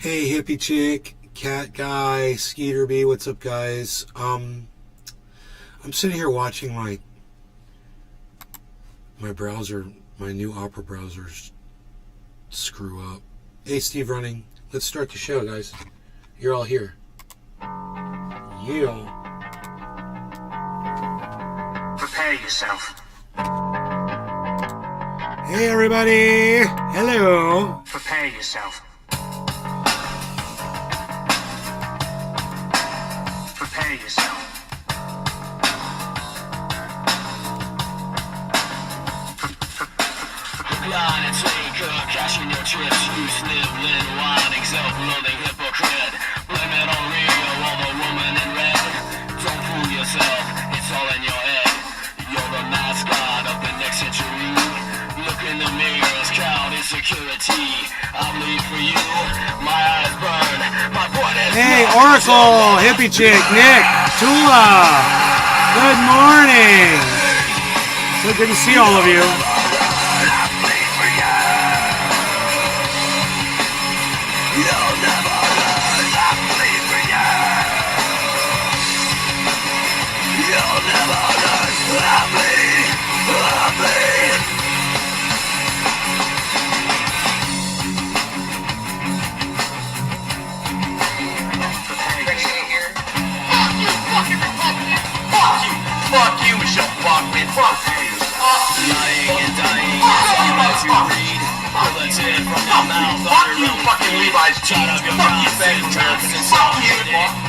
Hey, hippie chick, cat guy, Skeeter B, what's up, guys? I'm sitting here watching my browser, my new Opera browsers screw up. Hey, Steve Running, let's start the show, guys. You're all here. Yeah. Prepare yourself. Hey, everybody. Hello. Prepare yourself. Prepare yourself. Line and taker, cashing your chips, you sniveling, wilding, self-loathing hypocrite. Blame it on Rio or the woman in red. Don't fool yourself, it's all in your head. You're the mascot of the next century. Look in the mirrors, count insecurity. I bleed for you, my eyes burn, my point is. Hey, Oracle, hippie chick, Nick, Tula. Good morning. So good to see all of you. Fuck you, Michelle Bachman. Fuck you. Lying and dying is you as you read. Bulletin from your mouth. Fuck you, fucking Levi's jeans. Fuck you, fuck you.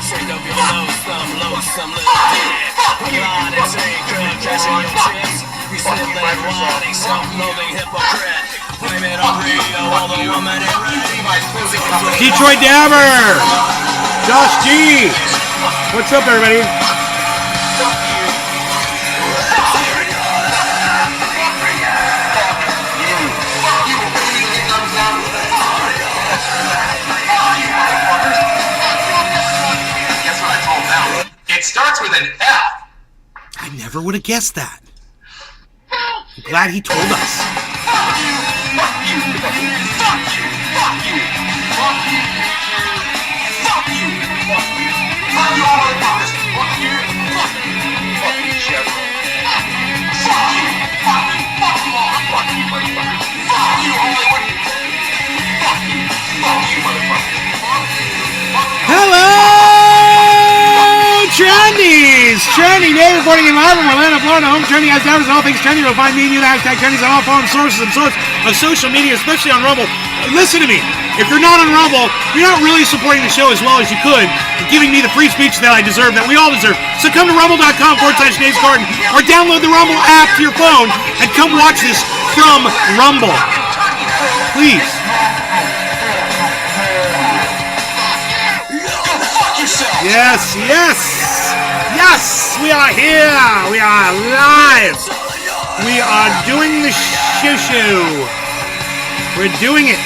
Straight up your loathsome little dick. Line and taker, cashing your chips. You sniveling, whining, self-loathing hypocrite. Blame it on Rio or the woman in red. Detroit Dabber. Josh G. What's up, everybody? It starts with an F. I never would have guessed that. I'm glad he told us. Fuck you. Fuck you. Fuck you. Fuck you. Fuck you. Fuck you. Fuck you. Fuck you. Fuck you all motherfuckers. Fuck you. Fuck you. Fuck you, Chevron. Fuck you. Fuck you. Fuck you all. Fuck you, motherfuckers. Fuck you, Hollywood. Fuck you. Fuck you, motherfuckers. Fuck you. Hello, Trendies! Trendy Day reporting in live from Orlando, Florida. Home Trendy has down all things trendy. You'll find me and you the hashtag Trendies on all forums, sources, and sorts of social media, especially on Rumble. Listen to me. If you're not on Rumble, you're not really supporting the show as well as you could, giving me the free speech that I deserve, that we all deserve. So come to rumble.com/Dave's Garden or download the Rumble app to your phone and come watch this from Rumble. Please. Yes, yes, yes, we are here, we are live, we are doing the show, we're doing it,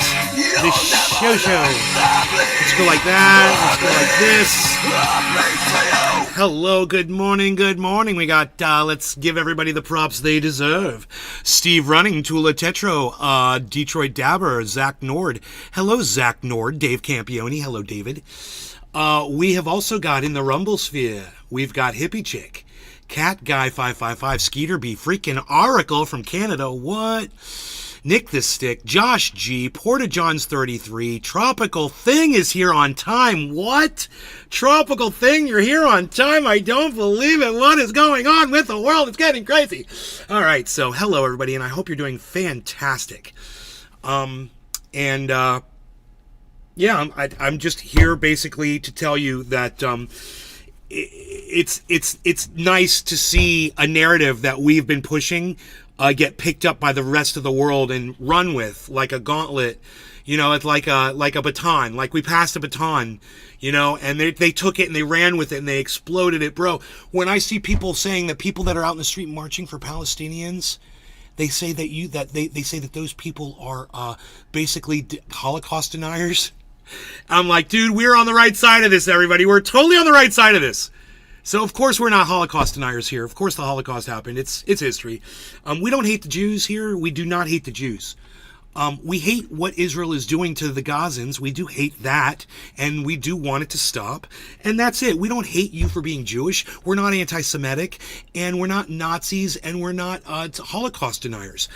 the show, let's go like that, let's go like this, hello, good morning, we got, let's give everybody the props they deserve, Steve Running, Tula Tetro, Detroit Dabber, Zach Nord, hello Zach Nord, Dave Campione, hello David. We have also got in the Rumble sphere, we've got Hippie Chick, Cat Guy 555, Skeeter B, freaking Oracle from Canada, what? Nick the Stick, Josh G, Porta Johns 33, Tropical Thing is here on time, what? Tropical Thing, you're here on time, I don't believe it, what is going on with the world, it's getting crazy. Alright, so hello everybody, and I hope you're doing fantastic. Yeah, I'm just here basically to tell you that it's nice to see a narrative that we've been pushing get picked up by the rest of the world and run with like a gauntlet. You know, it's like a baton, like we passed a baton, you know, and they took it and they ran with it and they exploded it, bro. When I see people saying that people that are out in the street marching for Palestinians, they say that they say that those people are basically Holocaust deniers. I'm like, dude, we're on the right side of this, everybody. We're totally on the right side of this. So, of course, we're not Holocaust deniers here. Of course, the Holocaust happened. It's history. We don't hate the Jews here. We do not hate the Jews. We hate what Israel is doing to the Gazans. We do hate that, and we do want it to stop. And that's it. We don't hate you for being Jewish. We're not anti-Semitic, and we're not Nazis, and we're not Holocaust deniers.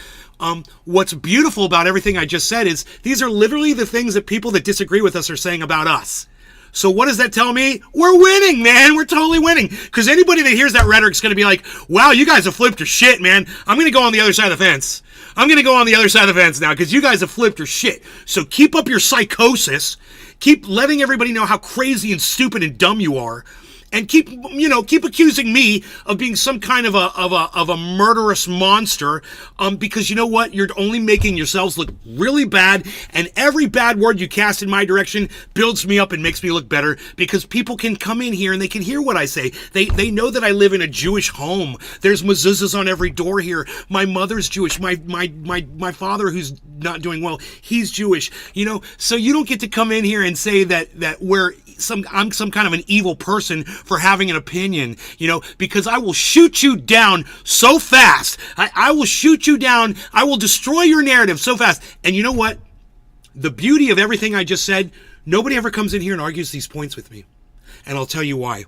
What's beautiful about everything I just said is these are literally the things that people that disagree with us are saying about us. So what does that tell me? We're winning, man. We're totally winning. Because anybody that hears that rhetoric is going to be like, wow, you guys have flipped your shit, man. I'm going to go on the other side of the fence. I'm going to go on the other side of the fence now because you guys have flipped your shit. So keep up your psychosis. Keep letting everybody know how crazy and stupid and dumb you are. And keep accusing me of being some kind of a murderous monster, because you know what? You're only making yourselves look really bad, and every bad word you cast in my direction builds me up and makes me look better, because people can come in here and they can hear what I say. They know that I live in a Jewish home. There's mezuzahs on every door here. My mother's Jewish. My father, who's not doing well, he's Jewish. So you don't get to come in here and say that I'm some kind of an evil person for having an opinion, because I will shoot you down so fast. I will shoot you down. I will destroy your narrative so fast. And you know what? The beauty of everything I just said, nobody ever comes in here and argues these points with me. And I'll tell you why.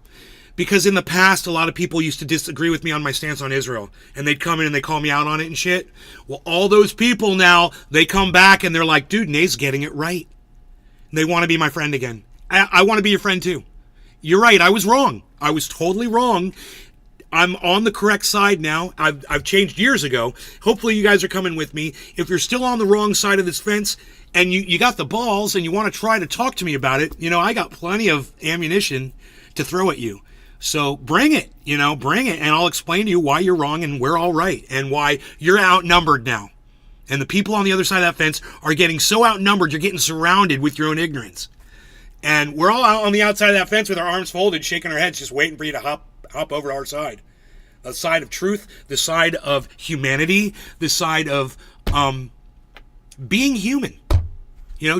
Because in the past, a lot of people used to disagree with me on my stance on Israel. And they'd come in and they call me out on it and shit. Well, all those people now, they come back and they're like, dude, Nate's getting it right. And they want to be my friend again. I want to be your friend too. You're right. I was wrong. I was totally wrong. I'm on the correct side now. I've changed years ago. Hopefully you guys are coming with me. If you're still on the wrong side of this fence and you got the balls and you want to try to talk to me about it, I got plenty of ammunition to throw at you. So bring it, bring it. And I'll explain to you why you're wrong and we're all right and why you're outnumbered now. And the people on the other side of that fence are getting so outnumbered, you're getting surrounded with your own ignorance. And we're all out on the outside of that fence with our arms folded, shaking our heads, just waiting for you to hop over to our side. The side of truth, the side of humanity, the side of being human.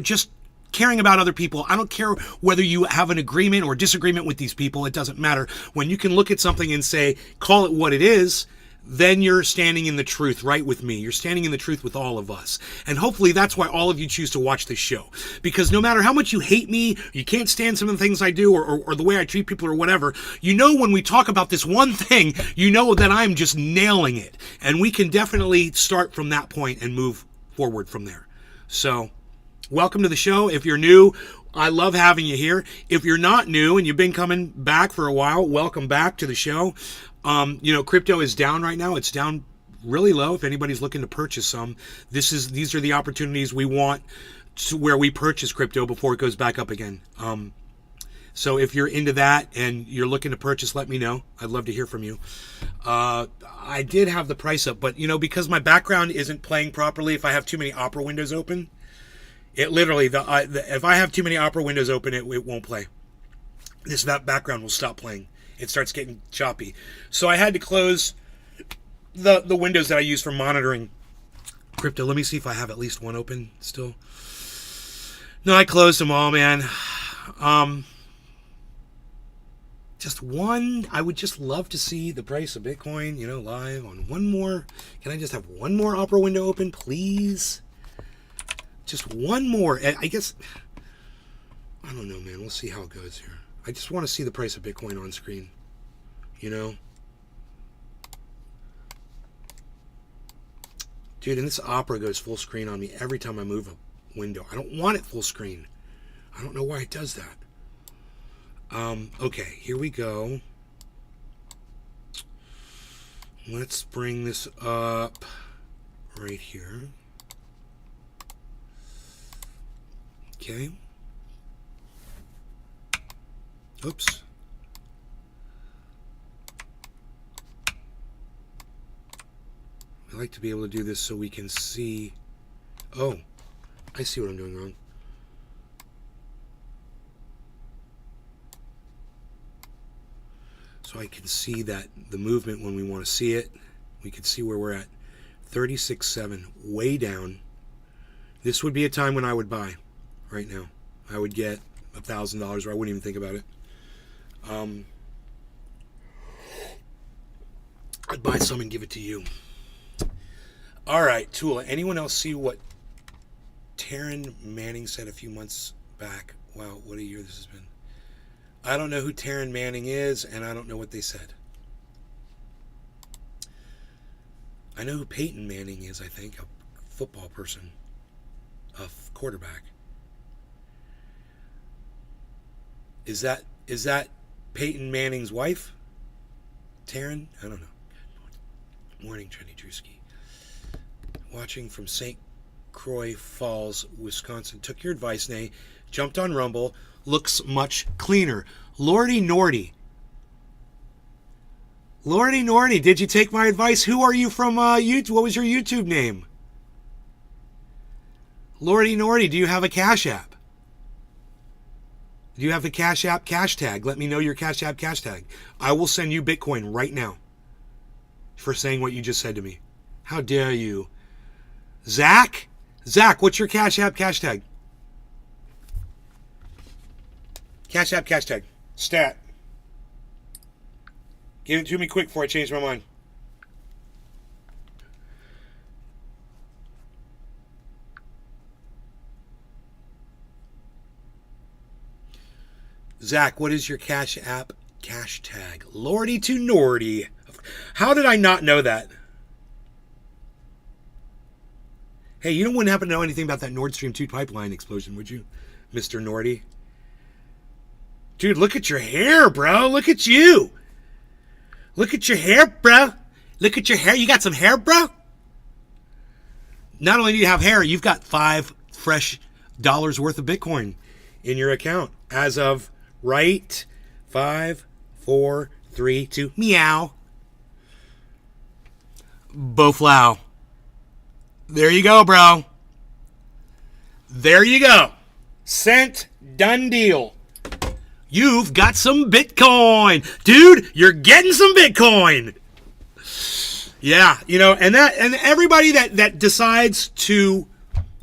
Just caring about other people. I don't care whether you have an agreement or disagreement with these people. It doesn't matter. When you can look at something and say, call it what it is, then you're standing in the truth right with me. You're standing in the truth with all of us. And hopefully that's why all of you choose to watch this show. Because no matter how much you hate me, you can't stand some of the things I do or the way I treat people or whatever, when we talk about this one thing, that I'm just nailing it. And we can definitely start from that point and move forward from there. So, welcome to the show. If you're new, I love having you here. If you're not new and you've been coming back for a while, welcome back to the show. Crypto is down right now. It's down really low. If anybody's looking to purchase some, these are the opportunities we want to where we purchase crypto before it goes back up again. So if you're into that and you're looking to purchase, let me know. I'd love to hear from you. I did have the price up, but because my background isn't playing properly, if I have too many Opera windows open, it literally, if I have too many Opera windows open, it won't play. That background will stop playing. It starts getting choppy. So I had to close the windows that I use for monitoring crypto. Let me see if I have at least one open still. No, I closed them all, man. Just one. I would just love to see the price of Bitcoin, live on one more. Can I just have one more Opera window open, please? Just one more. I guess, I don't know, man. We'll see how it goes here. I just want to see the price of Bitcoin on screen, Dude, and this Opera goes full screen on me every time I move a window. I don't want it full screen. I don't know why it does that. Okay, here we go. Let's bring this up right here. Okay. Oops. I like to be able to do this so we can see. Oh, I see what I'm doing wrong. So I can see that the movement when we want to see it. We can see where we're at. 36.7, way down. This would be a time when I would buy right now. I would get $1,000 or I wouldn't even think about it. I'd buy some and give it to you. All right, Tula. Anyone else see what Taryn Manning said a few months back. Wow, what a year this has been. I don't know who Taryn Manning is, and I don't know what they said. I know who Peyton Manning is, I think, a football person, a quarterback. Is that Peyton Manning's wife? Taryn? I don't know. Good morning, Trenny Drewski. Watching from St. Croix Falls, Wisconsin. Took your advice, Nay. Jumped on Rumble. Looks much cleaner. Lordy Nordy. Lordy Nordy, did you take my advice? Who are you from YouTube? What was your YouTube name? Lordy Nordy, do you have a Cash App? Do you have the Cash App cash tag? Let me know your Cash App cash tag. I will send you Bitcoin right now for saying what you just said to me. How dare you? Zach? Zach, what's your Cash App cash tag? Cash App cash tag. Stat. Give it to me quick before I change my mind. Zach, what is your Cash App cash tag? Lordy to Nordy. How did I not know that? Hey, you wouldn't happen to know anything about that Nord Stream 2 pipeline explosion, would you, Mr. Nordy? Dude, look at your hair, bro. Look at you. Look at your hair, bro. Look at your hair. You got some hair, bro? Not only do you have hair, you've got $5 fresh worth of Bitcoin in your account as of right 5, 4, 3, 2, meow. Boflow. There you go, bro. There you go. Sent. Done deal. You've got some Bitcoin. Dude, you're getting some Bitcoin. Yeah, and everybody that decides to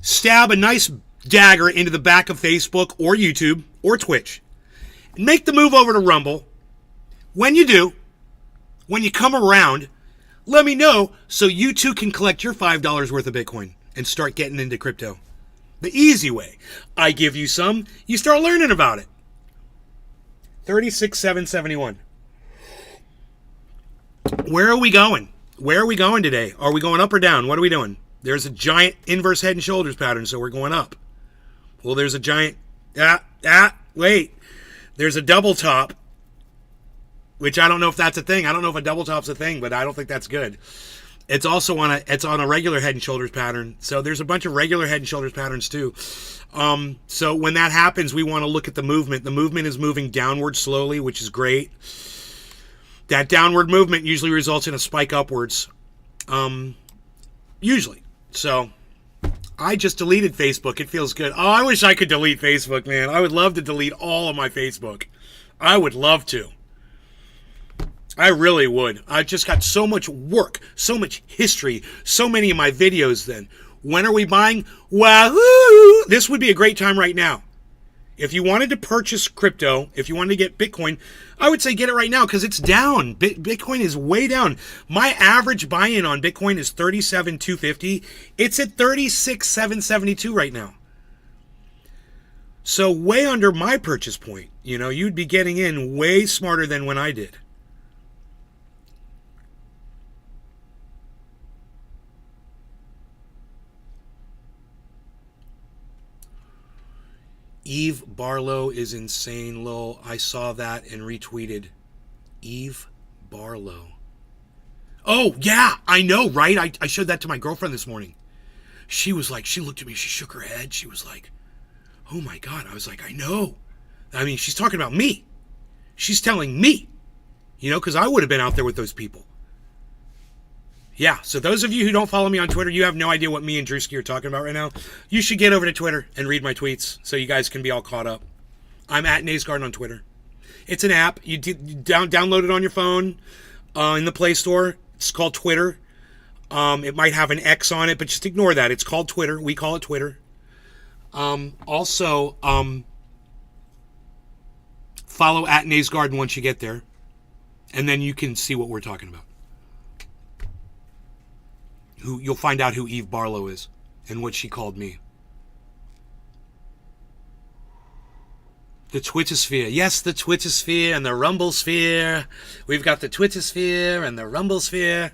stab a nice dagger into the back of Facebook or YouTube or Twitch and make the move over to Rumble, when you do, when you come around, let me know so you too can collect your $5 worth of Bitcoin and start getting into crypto. The easy way. I give you some, you start learning about it. 36,771. Where are we going? Where are we going today? Are we going up or down? What are we doing? There's a giant inverse head and shoulders pattern, so we're going up. Well, there's a giant... wait. There's a double top, which I don't know if that's a thing. I don't know if a double top's a thing, but I don't think that's good. It's also on a regular head and shoulders pattern. So there's a bunch of regular head and shoulders patterns too. So when that happens, we want to look at the movement. The movement is moving downward slowly, which is great. That downward movement usually results in a spike upwards. Usually. So I just deleted Facebook. It feels good. Oh, I wish I could delete Facebook, man. I would love to delete all of my Facebook. I would love to. I really would. I just got so much work, so much history, so many of my videos then. When are we buying? Wahoo! This would be a great time right now. If you wanted to purchase crypto, if you wanted to get Bitcoin, I would say get it right now because it's down. Bitcoin is way down. My average buy-in on Bitcoin is 37,250. It's at 36,772 right now. So way under my purchase point. You'd be getting in way smarter than when I did. Eve Barlow is insane, lol. I saw that and retweeted. Eve Barlow. Oh, yeah, I know, right? I showed that to my girlfriend this morning. She was like, she looked at me, she shook her head. She was like, oh my God. I was like, I know. I mean, she's talking about me. She's telling me, because I would have been out there with those people. Yeah, so those of you who don't follow me on Twitter, you have no idea what me and Drewski are talking about right now. You should get over to Twitter and read my tweets so you guys can be all caught up. I'm at Nays Garden on Twitter. It's an app. You download it on your phone in the Play Store. It's called Twitter. It might have an X on it, but just ignore that. It's called Twitter. We call it Twitter. Also, follow at Nays Garden once you get there, and then you can see what we're talking about. You'll find out who Eve Barlow is and what she called me. The Twitchosphere. Yes, the Twitchosphere and the Rumblesphere. We've got the Twitchosphere and the Rumblesphere.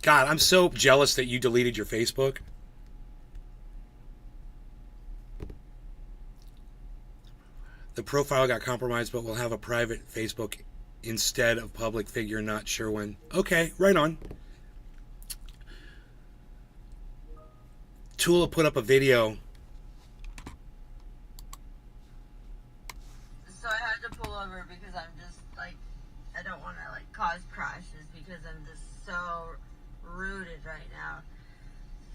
God, I'm so jealous that you deleted your Facebook. The profile got compromised, but we'll have a private Facebook instead of public figure, not sure when. Okay, right on. Tula put up a video. So I had to pull over because I'm just like, I don't want to like cause crashes because I'm just so rooted right now.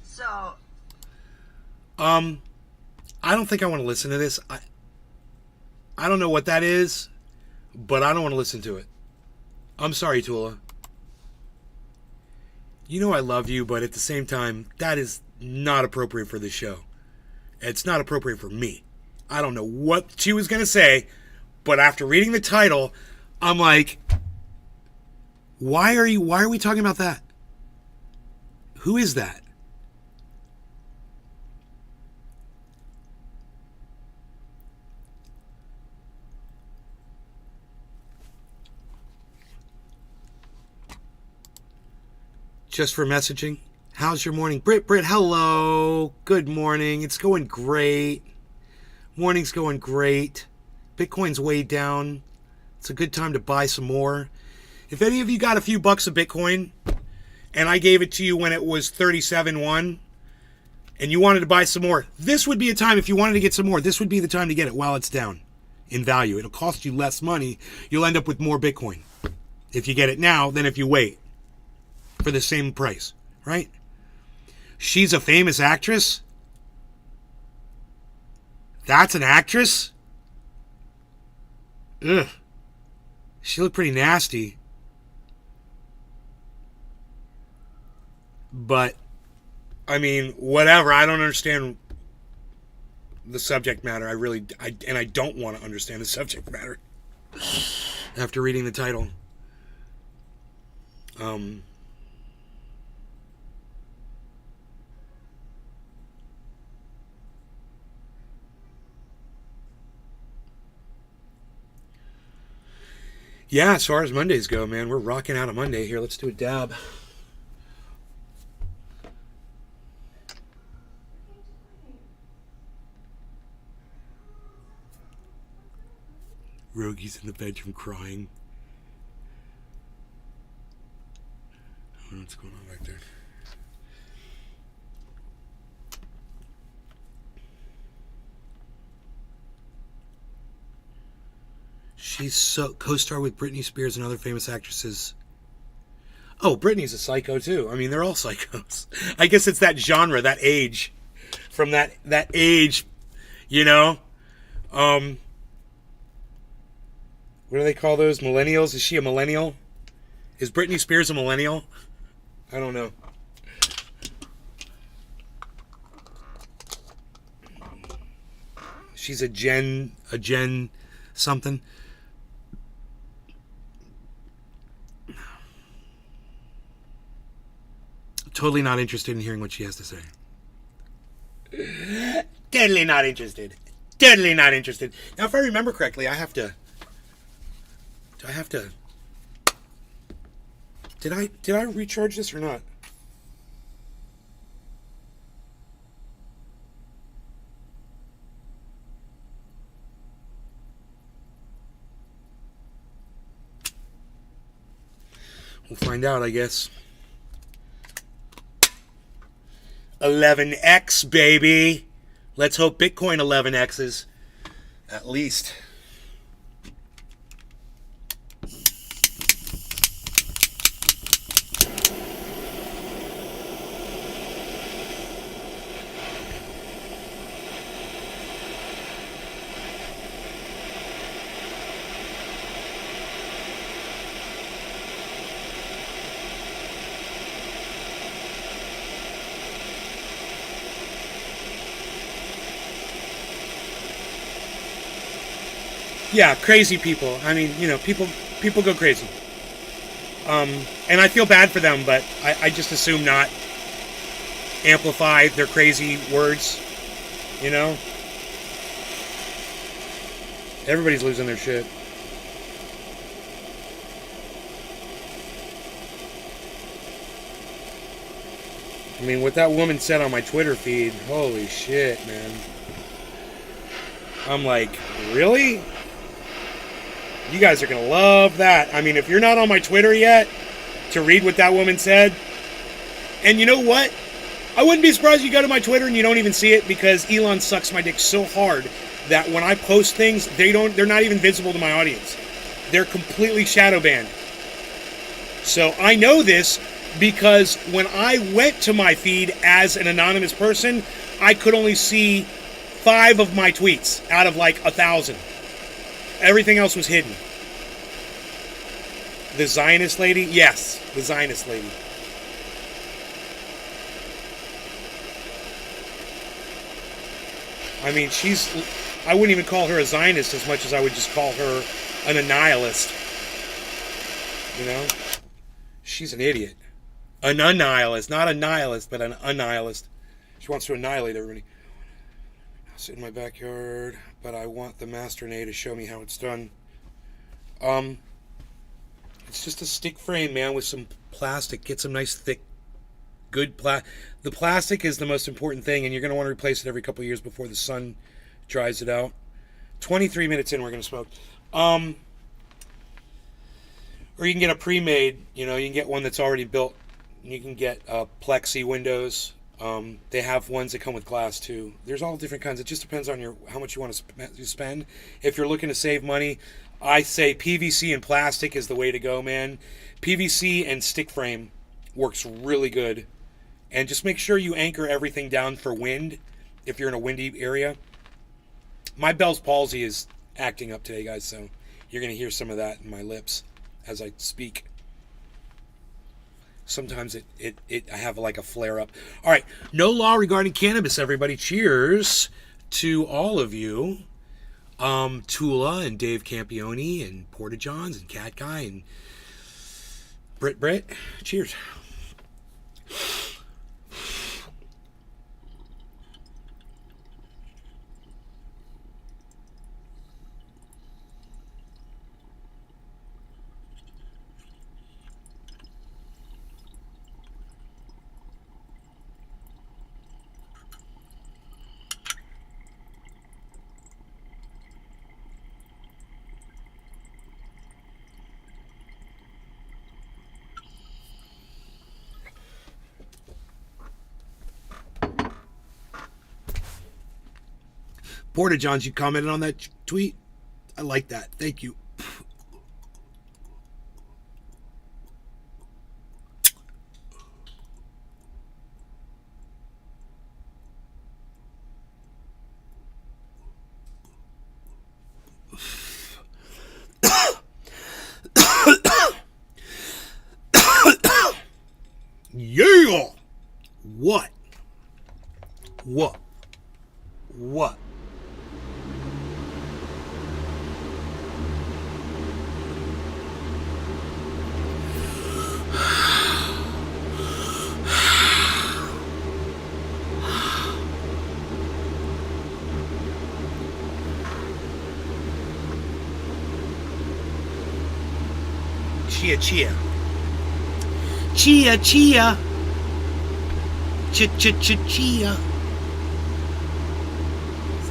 So I don't think I want to listen to this. I don't know what that is, but I don't want to listen to it. I'm sorry, Tula. You know I love you, but at the same time, that is not appropriate for this show. It's not appropriate for me. I don't know what she was going to say, but after reading the title, I'm like, why are we talking about that? Who is that? Just for messaging. How's your morning? Britt, hello. Good morning. It's going great. Morning's going great. Bitcoin's way down. It's a good time to buy some more. If any of you got a few bucks of Bitcoin and I gave it to you when it was 37.1 and you wanted to buy some more, this would be a time, if you wanted to get some more, this would be the time to get it while it's down in value. It'll cost you less money. You'll end up with more Bitcoin if you get it now than if you wait for the same price, right? She's a famous actress? That's an actress? Ugh. She looked pretty nasty. But, I mean, whatever. I don't understand the subject matter. I don't want to understand the subject matter after reading the title. Yeah, as far as Mondays go, man, we're rocking out a Monday here. Let's do a dab. Rogi's in the bedroom crying. I don't know what's going on back there. She's so co-star with Britney Spears and other famous actresses. Oh, Britney's a psycho too. I mean, they're all psychos. I guess it's that genre, that age, from that age, you know. What do they call those? Millennials? Is she a millennial? Is Britney Spears a millennial? I don't know. She's a gen something. Totally not interested in hearing what she has to say. Totally not interested. Totally not interested. Now, if I remember correctly, do I have to... Did I recharge this or not? We'll find out, I guess. 11x, baby. Let's hope Bitcoin 11x's at least. Yeah, crazy people. I mean, you know, people go crazy. And I feel bad for them, but I just assume not amplify their crazy words, you know? Everybody's losing their shit. I mean, what that woman said on my Twitter feed, holy shit, man. I'm like, really? You guys are going to love that. I mean, if you're not on my Twitter yet to read what that woman said, and you know what? I wouldn't be surprised if you go to my Twitter and you don't even see it, because Elon sucks my dick so hard that when I post things, they're not even visible to my audience. They're completely shadow banned. So I know this because when I went to my feed as an anonymous person, I could only see 5 of my tweets out of like 1,000. Everything else was hidden. The Zionist lady? Yes, the Zionist lady. I mean, I wouldn't even call her a Zionist as much as I would just call her an annihilist. You know? She's an idiot. An annihilist. Not a nihilist, but an annihilist. She wants to annihilate everybody. I sit in my backyard, but I want the Master Nay to show me how it's done. It's just a stick frame, man, with some plastic. Get some nice, thick, good plastic. The plastic is the most important thing, and you're going to want to replace it every couple of years before the sun dries it out. 23 minutes in, we're going to smoke. Or you can get a pre-made, you can get one that's already built. You can get plexi windows. They have ones that come with glass too. There's all different kinds. It just depends on how much you want to spend. If you're looking to save money, I say PVC and plastic is the way to go, man. PVC and stick frame works really good. And just make sure you anchor everything down for wind if you're in a windy area. My Bell's palsy is acting up today, guys, so you're going to hear some of that in my lips as I speak. Sometimes I have like a flare up. All right, no law regarding cannabis, everybody. Cheers to all of you. Tula and Dave Campione and Porta Johns and Cat Guy and Britt. Cheers. Porta Johns, you commented on that tweet? I like that. Thank you. Yeah! What? Chia. Chia. Chia.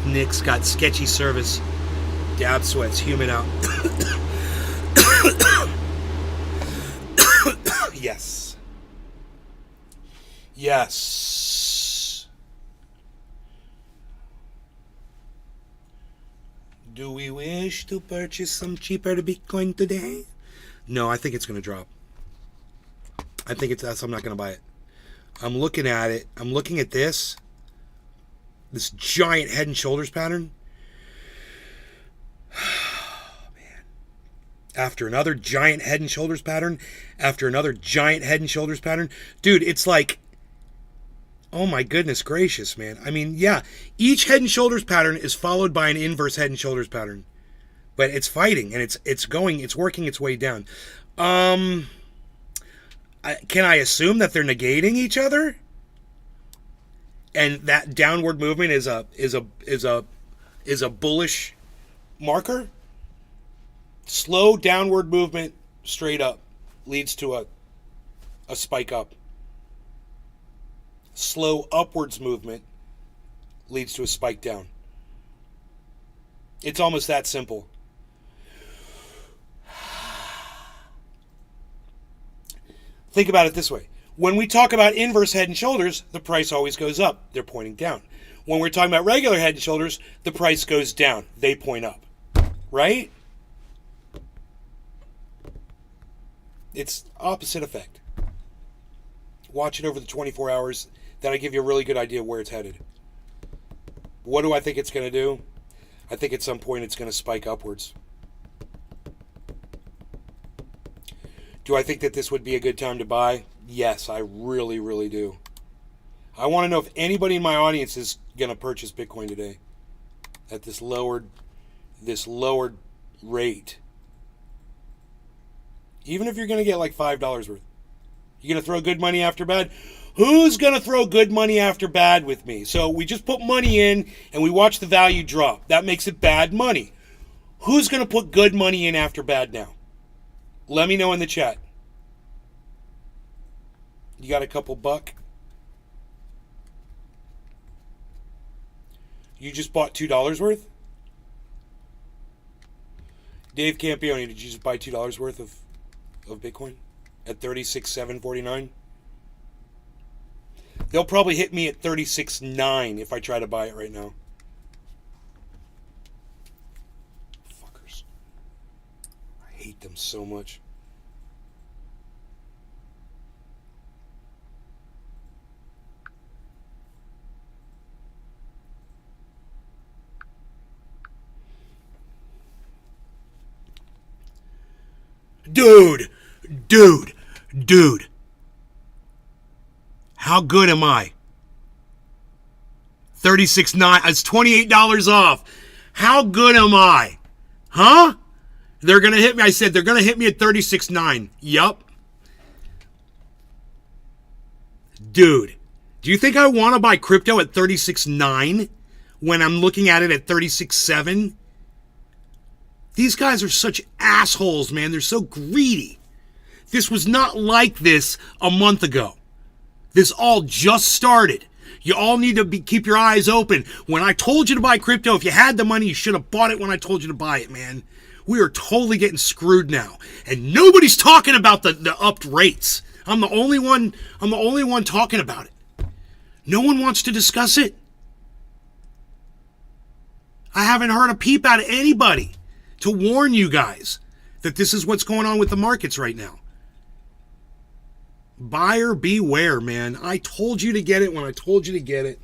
Nick's got sketchy service. Dab sweats, humid out. Yes. Do we wish to purchase some cheaper Bitcoin today? No, I think it's going to drop. I'm not going to buy it. I'm looking at it. I'm looking at this giant head and shoulders pattern. Oh, man. After another giant head and shoulders pattern. Dude, it's like, oh my goodness gracious, man. I mean, yeah, each head and shoulders pattern is followed by an inverse head and shoulders pattern. But it's fighting, and it's working its way down. Can I assume that they're negating each other? And that downward movement is a bullish marker. Slow downward movement straight up leads to a spike up. Slow upwards movement leads to a spike down. It's almost that simple. Think about it this way. When we talk about inverse head and shoulders, the price always goes up. They're pointing down. When we're talking about regular head and shoulders, the price goes down. They point up. Right? It's opposite effect. Watch it over the 24 hours. That'll give you a really good idea of where it's headed. What do I think it's going to do? I think at some point it's going to spike upwards. Do I think that this would be a good time to buy? Yes, I really, really do. I want to know if anybody in my audience is going to purchase Bitcoin today at this lowered rate. Even if you're going to get like $5 worth. You going to throw good money after bad? Who's going to throw good money after bad with me? So we just put money in and we watch the value drop. That makes it bad money. Who's going to put good money in after bad now? Let me know in the chat. You got a couple buck? You just bought $2 worth? Dave Campione, did you just buy $2 worth of Bitcoin at 36,749? They'll probably hit me at 36.9 if I try to buy it right now. Fuckers. I hate them so much. Dude. How good am I? 36.9. It's $28 off. How good am I? Huh? They're going to hit me. I said they're going to hit me at 36.9. Yup. Dude, do you think I want to buy crypto at 36.9 when I'm looking at it at 36.7? These guys are such assholes, man. They're so greedy. This was not like this a month ago. This all just started. You all need to keep your eyes open. When I told you to buy crypto, if you had the money, you should have bought it when I told you to buy it, man. We are totally getting screwed now. And nobody's talking about the upped rates. I'm the only one talking about it. No one wants to discuss it. I haven't heard a peep out of anybody to warn you guys that this is what's going on with the markets right now. Buyer beware, man. I told you to get it when I told you to get it.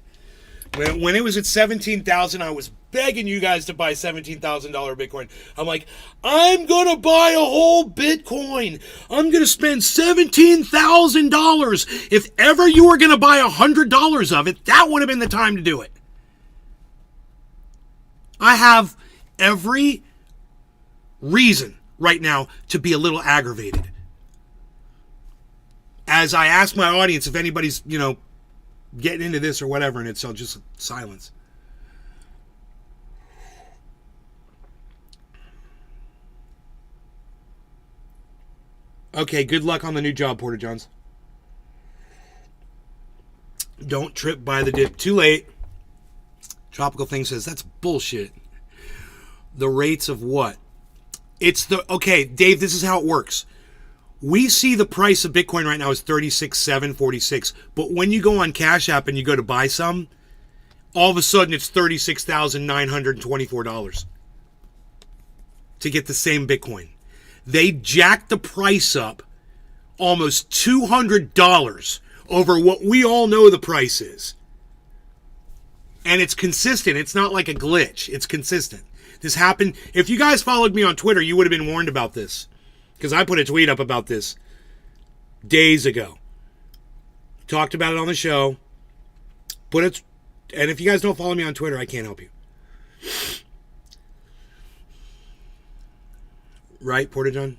When it was at 17,000, I was begging you guys to buy $17,000 Bitcoin. I'm like, I'm going to buy a whole Bitcoin. I'm going to spend $17,000. If ever you were going to buy $100 of it, that would have been the time to do it. I have every reason right now to be a little aggravated. As I ask my audience if anybody's, getting into this or whatever, and it's all just silence. Okay, good luck on the new job, Porter Johns. Don't trip by the dip. Too late. Tropical Thing says, that's bullshit. The rates of what? Okay, Dave, this is how it works. We see the price of Bitcoin right now is 36,746, but when you go on Cash App and you go to buy some, all of a sudden it's $36,924 to get the same Bitcoin. They jacked the price up almost $200 over what we all know the price is. And it's consistent. It's not like a glitch. It's consistent. This happened. If you guys followed me on Twitter, you would have been warned about this. Because I put a tweet up about this days ago. Talked about it on the show. And if you guys don't follow me on Twitter, I can't help you. Right, Porter John?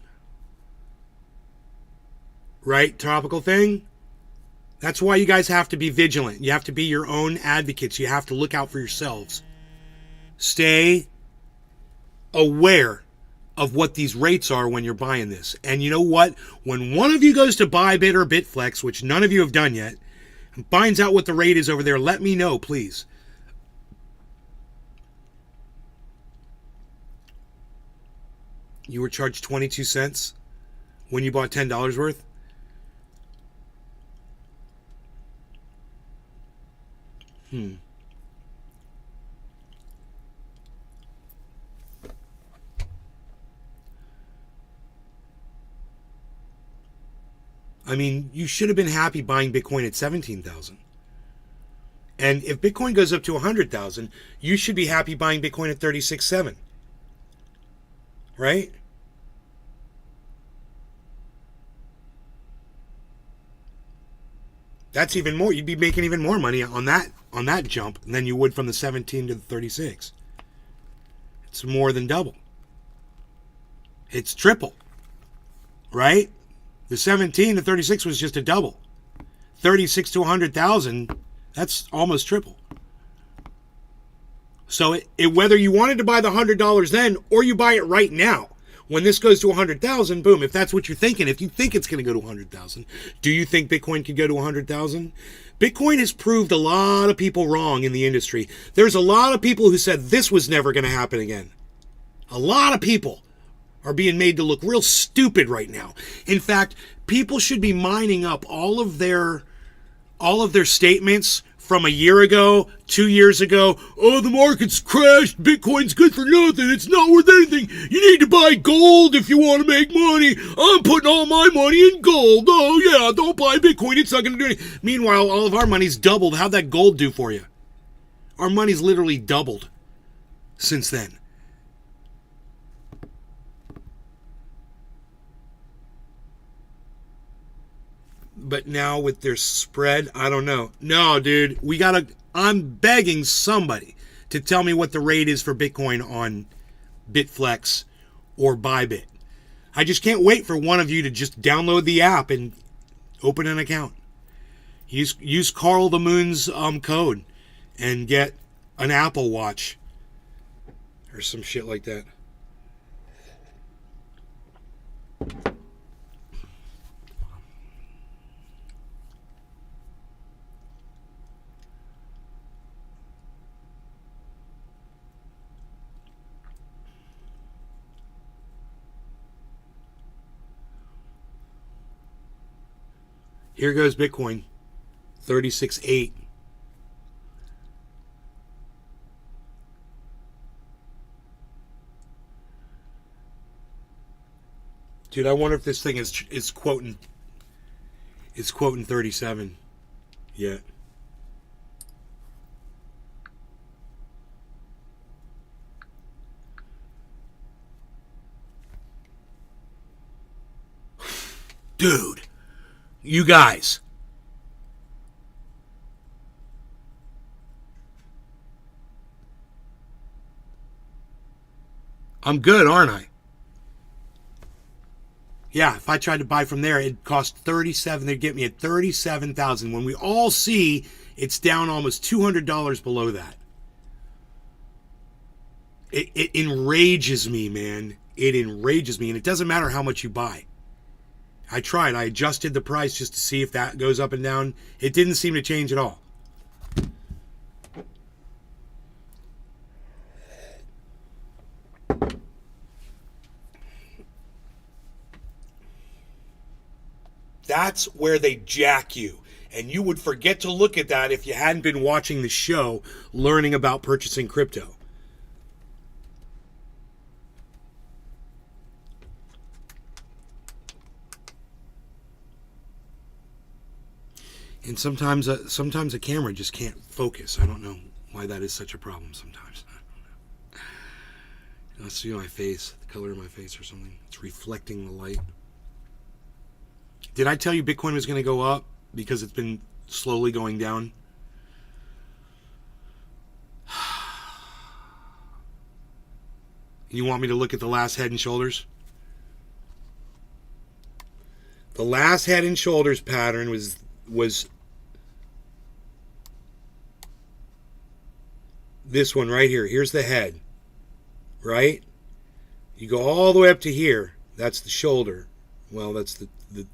Right, Tropical Thing? That's why you guys have to be vigilant. You have to be your own advocates. You have to look out for yourselves. Stay aware of what these rates are when you're buying this. And you know what? When one of you goes to Bybit or Bitflex, which none of you have done yet, and finds out what the rate is over there, let me know, please. You were charged 22 cents when you bought $10 worth? I mean, you should have been happy buying Bitcoin at 17,000. And if Bitcoin goes up to 100,000, you should be happy buying Bitcoin at 36.7. Right? That's even more. You'd be making even more money on that jump than you would from the 17 to the 36. It's more than double. It's triple. Right? The 17 to 36 was just a double. 36 to 100,000, that's almost triple. So whether you wanted to buy the $100 then or you buy it right now, when this goes to 100,000, boom, if that's what you're thinking, if you think it's going to go to 100,000, do you think Bitcoin could go to 100,000? Bitcoin has proved a lot of people wrong in the industry. There's a lot of people who said this was never going to happen again. A lot of people are being made to look real stupid right now. In fact, people should be mining up all of their statements from a year ago, 2 years ago. Oh, the market's crashed. Bitcoin's good for nothing. It's not worth anything. You need to buy gold if you want to make money. I'm putting all my money in gold. Oh, yeah, don't buy Bitcoin. It's not going to do anything. Meanwhile, all of our money's doubled. How'd that gold do for you? Our money's literally doubled since then. But now with their spread, I don't know. No, dude, I'm begging somebody to tell me what the rate is for Bitcoin on Bitflex or Bybit. I just can't wait for one of you to just download the app and open an account. Use Carl the Moon's code and get an Apple Watch or some shit like that. Here goes Bitcoin, 36.8. Dude, I wonder if this thing is quoting 37 yet. Dude. You guys. I'm good, aren't I? Yeah, if I tried to buy from there, it'd cost 37. They'd get me at 37,000. When we all see it's down almost $200 below that. It enrages me, man. It enrages me, and it doesn't matter how much you buy. I tried. I adjusted the price just to see if that goes up and down. It didn't seem to change at all. That's where they jack you. And you would forget to look at that if you hadn't been watching the show, learning about purchasing crypto. And sometimes a camera just can't focus. I don't know why that is such a problem sometimes. I don't know. Let's see my face, the color of my face or something. It's reflecting the light. Did I tell you Bitcoin was going to go up because it's been slowly going down? You want me to look at the last Head and Shoulders? The last Head and Shoulders pattern was this one right here. Here's the head, right? You go all the way up to here. That's the shoulder. Well, that's the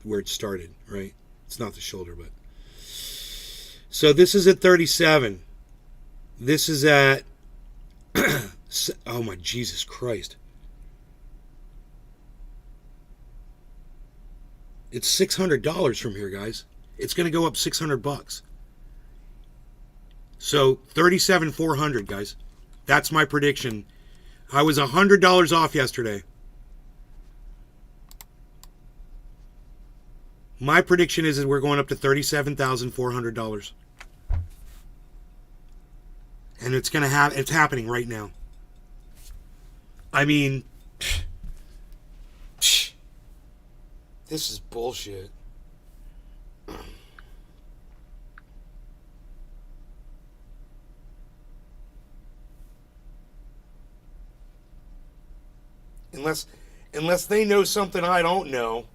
where it started, right? It's not the shoulder, but. So this is at 37. This is at. Oh my Jesus Christ. It's $600 from here, guys. It's going to go up $600. So 37,400, guys. That's my prediction. I was $100 off yesterday. My prediction is that we're going up to $37,400. And it's going to have, it's happening right now. I mean, this is bullshit. Unless they know something I don't know.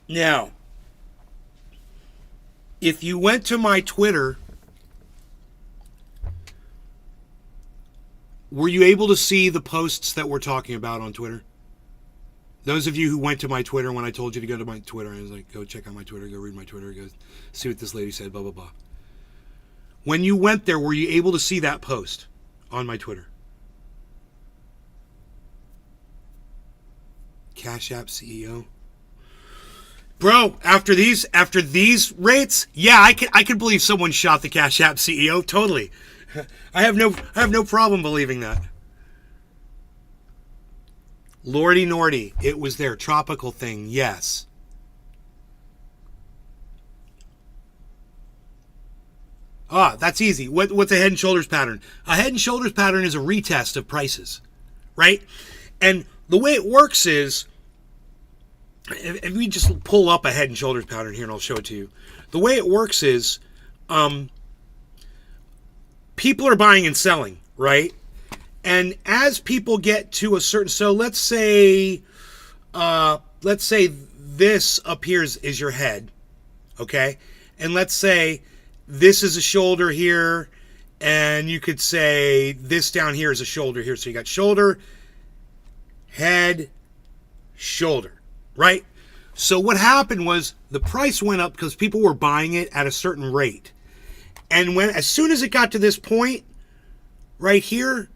Now, if you went to my Twitter, were you able to see the posts that we're talking about on Twitter? Those of you who went to my Twitter when I told you to go to my Twitter, I was like, go check out my Twitter, go read my Twitter, go see what this lady said, blah, blah, blah. When you went there, were you able to see that post on my Twitter? Cash App CEO. Bro, after these rates, yeah, I could believe someone shot the Cash App CEO. Totally. I have no problem believing that. Lordy Nordy, it was their tropical thing, yes. Ah, that's easy. What's a head and shoulders pattern? A head and shoulders pattern is a retest of prices, right? And the way it works is, if we just pull up a head and shoulders pattern here and I'll show it to you. The way it works is, people are buying and selling, right? And as people get to a certain, so let's say this up here is your head, okay? And let's say this is a shoulder here, and you could say this down here is a shoulder here. So you got shoulder, head, shoulder, right? So what happened was the price went up because people were buying it at a certain rate. And as soon as it got to this point right here,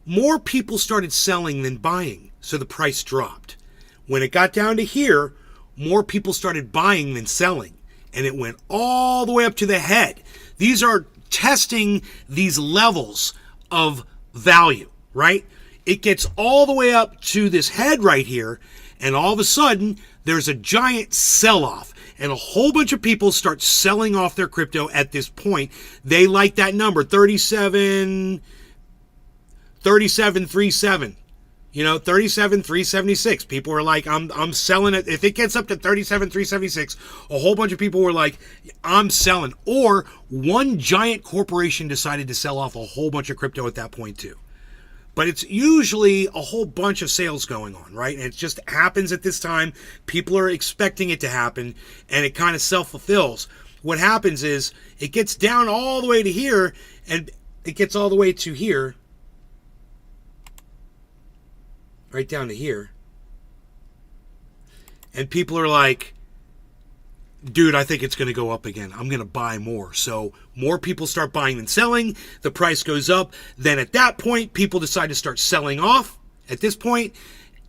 more people started selling than buying. So the price dropped. When it got down to here, more people started buying than selling. And it went all the way up to the head. These are testing these levels of value, right? It gets all the way up to this head right here. And all of a sudden, there's a giant sell-off. And a whole bunch of people start selling off their crypto at this point. They like that number, 37.37. You know, 37.376. People are like, I'm selling it. If it gets up to 37.376, a whole bunch of people were like, I'm selling. Or one giant corporation decided to sell off a whole bunch of crypto at that point too. But it's usually a whole bunch of sales going on, right? And it just happens at this time. People are expecting it to happen, and it kind of self-fulfills. What happens is it gets down all the way to here, and it gets all the way to here, right down to here. And people are like, dude, I think it's going to go up again. I'm going to buy more. So more people start buying than selling. The price goes up. Then at that point, people decide to start selling off. At this point,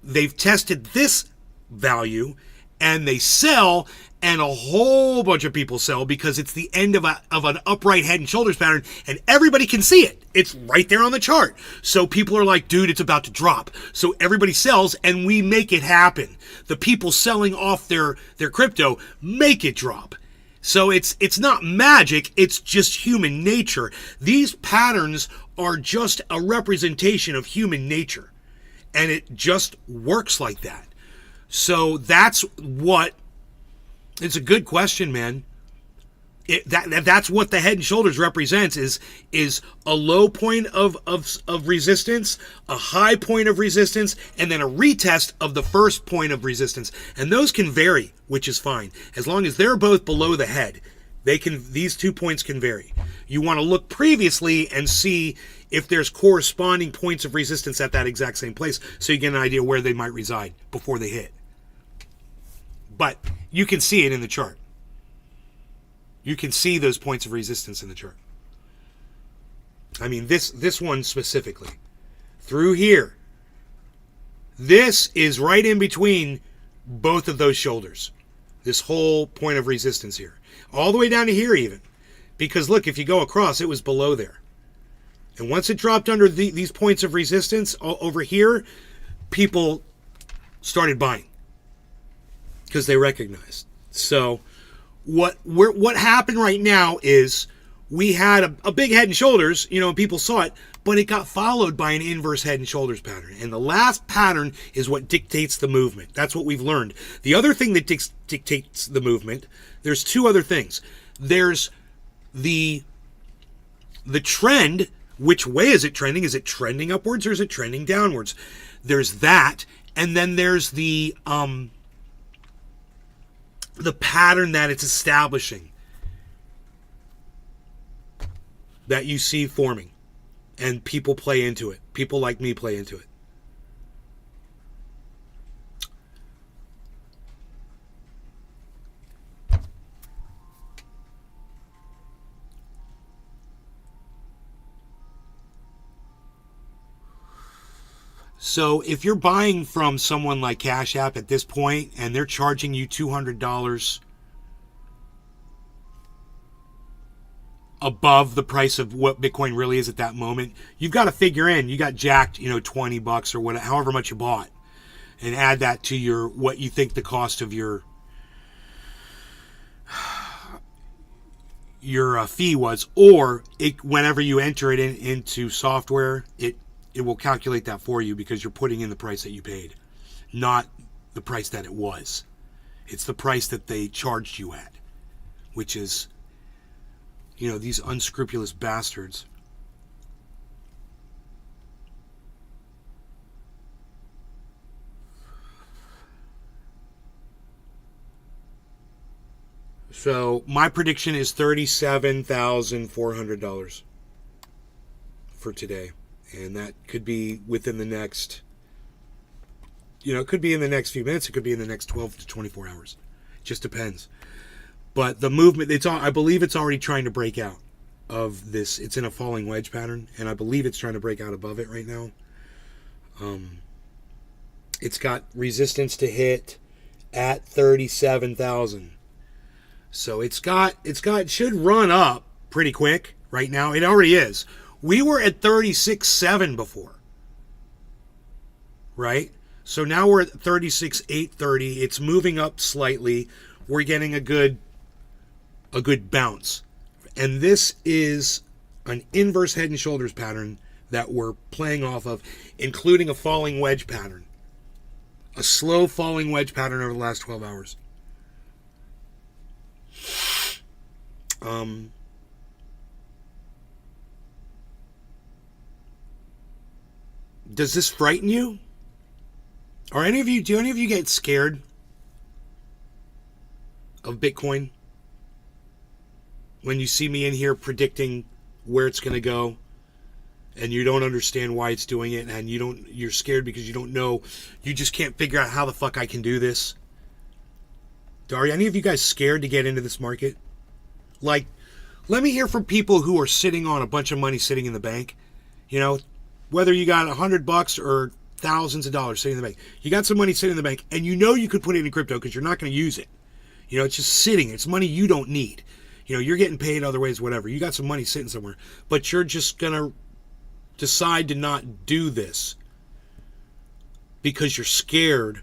they've tested this value and they sell, and a whole bunch of people sell because it's the end of an upright head and shoulders pattern, and everybody can see it. It's right there on the chart. So people are like, dude, it's about to drop. So everybody sells, and we make it happen. The people selling off their crypto make it drop. So it's not magic, it's just human nature. These patterns are just a representation of human nature, and it just works like that. So that's what, it's a good question, man. That's what the Head and Shoulders represents, is a low point of resistance, a high point of resistance, and then a retest of the first point of resistance. And those can vary, which is fine. As long as they're both below the head, these 2 points can vary. You want to look previously and see if there's corresponding points of resistance at that exact same place, so you get an idea where they might reside before they hit. But you can see it in the chart. You can see those points of resistance in the chart. I mean, this one specifically. Through here. This is right in between both of those shoulders. This whole point of resistance here. All the way down to here even. Because look, if you go across, it was below there. And once it dropped under these points of resistance over here, people started buying. Because they recognized. So what happened right now is we had a big Head and Shoulders, and people saw it, but it got followed by an inverse Head and Shoulders pattern. And the last pattern is what dictates the movement. That's what we've learned. The other thing that dictates the movement, there's 2 other things. There's the trend. Which way is it trending? Is it trending upwards or is it trending downwards? There's that. And then there's the pattern that it's establishing that you see forming, and people play into it. People like me play into it. So if you're buying from someone like Cash App at this point and they're charging you $200 above the price of what Bitcoin really is at that moment, you've got to figure in, you got jacked, $20 or whatever, however much you bought, and add that to what you think the cost of your fee was, or whenever you enter it into software, it will calculate that for you because you're putting in the price that you paid, not the price that it was. It's the price that they charged you at, which is, these unscrupulous bastards. So my prediction is $37,400 for today. And that could be within the next, it could be in the next few minutes. It could be in the next 12 to 24 hours. It just depends. But the movement, I believe it's already trying to break out of this. It's in a falling wedge pattern, and I believe it's trying to break out above it right now. It's got resistance to hit at 37,000. So it should run up pretty quick right now. It already is. We were at 36.7 before, right? So now we're at 36.830. It's moving up slightly. We're getting a good bounce. And this is an inverse Head and Shoulders pattern that we're playing off of, including a falling wedge pattern. A slow falling wedge pattern over the last 12 hours. Does this frighten you? Do any of you get scared of Bitcoin? When you see me in here predicting where it's going to go, and you don't understand why it's doing it, and you're scared because you don't know, you just can't figure out how the fuck I can do this. Are any of you guys scared to get into this market? Like, let me hear from people who are sitting on a bunch of money sitting in the bank. Whether you got $100 or thousands of dollars sitting in the bank, you got some money sitting in the bank, and you could put it in crypto because you're not going to use it. It's just sitting. It's money you don't need. You're getting paid other ways, whatever. You got some money sitting somewhere, but you're just going to decide to not do this because you're scared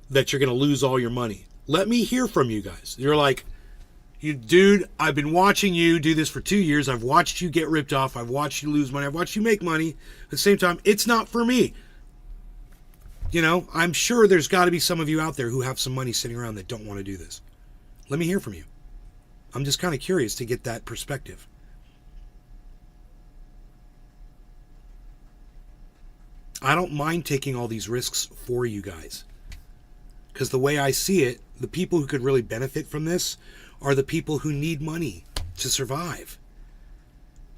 that you're going to lose all your money. Let me hear from you guys. You're like, dude, I've been watching you do this for 2 years. I've watched you get ripped off. I've watched you lose money. I've watched you make money. At the same time, it's not for me. I'm sure there's got to be some of you out there who have some money sitting around that don't want to do this. Let me hear from you. I'm just kind of curious to get that perspective. I don't mind taking all these risks for you guys. Because the way I see it, the people who could really benefit from this are the people who need money to survive.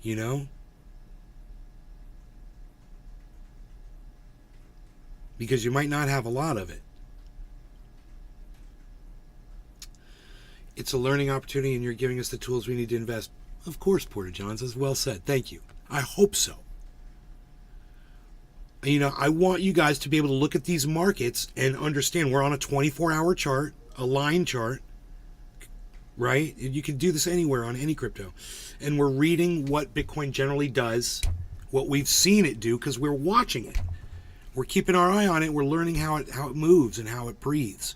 You know? Because you might not have a lot of it. It's a learning opportunity and you're giving us the tools we need to invest. Of course, Porter Johns, is well said. Thank you. I hope so. You know, I want you guys to be able to look at these markets and understand we're on a 24-hour chart, a line chart, right? You can do this anywhere on any crypto. And we're reading what Bitcoin generally does, what we've seen it do, because we're watching it. We're keeping our eye on it. We're learning how it moves and how it breathes.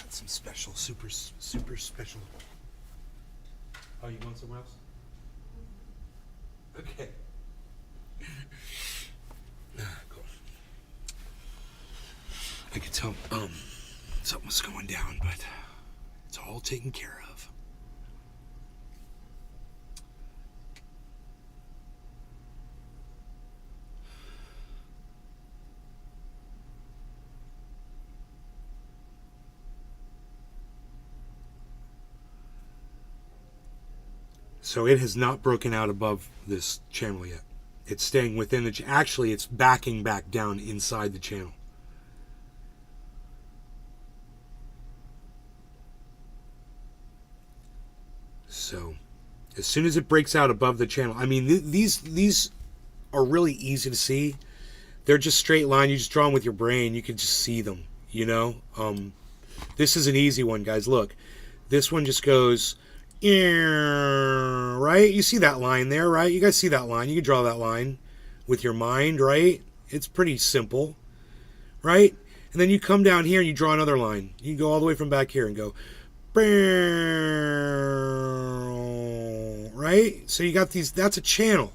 Some special, super special. Oh, you going somewhere else? Okay. Cool. I could tell something was going down, but it's all taken care of. So it has not broken out above this channel yet. It's staying within the... Actually, it's backing back down inside the channel. So, as soon as it breaks out above the channel... I mean, these are really easy to see. They're just straight line. You just draw them with your brain. You can just see them, you know? This is an easy one, guys. Look. This one just goes... right? You see that line there, right? You guys see that line. You can draw that line with your mind, right? It's pretty simple, right? And then you come down here and you draw another line. You can go all the way from back here and go, right? So you got these, that's a channel.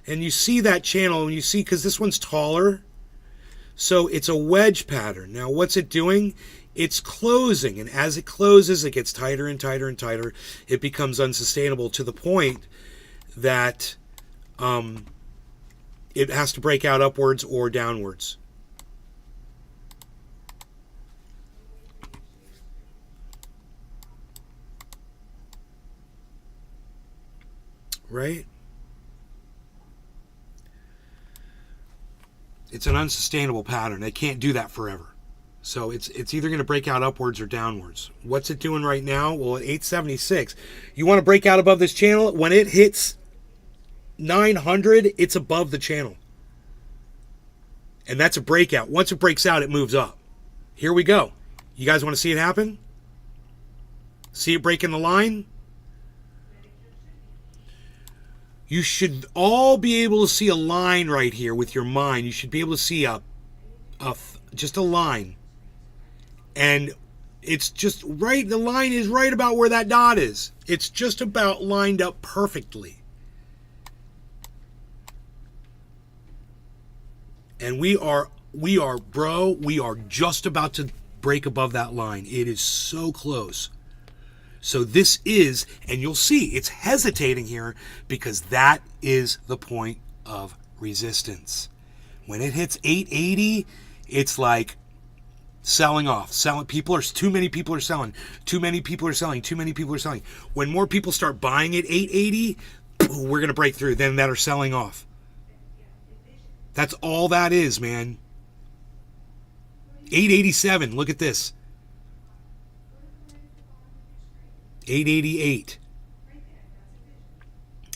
And you see that channel and you see, because this one's taller, so it's a wedge pattern. Now, what's it doing? It's closing, and as it closes, it gets tighter and tighter and tighter. It becomes unsustainable to the point that it has to break out upwards or downwards. Right? It's an unsustainable pattern. It can't do that forever. So it's either going to break out upwards or downwards. What's it doing right now? Well, at 876, you want to break out above this channel. When it hits 900, it's above the channel. And that's a breakout. Once it breaks out, it moves up. Here we go. You guys want to see it happen? See it breaking the line? You should all be able to see a line right here with your mind. You should be able to see just a line. And it's just right, the line is right about where that dot is. It's just about lined up perfectly. And we are just about to break above that line. It is so close. So this is, and you'll see, it's hesitating here because that is the point of resistance. When it hits 880, it's like selling off. Too many people are selling. Too many people are selling. Too many people are selling. When more people start buying at 880, we're going to break through. Then that are selling off. That's all that is, man. 887. Look at this. 888.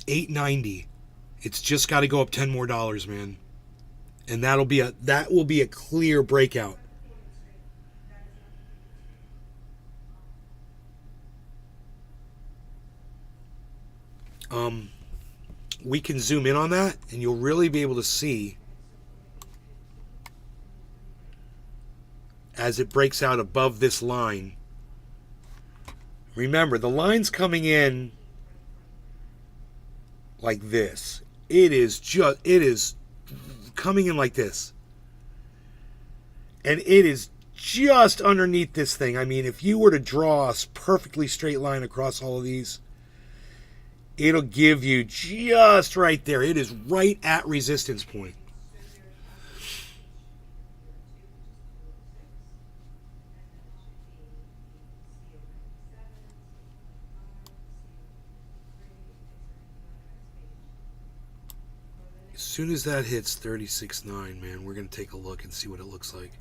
890. It's just got to go up $10 more, man. And that will be a clear breakout. We can zoom in on that and you'll really be able to see as it breaks out above this line Remember, the line's coming in like this. It is coming in like this. And it is just underneath this thing. I mean, if you were to draw a perfectly straight line across all of these, it'll give you just right there. It is right at resistance point. As soon as that hits 36.9, man, we're going to take a look and see what it looks like.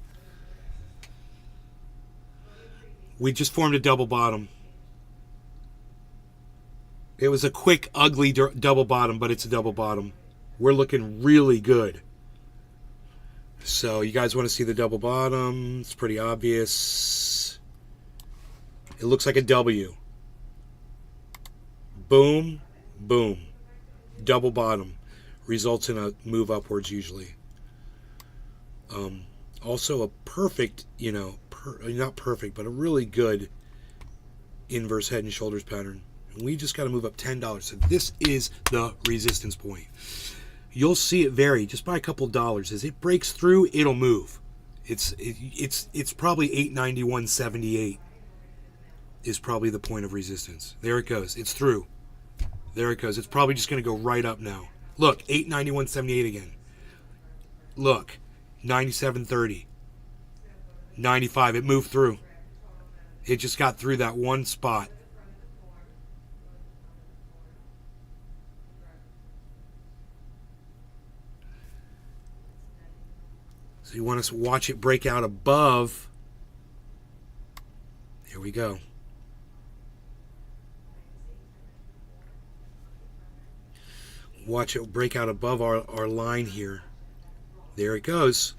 We just formed a double bottom. It was a quick, ugly double bottom, but it's a double bottom. We're looking really good. So you guys want to see the double bottom? It's pretty obvious. It looks like a W. Boom, boom. Double bottom. Results in a move upwards usually. Also a perfect, not perfect, but a really good inverse head and shoulders pattern. And we just got to move up $10. So this is the resistance point. You'll see it vary just by a couple dollars. As it breaks through, it'll move. It's probably 891.78 is probably the point of resistance. There it goes. It's through. There it goes. It's probably just going to go right up now. Look, 891.78 again. Look, 97.30. 95. It moved through. It just got through that one spot. So you want us to watch it break out above. Here we go. Watch it break out above our line here. There it goes.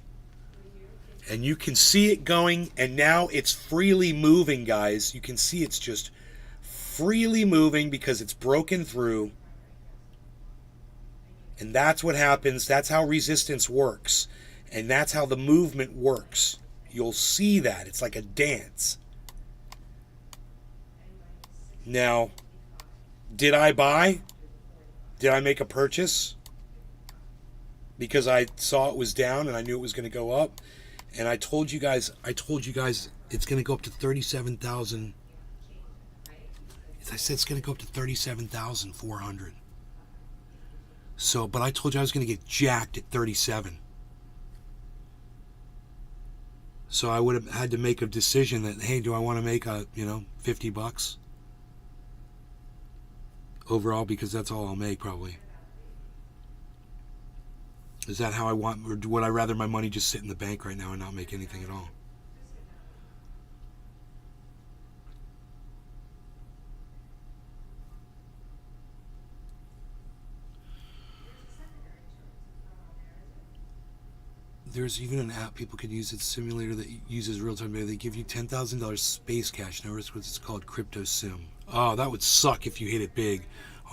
And you can see it going, and now it's freely moving, guys. You can see it's just freely moving because it's broken through. And that's what happens. That's how resistance works. And that's how the movement works. You'll see that. It's like a dance. Now, did I buy? Did I make a purchase? Because I saw it was down and I knew it was going to go up. And I told you guys it's going to go up to 37,000. As I said, it's going to go up to 37,400. So, but I told you I was going to get jacked at 37. So I would have had to make a decision that, hey, do I want to make $50 overall, because that's all I'll make probably. Is that how I want, or would I rather my money just sit in the bank right now and not make anything at all? There's even an app people could use. It's a simulator that uses real-time data. They give you $10,000 space cash. Now it's what it's called, Crypto Sim. Oh, that would suck if you hit it big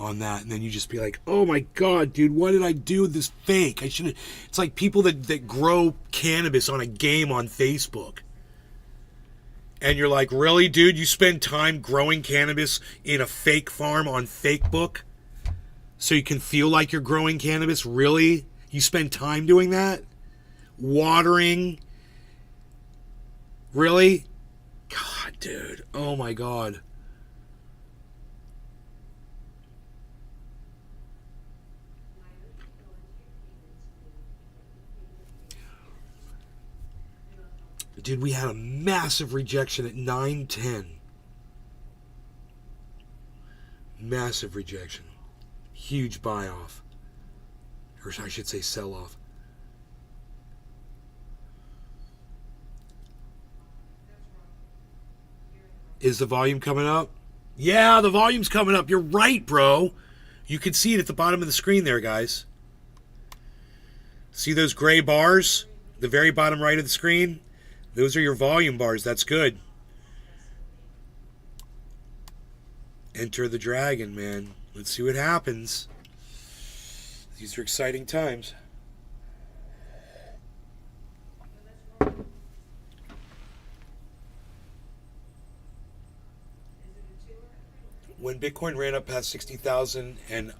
on that, and then you just be like, oh my god, dude, what did I do with this fake? I shouldn't. It's like people that grow cannabis on a game on Facebook. And you're like, really, dude, you spend time growing cannabis in a fake farm on Facebook so you can feel like you're growing cannabis? Really? You spend time doing that? Watering? Really? God, dude. Oh my god. Dude, we had a massive rejection at 9:10. Massive rejection. Huge buy off. Or I should say sell off. Is the volume coming up? Yeah, the volume's coming up. You're right, bro. You can see it at the bottom of the screen there, guys. See those gray bars? The very bottom right of the screen? Those are your volume bars. That's good. Enter the dragon, man. Let's see what happens. These are exciting times. when Bitcoin ran up past 60,000 and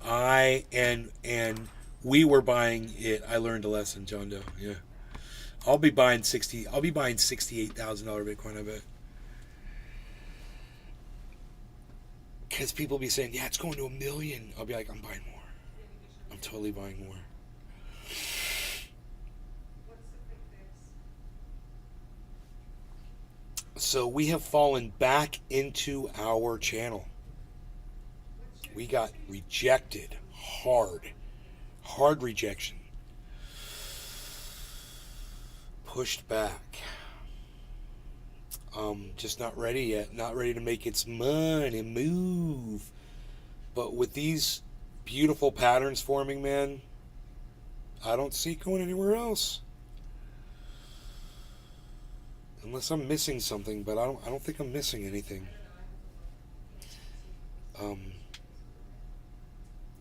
we were buying it, I learned a lesson, John Doe. Yeah. I'll be buying $68,000 Bitcoin, I bet. Because people be saying, yeah, it's going to $1 million. I'll be like, I'm buying more. I'm totally buying more. So we have fallen back into our channel. We got rejected hard. Hard rejection. Pushed back. Just not ready yet. Not ready to make its money move. But with these beautiful patterns forming, man, I don't see it going anywhere else. Unless I'm missing something, but I don't think I'm missing anything.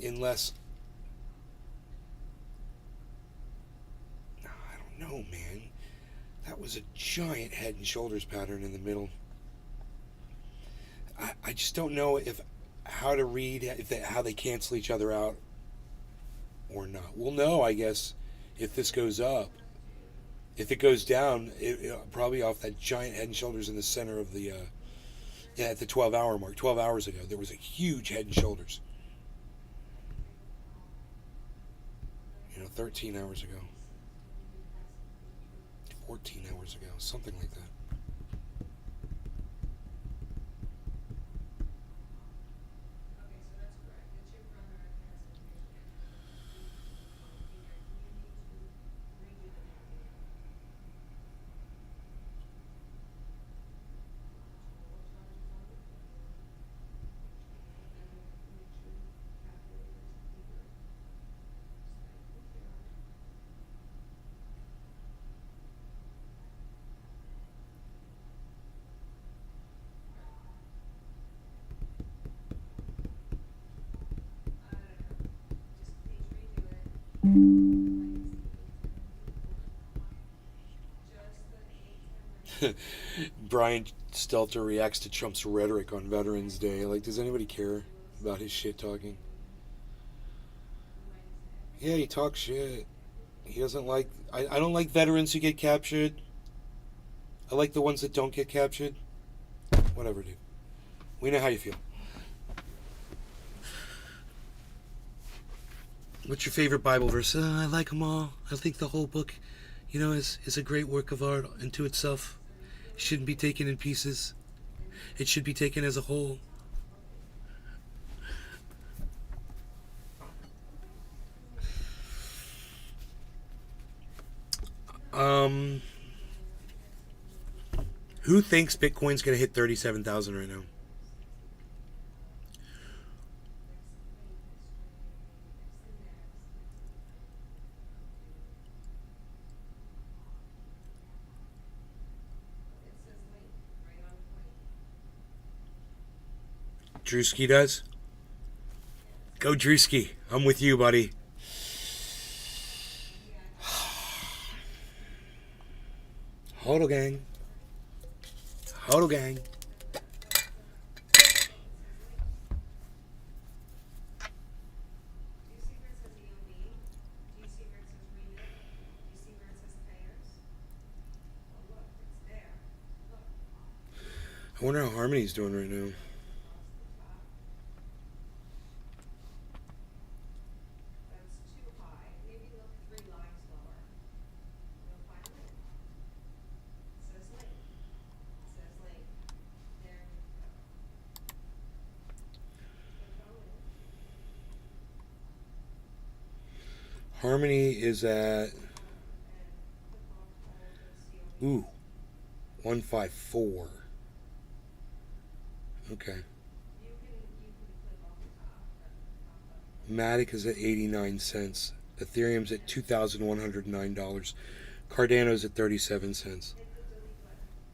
Unless I don't know, man. That was a giant head and shoulders pattern in the middle. I just don't know how to read how they cancel each other out or not. We'll know, I guess, if this goes up. If it goes down, probably off that giant head and shoulders in the center of the at the 12-hour mark. 12 hours ago, there was a huge head and shoulders. 13 hours ago. 14 hours ago, something like that. Brian Stelter reacts to Trump's rhetoric on Veterans Day. Like, does anybody care about his shit talking? Yeah, he talks shit. He doesn't like... I don't like veterans who get captured. I like the ones that don't get captured. Whatever, dude. We know how you feel. What's your favorite Bible verse? I like them all. I think the whole book, is a great work of art unto itself. It shouldn't be taken in pieces. It should be taken as a whole. Who thinks Bitcoin's going to hit 37,000 right now? Drewski does? Go Drewski. I'm with you, buddy. Hodl gang. Hodl gang. I wonder how Harmony's doing right now. Harmony is at 154. Okay. Matic is at 89 cents. Ethereum's at $2,109. Cardano's at 37 cents.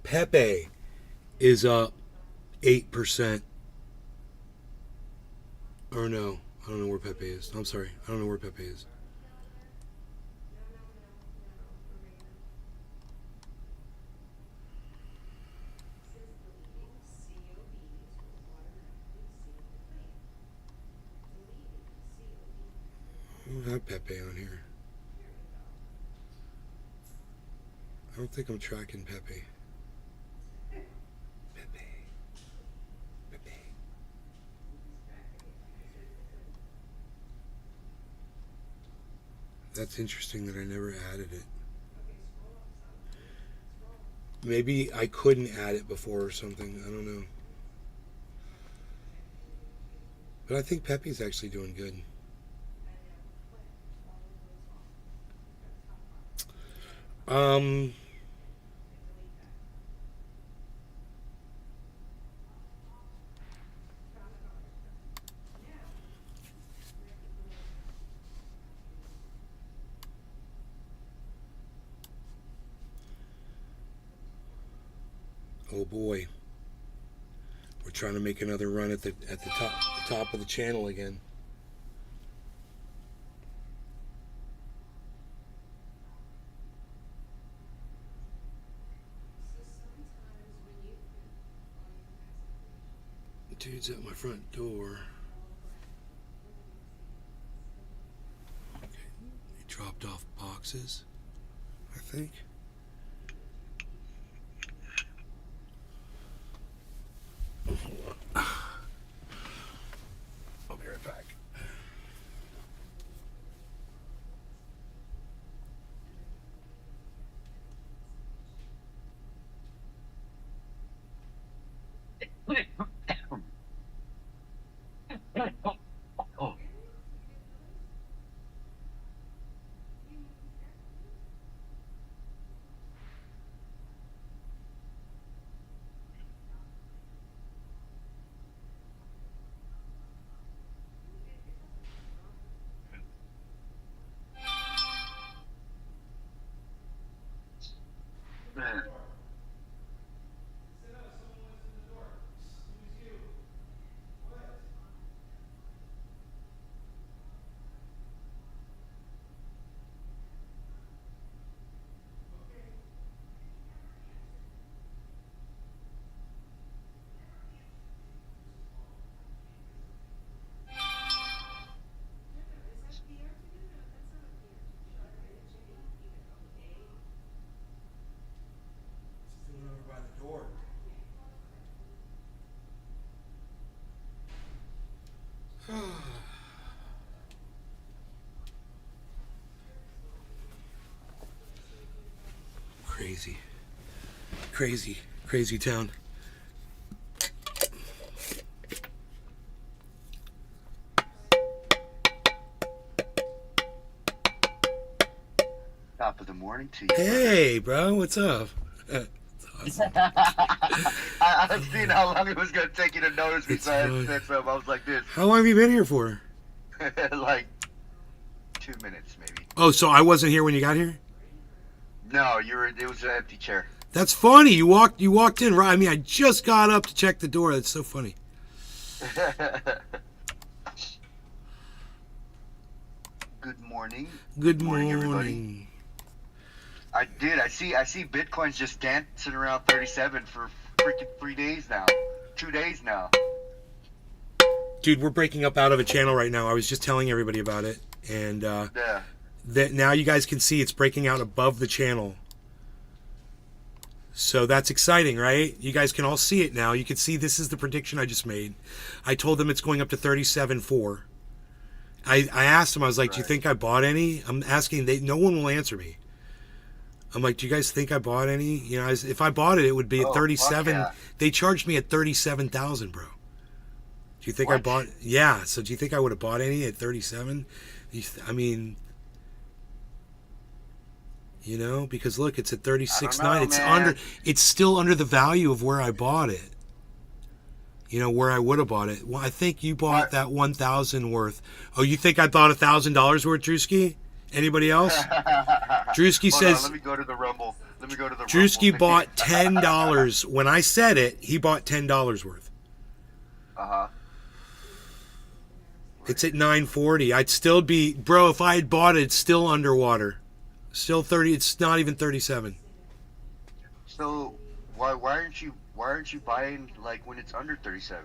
Pepe is up 8%. Or no, I don't know where Pepe is. I'm sorry, I don't know where Pepe is. don't have Pepe on here. I don't think I'm tracking Pepe. Pepe. Pepe. That's interesting that I never added it. Maybe I couldn't add it before or something. I don't know. But I think Pepe's actually doing good. Oh boy. We're trying to make another run at the top of the channel again. Dude's at my front door. Okay. He dropped off boxes, I think. I'll be right back. Crazy. Crazy. Crazy town. Top of the morning to you. Hey, bro, what's up? I've seen how long it was going to take you to notice me, so I said something. I was like this. How long have you been here for? Like 2 minutes, maybe. Oh, so I wasn't here when you got here? No, it was an empty chair. That's funny. You walked in right. I mean, I just got up to check the door. That's so funny. Good morning. Good morning, morning. everybody. I did. I see Bitcoin's just dancing around 37 for freaking 3 days now. 2 days now. Dude, we're breaking up out of a channel right now. I was just telling everybody about it, and Yeah. that now you guys can see it's breaking out above the channel. So that's exciting, right? You guys can all see it now. You can see this is the prediction I just made. I told them it's going up to 37.4. I asked them, I was like, do you think I bought any? I'm asking, no one will answer me. I'm like, do you guys think I bought any? You know, if I bought it, it would be at 37. Yeah. They charged me at 37,000, bro. Do you think I What? bought? Yeah. So do you think I would have bought any at 37? I mean, you know, because look, it's at 36.9. It's man. It's still under the value of where I bought it. You know, where I would have bought it. Well, I think you bought that 1,000 worth. Oh, you think I bought $1,000 worth, Drewski? Anybody else? Drewski Hold says. on, let me go to the Rumble. Drewski bought $10. When I said it, he bought $10 worth. Uh-huh. It's at 940. I'd still be, bro, if I had bought it, it's still underwater. Still 30, it's not even 37. So why aren't you buying like when it's under 37?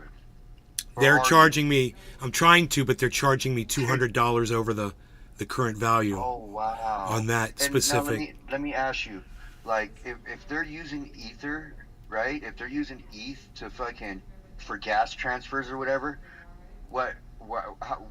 Or They're are charging me, I'm trying to, but they're charging me $200 over the current value Oh wow. on that And specific. now let me ask you, like if they're using Ether, right? If they're using ETH to fucking for gas transfers or whatever, what how,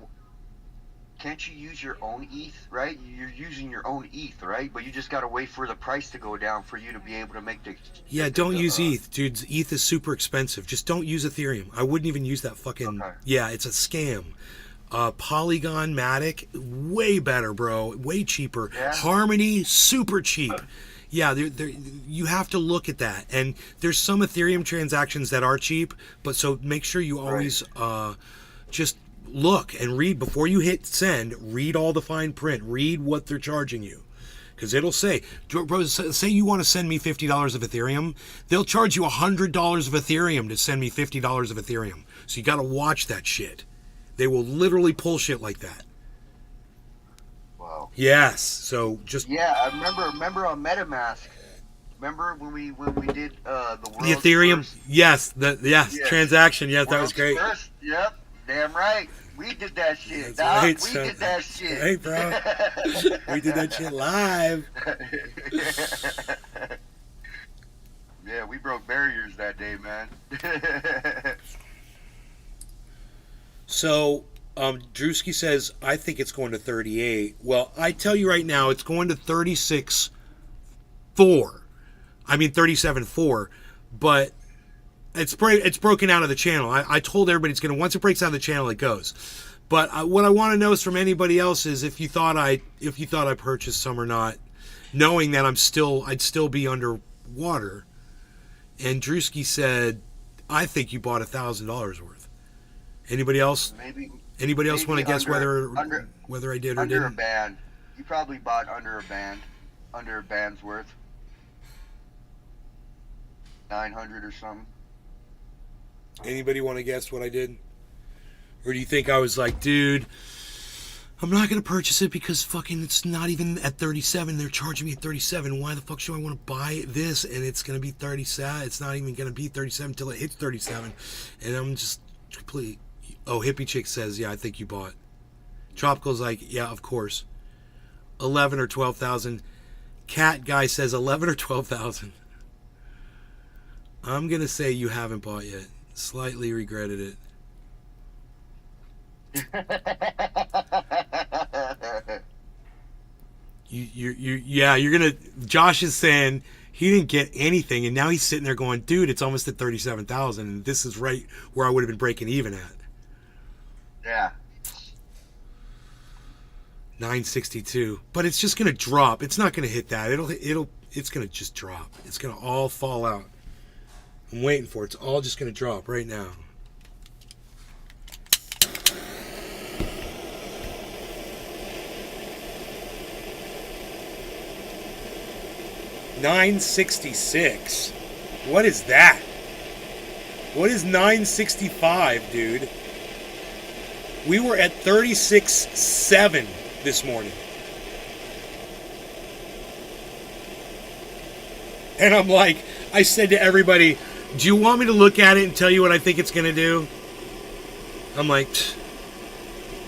can't you use your own ETH, right? You're using your own ETH, right? But you just gotta wait for the price to go down for you to be able to make the. Yeah, don't use ETH, dude. ETH is super expensive. Just don't use Ethereum. I wouldn't even use that fucking. Okay. Yeah, it's a scam. Polygon Matic, way better, bro. Way cheaper. Yeah. Harmony, super cheap. Yeah, you have to look at that. And there's some Ethereum transactions that are cheap, but so make sure you always just look and read before you hit send. Read all the fine print. Read what they're charging you. Because it'll say, bro, say you want to send me $50 of Ethereum, they'll charge you $100 of Ethereum to send me $50 of Ethereum. So you got to watch that shit. They will literally pull shit like that. Wow. Yes. So just Yeah, I remember on MetaMask. Remember when we did the world's the Ethereum. first, Yes. Yes. Transaction. Yes, that was world's great. first- Yep, damn right. We did that shit. That's dog. right, We son. did that shit. Hey, bro. We did that shit live. Yeah, we broke barriers that day, man. So, Drewski says, I think it's going to 38. Well, I tell you right now, it's going to 36.4. I mean, 37.4. But it's broken out of the channel. I told everybody it's going to, once it breaks out of the channel, it goes. But what I want to know is from anybody else is if you thought I purchased some or not, knowing that I'd still be underwater. And Drewski said, I think you bought $1,000 worth. Anybody else? Anybody else want to guess whether I did or under a didn't? band. You probably bought under a band's worth. 900 or something. Anybody want to guess what I did? Or do you think I was like, dude, I'm not going to purchase it because fucking it's not even at 37. They're charging me at 37. Why the fuck should I want to buy this? And it's going to be 37. It's not even going to be 37 until it hits 37. And I'm just completely... Oh, Hippie Chick says, yeah, I think you bought. Tropical's like, yeah, of course. 11 or 12,000. Cat Guy says 11 or 12,000. I'm going to say you haven't bought yet. Slightly regretted it. You're gonna. Josh is saying he didn't get anything, and now he's sitting there going, "Dude, it's almost at 37,000, and this is right where I would have been breaking even at." Yeah. 962, but it's just gonna drop. It's not gonna hit that. It's gonna just drop. It's gonna all fall out. I'm waiting for it. It's all just gonna drop right now. $966. What is that? What is 965, dude? We were at 36.7 this morning. And I'm like, I said to everybody, do you want me to look at it and tell you what I think it's going to do? I'm like,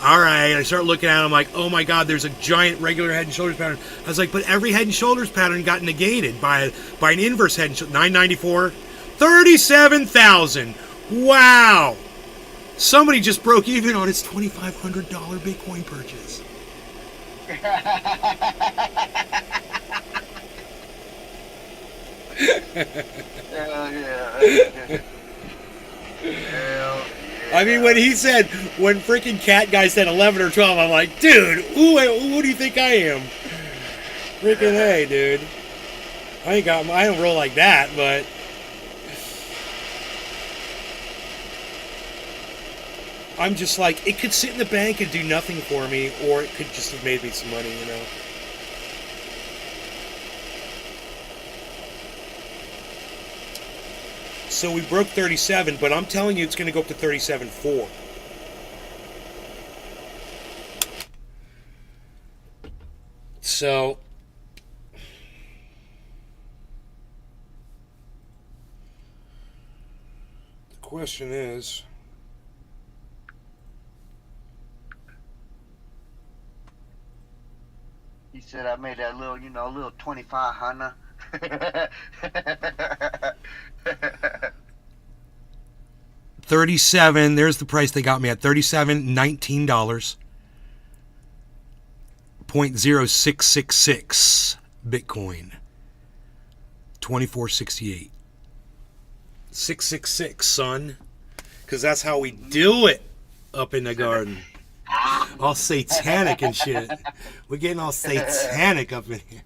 all right. I start looking at it. I'm like, oh my God, there's a giant regular head and shoulders pattern. I was like, but every head and shoulders pattern got negated by an inverse head and shoulders. 994, 37,000. Wow. Somebody just broke even on its $2,500 Bitcoin purchase. Hell yeah. Hell yeah. I mean, when freaking Cat Guy said 11 or 12, I'm like, dude, who do you think I am? Freaking hey, dude. I don't roll like that, but I'm just like, it could sit in the bank and do nothing for me, or it could just have made me some money, you know? So we broke 37, but I'm telling you it's going to go up to 37.4. So the question is, He said I made that little, little 2,500. 37. There's the price they got me at. $37.19. 0.0666 Bitcoin. 2468. 666, son. Because that's how we do it up in the garden. All satanic and shit. We're getting all satanic up in here.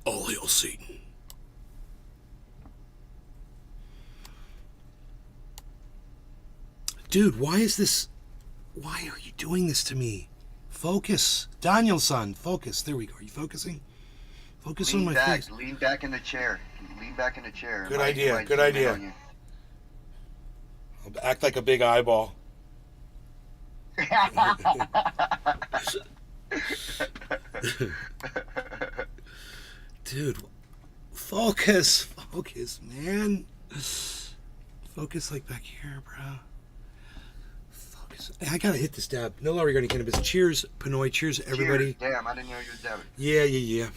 All hail Satan. Dude, why are you doing this to me? Focus. Daniel-san, focus. There we go. Are you focusing? Focus on my face. Lean back in the chair. Lean back in the chair. Good idea. Good idea. I'll act like a big eyeball. Dude, focus, man. Focus like back here, bro. Focus. I gotta hit this dab. No longer regarding cannabis. Cheers, Pinoy. Cheers, everybody. Cheers. Damn, I didn't know you were dabbing. Yeah.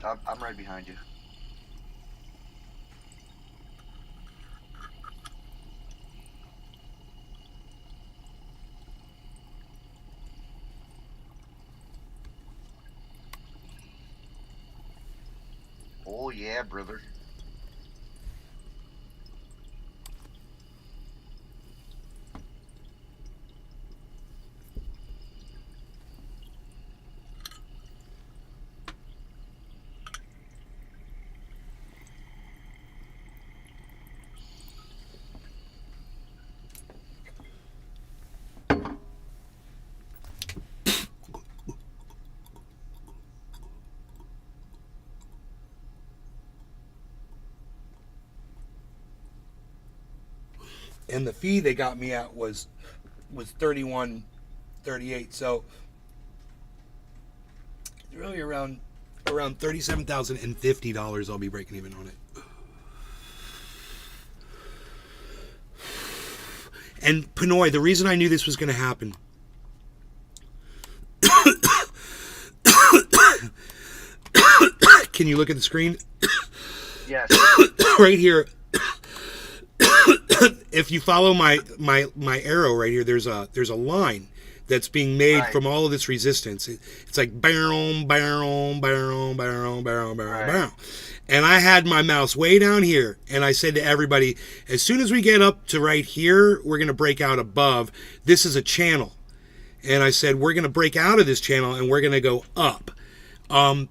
I'm right behind you. Oh yeah, brother. And the fee they got me at was $31.38. So really around $37,050 I'll be breaking even on it. And Pinoy, the reason I knew this was going to happen. Can you look at the screen? Yes. Right here. If you follow my arrow right here, there's a line that's being made Right. from all of this resistance. It's like barrel, barrel, barrel, barrel, barrel, barrel, Right. barrel. And I had my mouse way down here, and I said to everybody, as soon as we get up to right here, we're going to break out above. This is a channel. And I said, we're going to break out of this channel, and we're going to go up.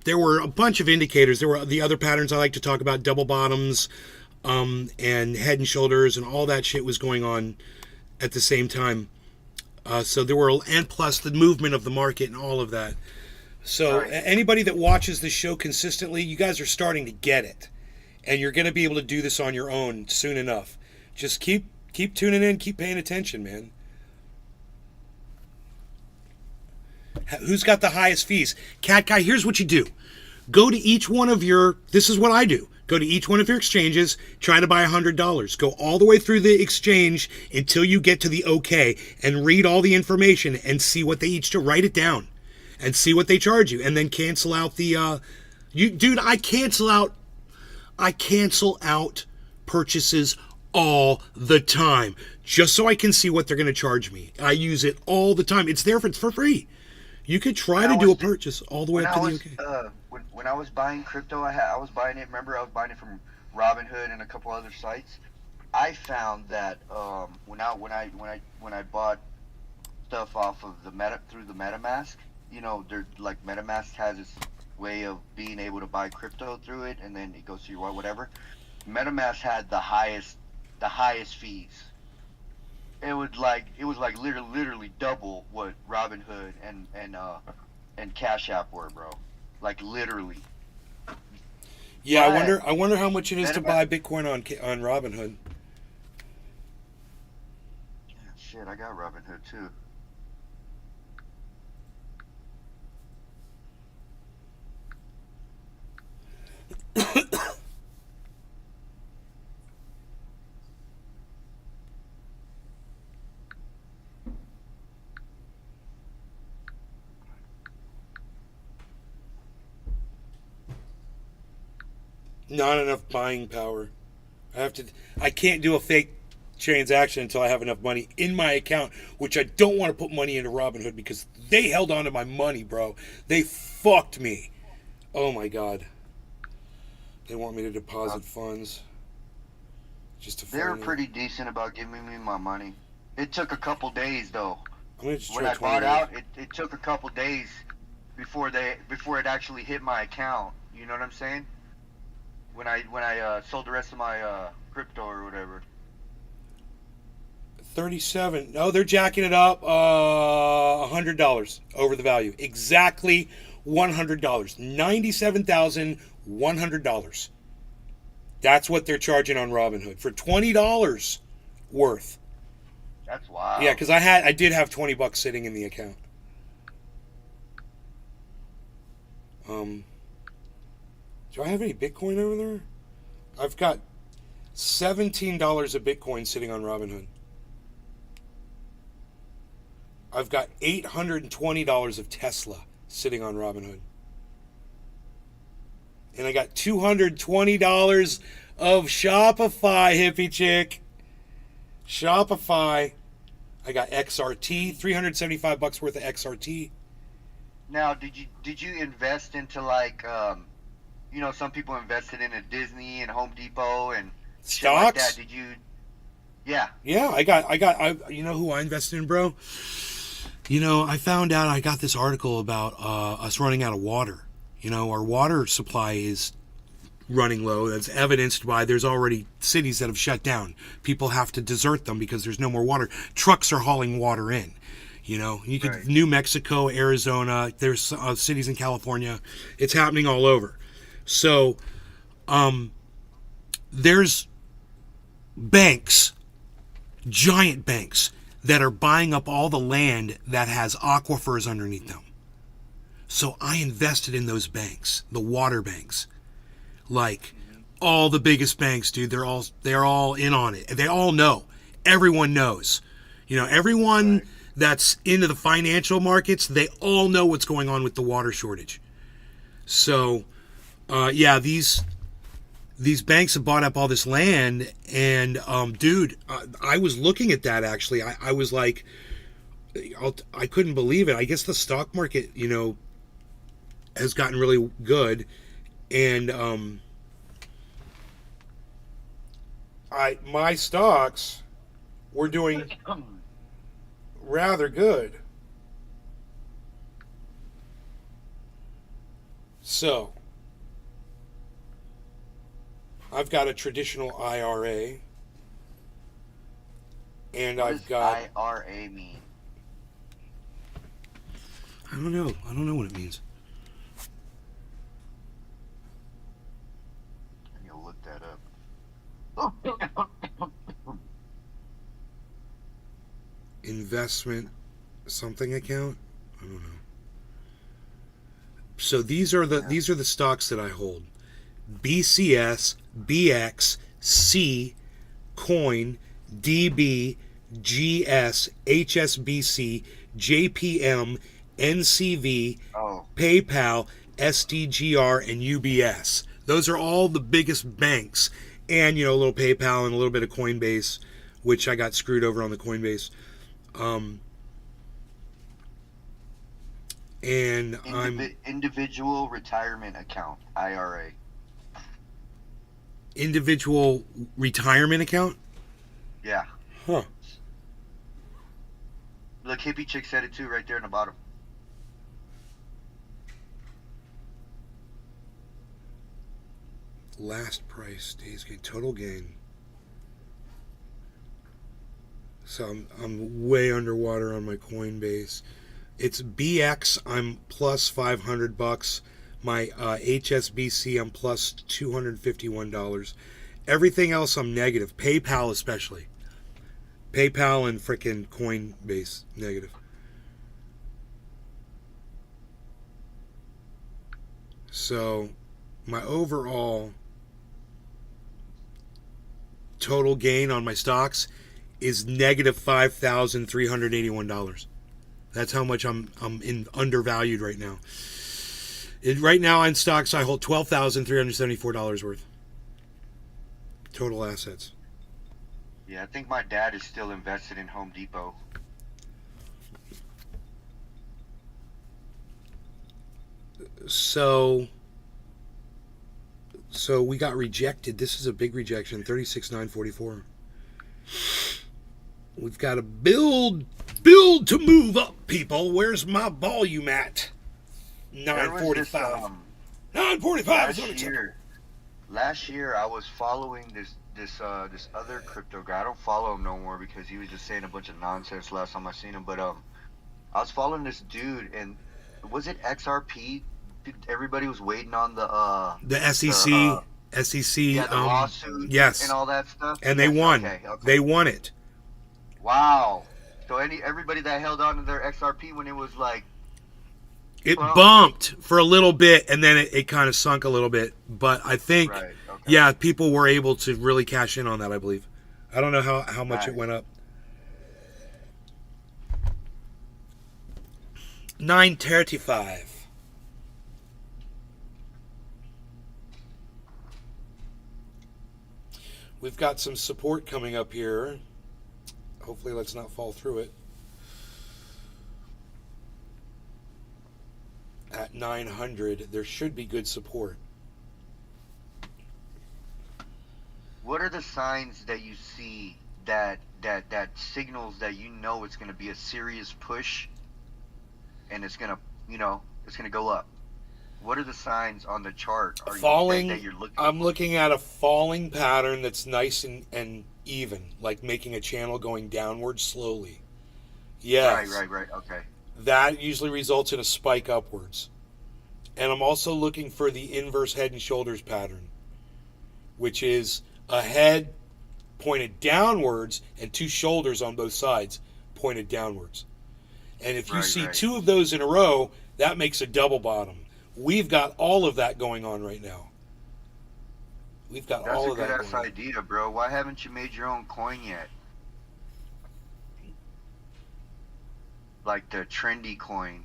There were a bunch of indicators. There were the other patterns I like to talk about, double bottoms, and head and shoulders, and all that shit was going on at the same time. So there were, and plus the movement of the market and all of that. So Right. Anybody that watches this show consistently, you guys are starting to get it, and you're going to be able to do this on your own soon enough. Just keep tuning in, keep paying attention, man. Who's got the highest fees? Cat Guy, here's what you do. Go to each one of your, this is what I do. Go to each one of your exchanges, try to buy $100. Go all the way through the exchange until you get to the OK, and read all the information and see what they each do. Write it down and see what they charge you, and then cancel out the, dude, I cancel out purchases all the time just so I can see what they're going to charge me. I use it all the time. It's there for free. You could try to do a purchase all the way up to the OK. When I was buying crypto, I was buying it. Remember, I was buying it from Robinhood and a couple other sites. I found that when I bought stuff off of through the MetaMask, they're like MetaMask has this way of being able to buy crypto through it, and then it goes to your wallet, whatever. MetaMask had the highest fees. It was like literally double what Robinhood and Cash App were, bro. Like literally. Yeah, But I wonder how much it is to buy Bitcoin on Robinhood. Yeah, shit, I got Robinhood too. Not enough buying power. I can't do a fake transaction until I have enough money in my account, which I don't want to put money into Robinhood because they held on to my money, bro. They fucked me. Oh my god. They want me to deposit funds. Just to They were find pretty decent about giving me my money. It took a couple days though. I'm gonna just When try I bought 20. out, it took a couple days before it actually hit my account. You know what I'm saying? When I sold the rest of my crypto or whatever. 37. No, they're jacking it up. $100 over the value. Exactly $100. $97,100. That's what they're charging on Robinhood for $20 worth. That's wild. Yeah, because I did have $20 sitting in the account. Do I have any Bitcoin over there? I've got $17 of Bitcoin sitting on Robinhood. I've got $820 of Tesla sitting on Robinhood. And I got $220 of Shopify, hippie chick. Shopify. I got XRT, $375 worth of XRT. Now, did you invest into like some people invested in a Disney and Home Depot and shit like Stocks? that. Did you? Yeah. Yeah, you know who I invested in, bro? You know, I found out I got this article about us running out of water. You know, our water supply is running low. That's evidenced by there's already cities that have shut down. People have to desert them because there's no more water. Trucks are hauling water in. You know, Right. New Mexico, Arizona, there's cities in California. It's happening all over. So, there's banks, giant banks, that are buying up all the land that has aquifers underneath them. So I invested in those banks, the water banks. Like all the biggest banks, dude, they're all in on it. They all know. Everyone knows. You know, everyone Right. that's into the financial markets, they all know what's going on with the water shortage. So, yeah, these banks have bought up all this land, and dude, I was looking at that actually. I was like, I couldn't believe it. I guess the stock market, you know, has gotten really good, and my stocks were doing rather good. So, I've got a traditional IRA, and What I've does got IRA mean? I don't know what it means. And you'll look that up. Investment something account? I don't know. So these are the stocks that I hold. BCS, BX, C, Coin, DB, GS, HSBC, JPM, NCV, Oh, PayPal, SDGR, and UBS. Those are all the biggest banks. And, you know, a little PayPal and a little bit of Coinbase, which I got screwed over on the Coinbase. And I'm individual retirement account, IRA. individual retirement account? Yeah. Huh. Look, hippie chick said it too, right there in the bottom. Last price, days gain, total gain. So I'm way underwater on my Coinbase. It's BX, I'm plus $500. My HSBC, I'm plus $251. Everything else, I'm negative. PayPal especially. PayPal and frickin' Coinbase, negative. So my overall total gain on my stocks is negative $5,381. That's how much I'm undervalued right now. Right now in stocks, I hold $12,374 worth. Total assets. Yeah, I think my dad is still invested in Home Depot. So we got rejected. This is a big rejection. 36,944. We've got to build to move up, people. Where's my volume at? There was this, 945. 945 is last year I was following this other crypto guy. I don't follow him no more because he was just saying a bunch of nonsense last time I seen him. But I was following this dude, and was it XRP? Everybody was waiting on the SEC. yeah, the lawsuit, yes, and all that stuff. And they won. Okay. They won it. Wow. So everybody that held on to their XRP when it was like, it bumped for a little bit, and then it kind of sunk a little bit. But I think, right, okay. Yeah, people were able to really cash in on that, I believe. I don't know how much it went up. 935. We've got some support coming up here. Hopefully, let's not fall through it. At 900, there should be good support. What are the signs that you see that signals that you know it's going to be a serious push, and it's going to go up? What are the signs on the chart? That you're looking I'm looking at a falling pattern that's nice and even, like making a channel going downward slowly. Yes. Right. Okay. That usually results in a spike upwards. And I'm also looking for the inverse head and shoulders pattern, which is a head pointed downwards and two shoulders on both sides pointed downwards. And if you see two of those in a row, that makes a double bottom. We've got all of that going on right now. We've got all of that. That's a good ass idea, bro. Why haven't you made your own coin yet? Like the trendy coin.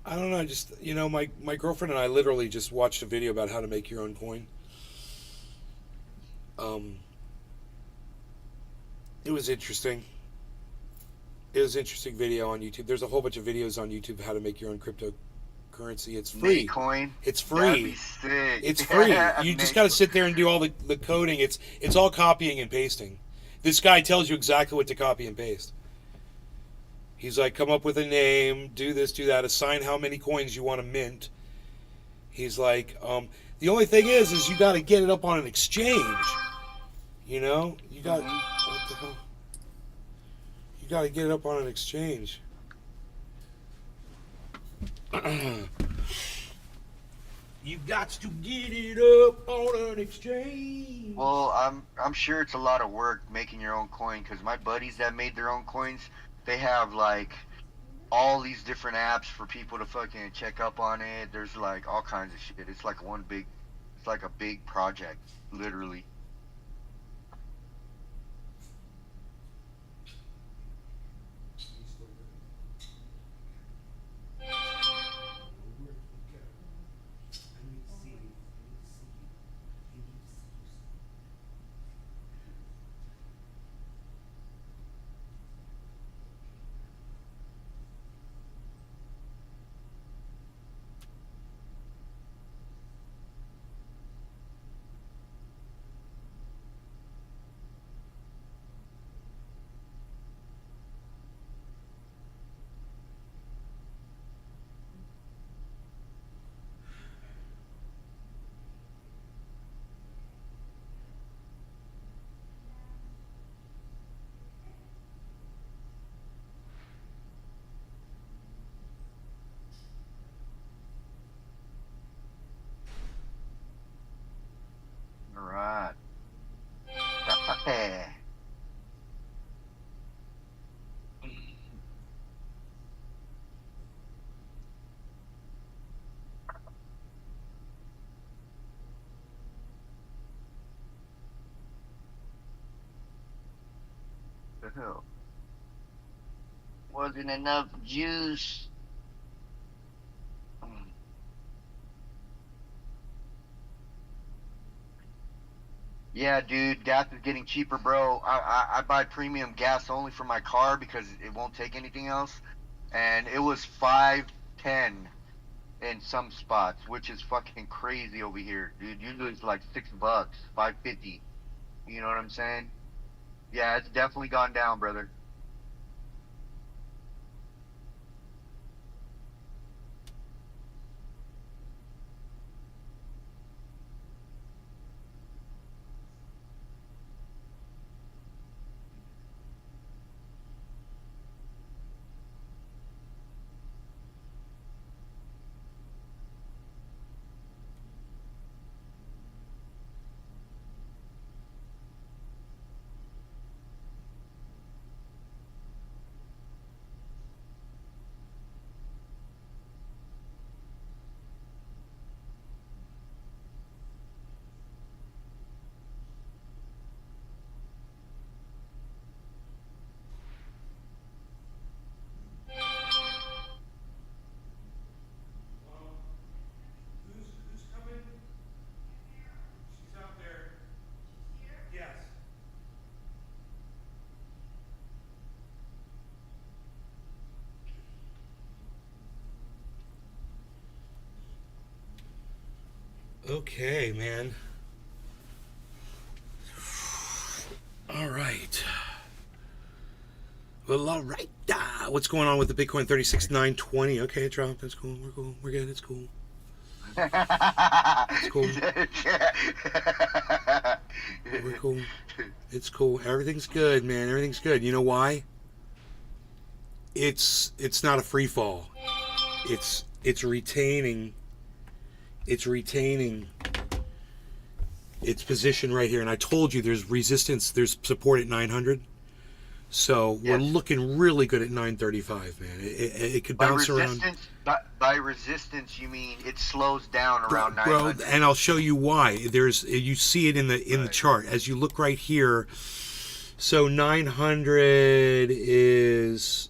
I don't know. Just, my girlfriend and I literally just watched a video about how to make your own coin. It was interesting. It was an interesting video on YouTube. There's a whole bunch of videos on YouTube how to make your own cryptocurrency. It's free. Coin. It's free. That'd be sick. It's free. You just got to sit there and do all the coding. It's all copying and pasting. This guy tells you exactly what to copy and paste. He's like, come up with a name, do this, do that, assign how many coins you want to mint. He's like, the only thing is you got to get it up on an exchange. You got what the hell? You got to get it up on an exchange. You got to get it up on an exchange. Well, I'm sure it's a lot of work making your own coin, because my buddies that made their own coins, they have like all these different apps for people to fucking check up on it. There's like all kinds of shit. It's like a big project, literally. Right. The hell? Wasn't enough juice. Yeah, dude, gas is getting cheaper, bro. I buy premium gas only for my car because it won't take anything else, and it was 5.10 in some spots, which is fucking crazy over here, dude. Usually it's like $6, 5.50. You know what I'm saying? Yeah, it's definitely gone down, brother. Who's coming? She's out there. Yes. Okay, man. All right. Well, all right. What's going on with the Bitcoin 36,920? Okay, it dropped. That's cool. We're cool. We're good. It's cool. It's cool. We're cool. It's cool. Everything's good, man. Everything's good. You know why? It's not a free fall. It's retaining its position right here. And I told you there's resistance, there's support at 900. So we're looking really good at 935, man. It could bounce around. By resistance, you mean it slows down around 900. Bro, and I'll show you why. You see it in the chart as you look right here. So 900 is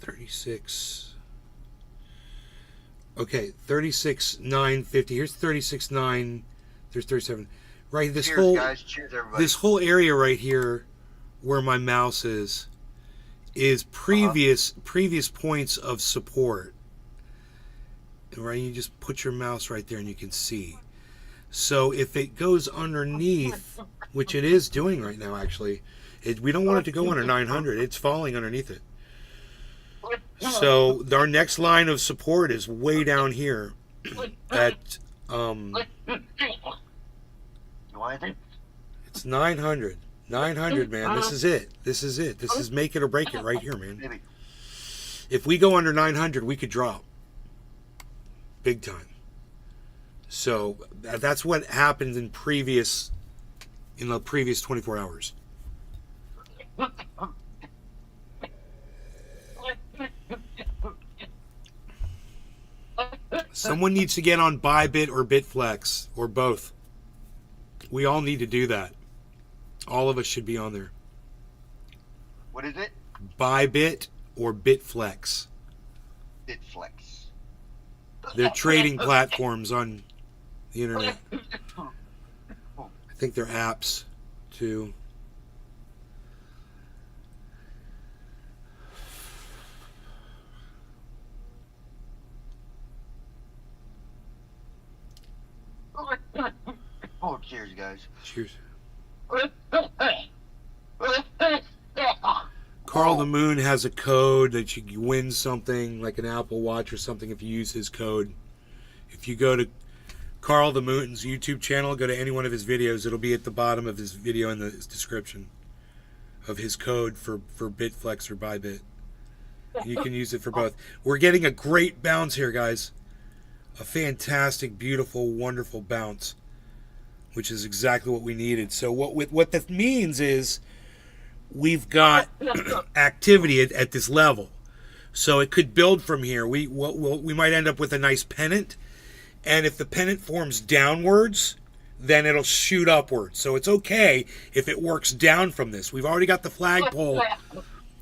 36. Okay, 36,950. Here's 36,9. There's 37. Right, this Cheers, whole guys. Cheers, everybody. this whole area right here, where my mouse is previous points of support. Right, you just put your mouse right there and you can see. So if it goes underneath, which it is doing right now, actually, we don't want it to go under 900. It's falling underneath it. So our next line of support is way down here at it's 900. 900, man. This is it. This is it. This is make it or break it right here, man. If we go under 900, we could drop big time. So that's what happened in the previous 24 hours. Someone needs to get on Bybit or Bitflex or both. We all need to do that. All of us should be on there. What is it? Bybit or Bitflex. Bitflex. They're trading platforms on the internet. I think they're apps too. Oh, cheers, guys. Cheers. Carl the Moon has a code that you win something like an Apple Watch or something if you use his code. If you go to Carl the Moon's YouTube channel, go to any one of his videos, it'll be at the bottom of his video in the description of his code for Bitflex or Bybit. You can use it for both. We're getting a great bounce here, guys. A fantastic, beautiful, wonderful bounce, which is exactly what we needed. So what that means is we've got activity at this level. So it could build from here. We might end up with a nice pennant, and if the pennant forms downwards, then it'll shoot upwards. So it's okay if it works down from this. We've already got the flagpole.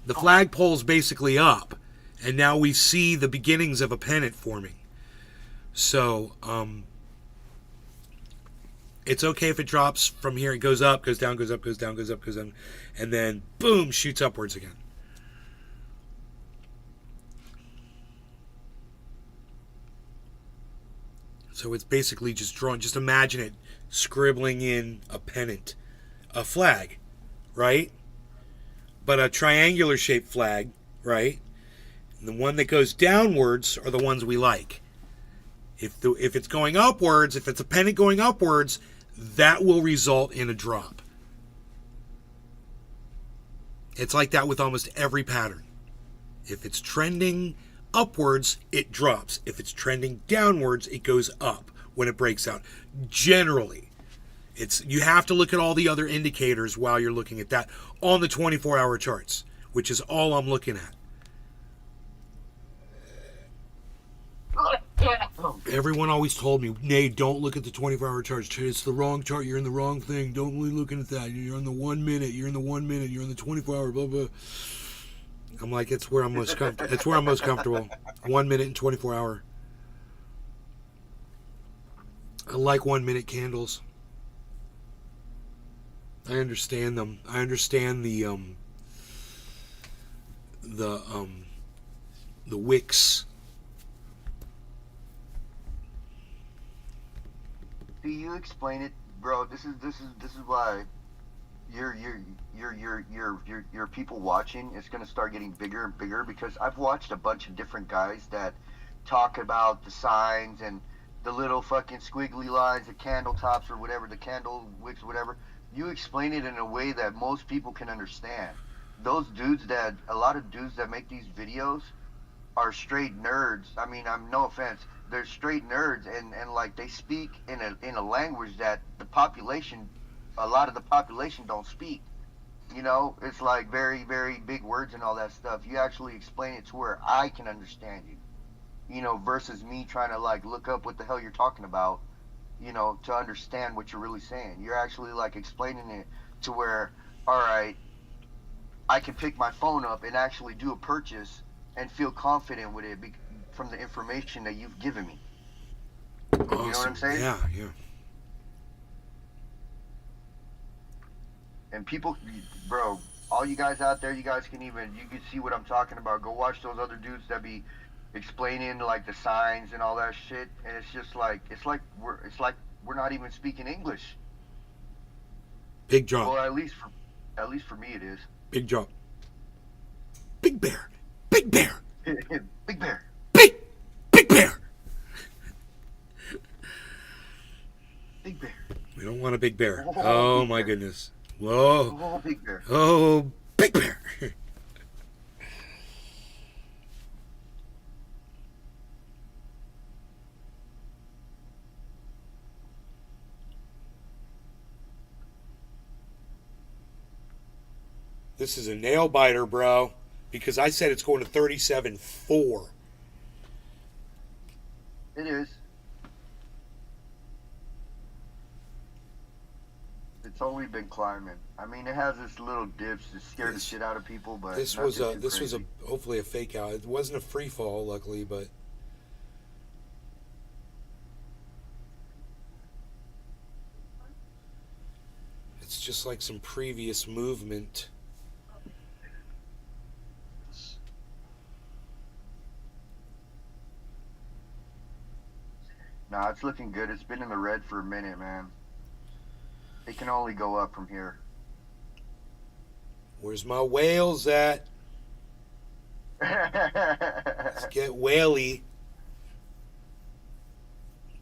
The flagpole's basically up, and now we see the beginnings of a pennant forming. So It's okay if it drops from here. It goes up, goes down, goes up, goes down, goes up, goes down, and then boom, shoots upwards again. So it's basically just drawn. Just imagine it scribbling in a pennant, a flag, right? But a triangular shaped flag, right? And the one that goes downwards are the ones we like. If it's going upwards, if it's a pennant going upwards, that will result in a drop. It's like that with almost every pattern. If it's trending upwards, it drops. If it's trending downwards, it goes up when it breaks out. Generally, you have to look at all the other indicators while you're looking at that on the 24-hour charts, which is all I'm looking at. Everyone always told me, Nate, don't look at the 24-hour charts. It's the wrong chart. You're in the wrong thing. Don't be looking at that. You're in the 1 minute. You're in the 1 minute. You're in the 24-hour. Blah blah. I'm like, it's where I'm most comfortable. It's where I'm most comfortable. 1 minute and 24-hour. I like 1 minute candles. I understand them. I understand the wicks. Do you explain it, bro? This is why your people watching is gonna start getting bigger and bigger, because I've watched a bunch of different guys that talk about the signs and the little fucking squiggly lines, the candle tops or whatever, the candle wicks, whatever. You explain it in a way that most people can understand. A lot of dudes that make these videos are straight nerds. I mean, I'm no offense. They're straight nerds, and like they speak in a language that a lot of the population don't speak. You know, it's like very, very big words and all that stuff. You actually explain it to where I can understand you. You know, versus me trying to like look up what the hell you're talking about, you know, to understand what you're really saying. You're actually like explaining it to where, all right, I can pick my phone up and actually do a purchase and feel confident with it from the information that you've given me. Awesome. You know what I'm saying? Yeah. And people, bro, all you guys out there, you can see what I'm talking about. Go watch those other dudes that be explaining like the signs and all that shit, and it's just like we're not even speaking English. Big drop. Well, at least for me it is. Big drop. Big bear. Big bear. Big bear. Big bear. Big bear. We don't want a big bear. Oh my goodness. Whoa. Oh, big bear. Oh, big bear. This is a nail biter, bro, because I said it's going to 37.4. It is. It's only been climbing. I mean, it has its little dips that scare the shit out of people, but This was hopefully a fake out. It wasn't a free fall, luckily, but it's just like some previous movement. Nah, it's looking good. It's been in the red for a minute, man. It can only go up from here. Where's my whales at? Let's get whaley.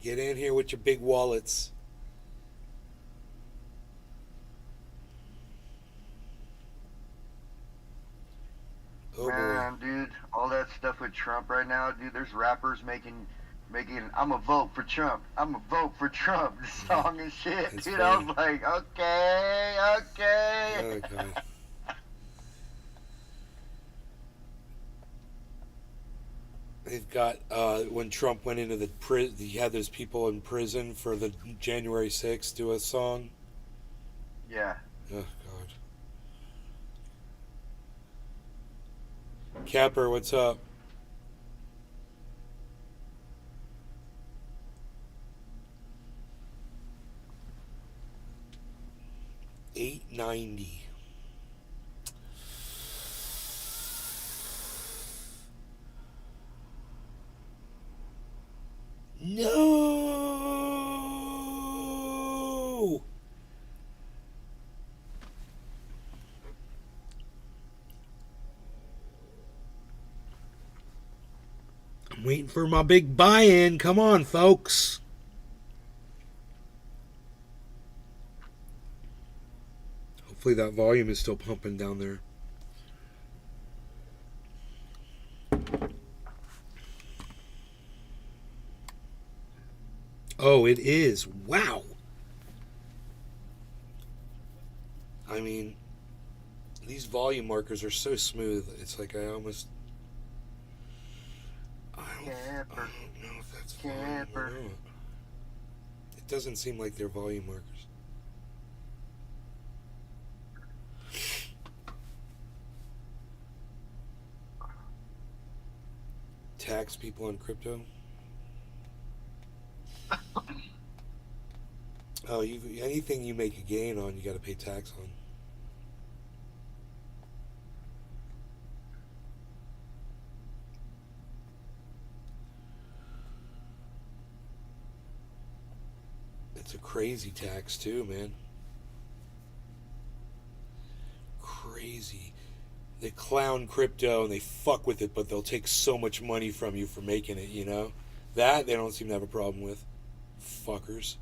Get in here with your big wallets. Oh Man, dude, all that stuff with Trump right now, dude, there's rappers making I'm a vote for Trump. I'm a vote for Trump song and shit. That's dude, funny. I was like, okay. Oh god. They've got when Trump went into the prison, he had those people in prison for the January 6th do a song. Yeah. Oh god. Capper, what's up? 90. No! I'm waiting for my big buy-in. Come on, folks. Hopefully that volume is still pumping down there. Oh, it is. Wow. I mean, these volume markers are so smooth. It's like I don't know if that's volume or not. It doesn't seem like they're volume markers. Tax people on crypto. Oh, anything you make a gain on, you got to pay tax on. It's a crazy tax too, man. Crazy. They clown crypto and they fuck with it, but they'll take so much money from you for making it, you know? That they don't seem to have a problem with. Fuckers.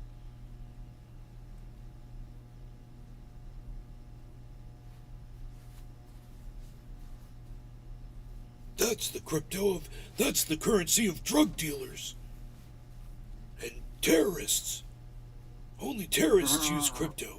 That's the currency of drug dealers and terrorists. Only terrorists use crypto.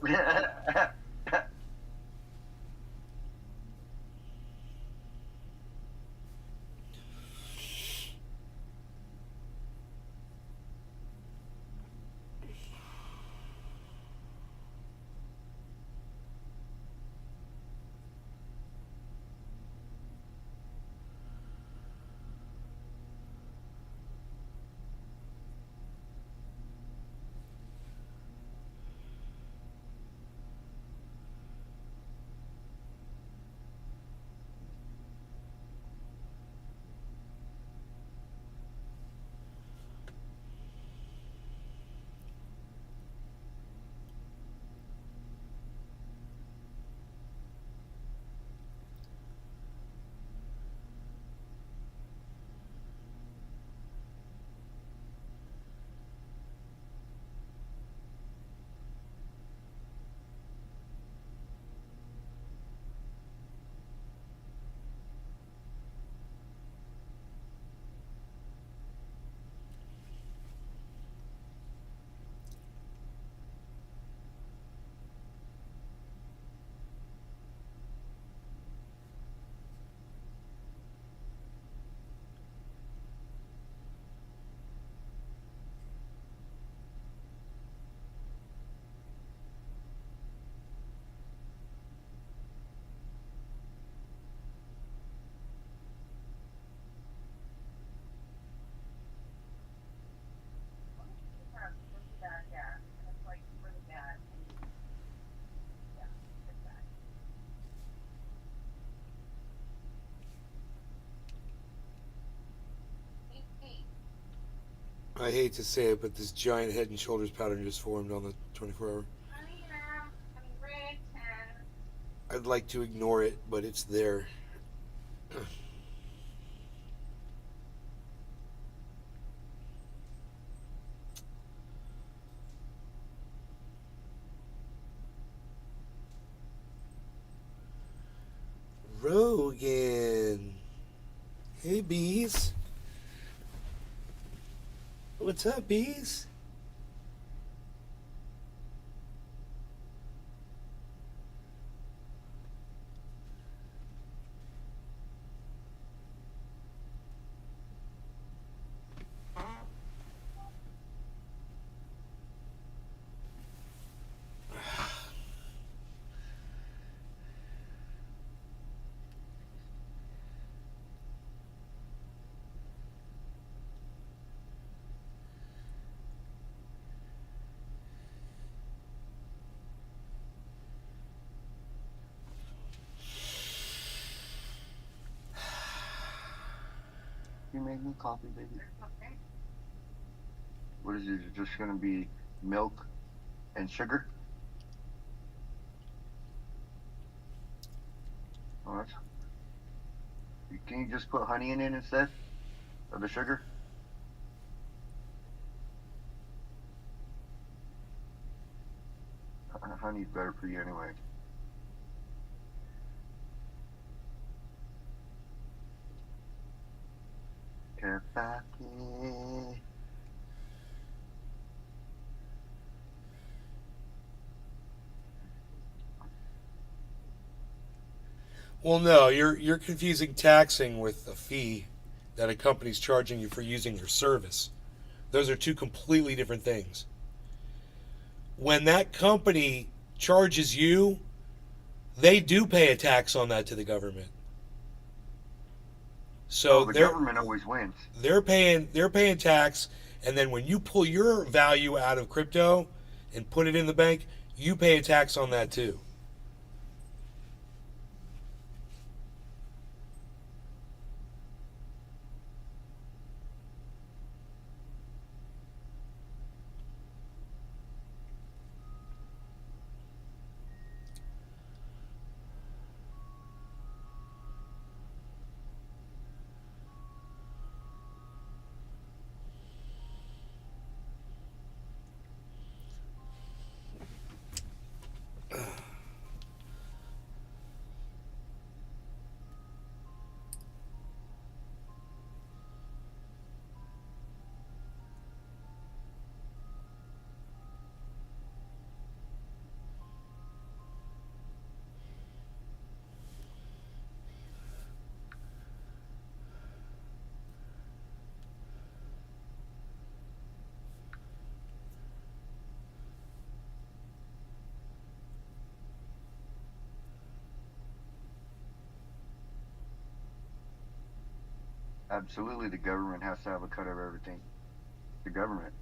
I hate to say it, but this giant head and shoulders pattern just formed on the 24-hour. I'd like to ignore it, but it's there. Rogan. Hey, bees. What's up, bees? coffee? Make me coffee, baby. What is it? Is it just gonna be milk and sugar? Oh, that's... Can you just put honey in it instead of the sugar? Honey's better for you anyway. Teriyaki. Well, no, you're confusing taxing with a fee that a company's charging you for using your service. Those are two completely different things. When that company charges you, they do pay a tax on that to the government. So Oh, the government always wins. they're paying tax, and then when you pull your value out of crypto and put it in the bank, you pay a tax on that too. Absolutely, the government has to have a cut of everything. The government.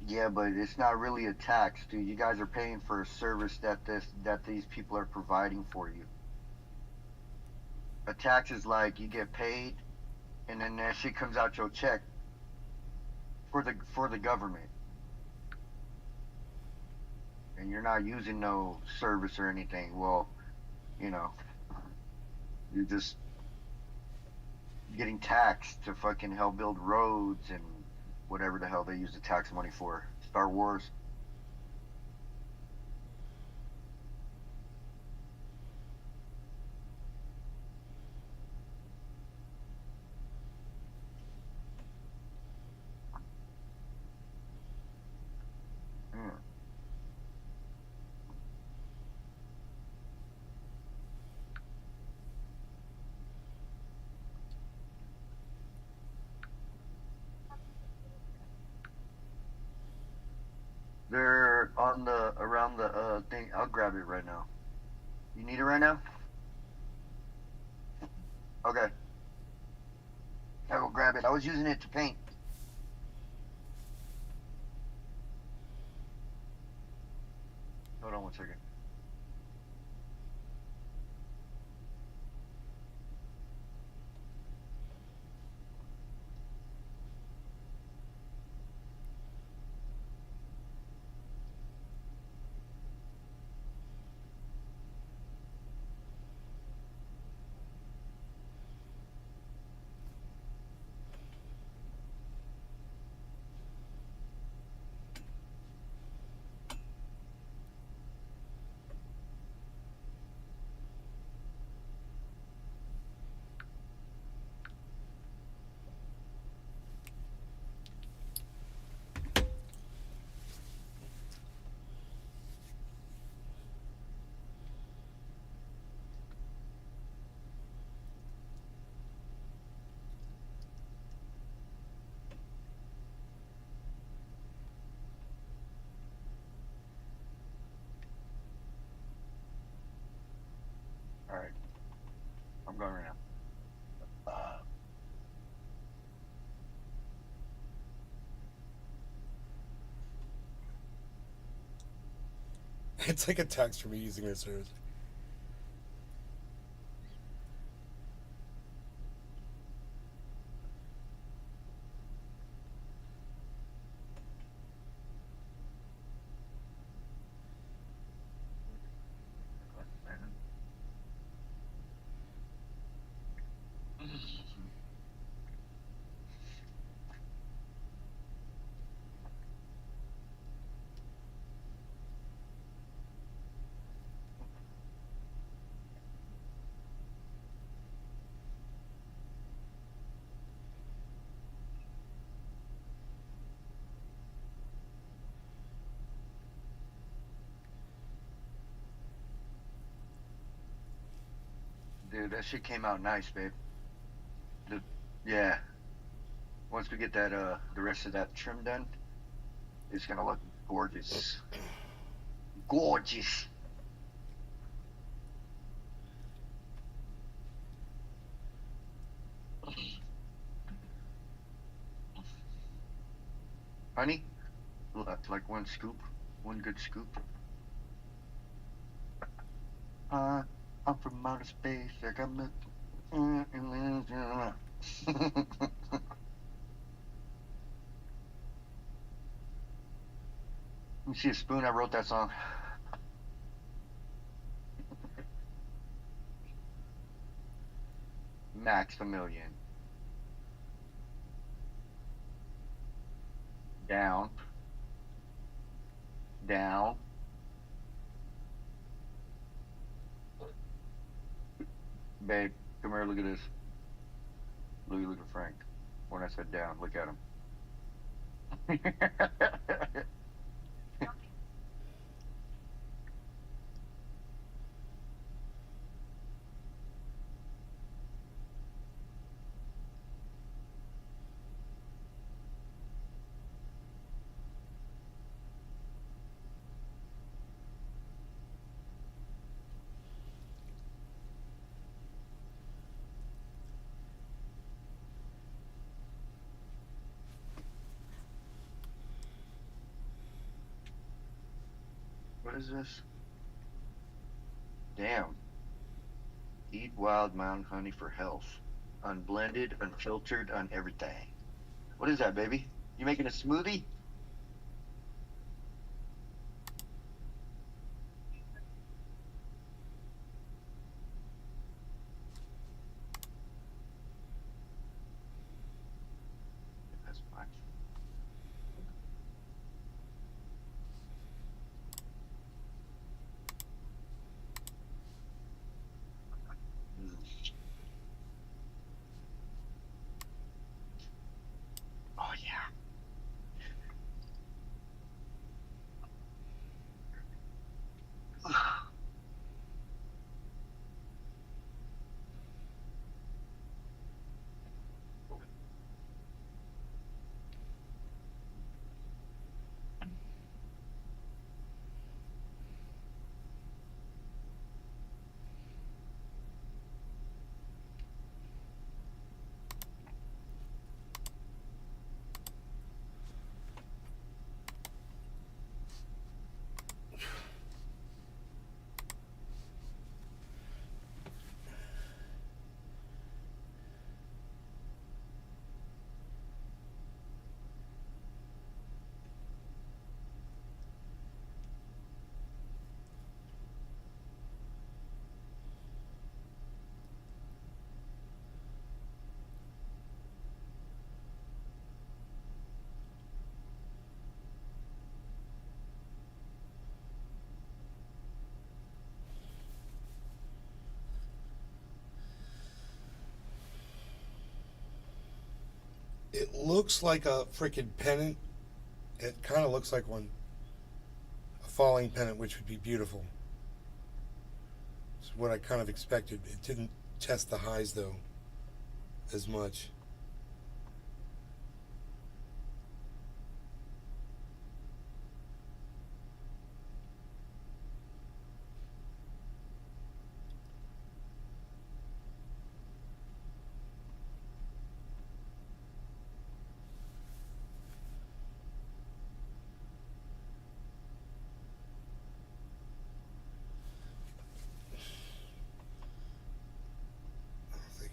Yeah, but it's not really a tax, dude. You guys are paying for a service that these people are providing for you. A tax is like you get paid, and then that shit comes out your check for the government, and you're not using no service or anything. Well, you know, you're just getting taxed to fucking help build roads and whatever the hell they use the tax money for. Star Wars. Hmm. They're on the around the thing. I'll grab it right now. You need it right now? Okay. I will grab it. I was using it to paint. Hold on one second. All right. I'm going right now. It's like a text for me using her service. Dude, that shit came out nice, babe. Yeah. Once we get that the rest of that trim done, it's gonna look gorgeous. Gorgeous. Honey, like one scoop, one good scoop. I'm from outer space. I got my. Let me see a spoon. I wrote that song. Maximilian. Down. Down. Babe, come here. Look at this. Look at Frank. When I said down, look at him. What is this? Damn. Eat wild mountain honey for health. Unblended, unfiltered, on everything. What is that, baby? You making a smoothie? That's fine. Oh yeah. It looks like a freaking pennant. It kind of looks like one. A falling pennant, which would be beautiful. It's what I kind of expected. It didn't test the highs, though, as much.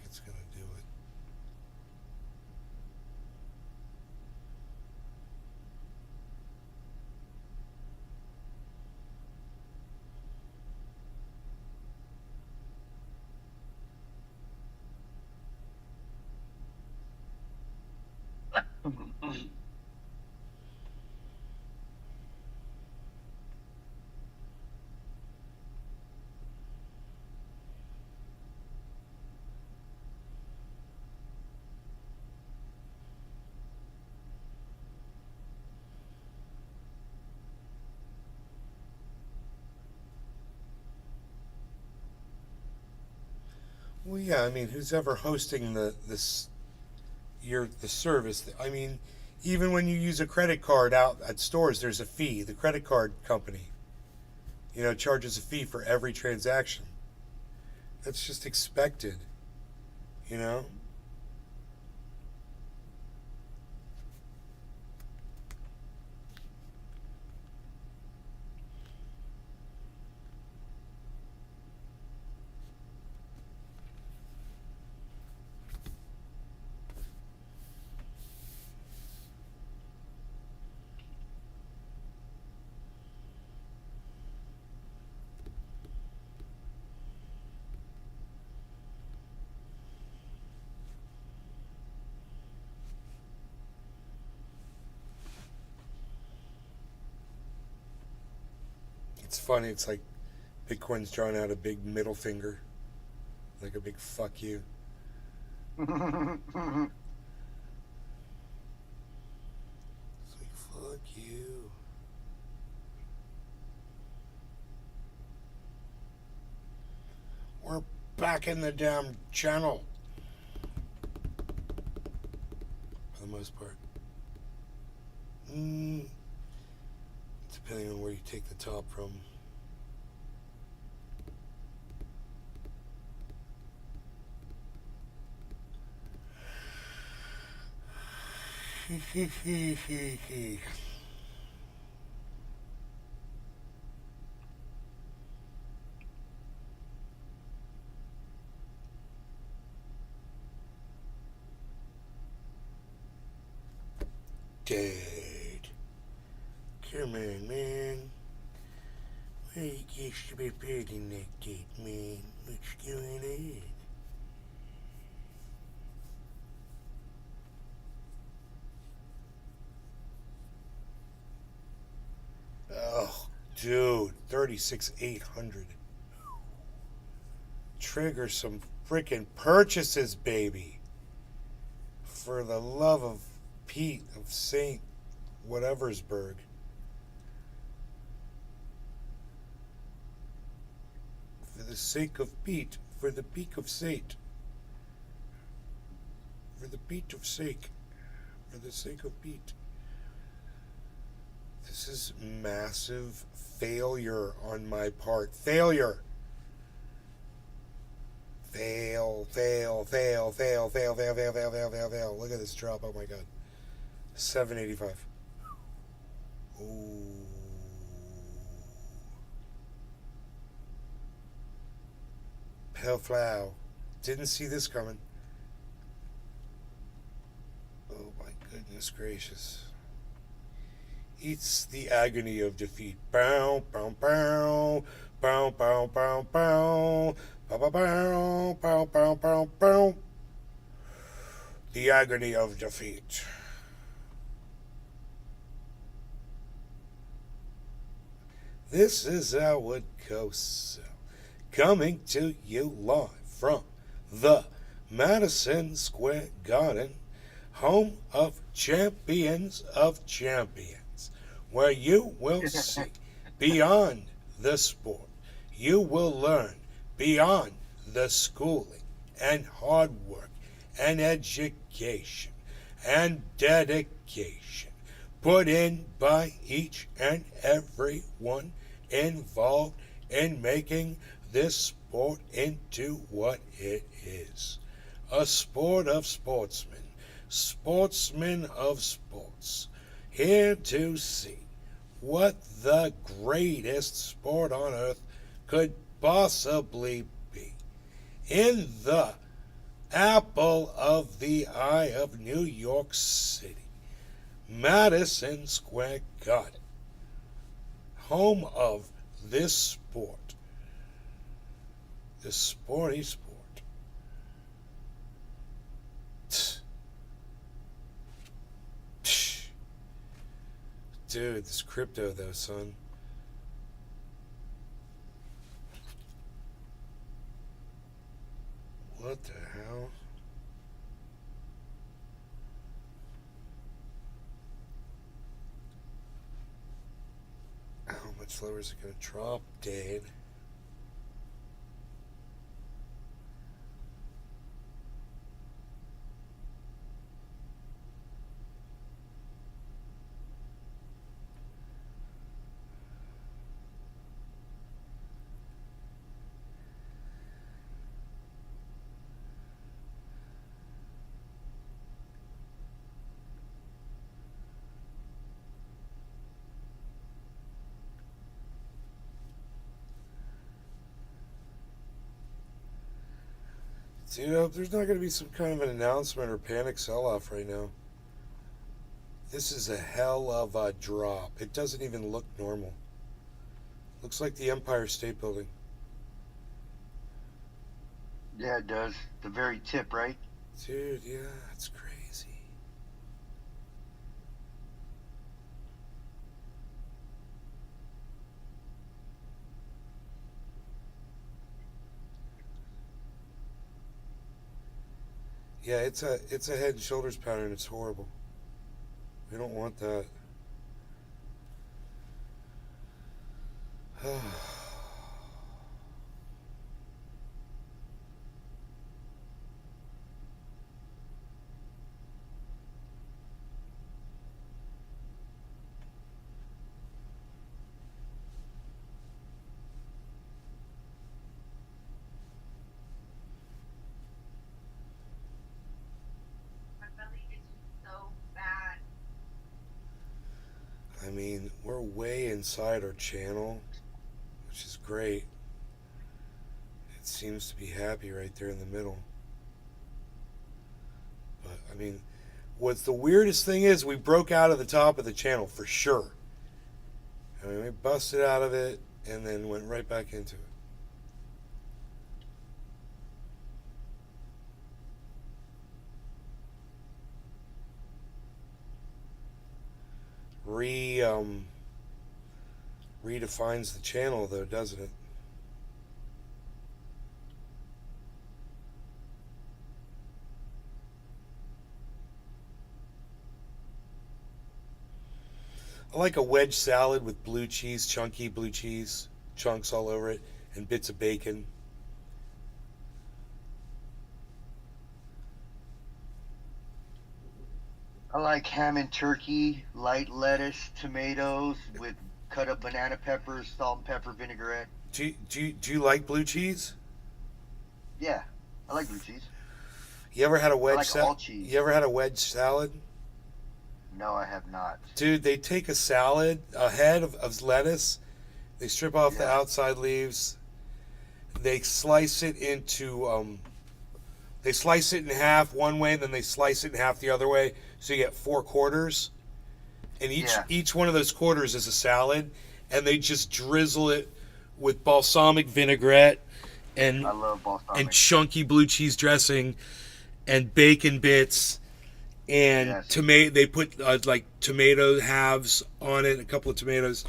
It's going to do it. Well, yeah, I mean, who's ever hosting the service? I mean, even when you use a credit card out at stores, there's a fee. The credit card company, charges a fee for every transaction. That's just expected, you know? It's funny. It's like Bitcoin's drawing out a big middle finger, like a big fuck you. It's like, fuck you. We're back in the damn channel. For the most part. Depending on where you take the top from. Dude. Come on, man. Why you used to be building like that, man? What's going on? Oh, dude. 36,800. Trigger some freaking purchases, baby. For the love of Pete of St. Whateversburg. For the sake of Pete, for the peak of Saint, for the Pete of sake, for the sake of Pete. This is massive failure on my part. Failure. Fail. Look at this drop. Oh my god. 785. Ooh. Hellflow. Didn't see this coming. Oh my goodness gracious. It's the agony of defeat. Bow, bow, bow. Bow, bow, bow, bow. Bow, bow, bow, bow, bow, bow, bow. The agony of defeat. This is how it goes. Coming to you live from the Madison Square Garden home of champions, where you will see beyond the sport. You will learn beyond the schooling and hard work and education and dedication put in by each and every one involved in making this sport into what it is. A sport of sportsmen, sportsmen of sports, here to see what the greatest sport on earth could possibly be. In the apple of the eye of New York City, Madison Square Garden, home of this sport, this sporty sport. Dude, this crypto though, son. What the hell? How much lower is it going to drop, Dave? Dude, I hope there's not going to be some kind of an announcement or panic sell-off right now. This is a hell of a drop. It doesn't even look normal. Looks like the Empire State Building. Yeah, it does. The very tip, right? Dude, yeah, it's crazy. Yeah, it's a head and shoulders pattern. It's horrible. We don't want that. I mean, we're way inside our channel, which is great. It seems to be happy right there in the middle. But, I mean, what's the weirdest thing is we broke out of the top of the channel for sure. I mean, we busted out of it and then went right back into it. Redefines the channel though, doesn't it? I like a wedge salad with blue cheese, chunky blue cheese, chunks all over it, and bits of bacon. I like ham and turkey, light lettuce, tomatoes with cut up banana peppers, salt and pepper vinaigrette. Do you like blue cheese? Yeah, I like blue cheese. You ever had a wedge like all cheese. You ever had a wedge salad? No, I have not. Dude, they take a salad, a head of lettuce, they strip off the outside leaves, they slice it into they slice it in half one way, then they slice it in half the other way, so you get 4 quarters. And each one of those quarters is a salad, and they just drizzle it with balsamic vinaigrette and I love balsamic. And chunky blue cheese dressing and bacon bits and tomato. They put like tomato halves on it, a couple of tomatoes,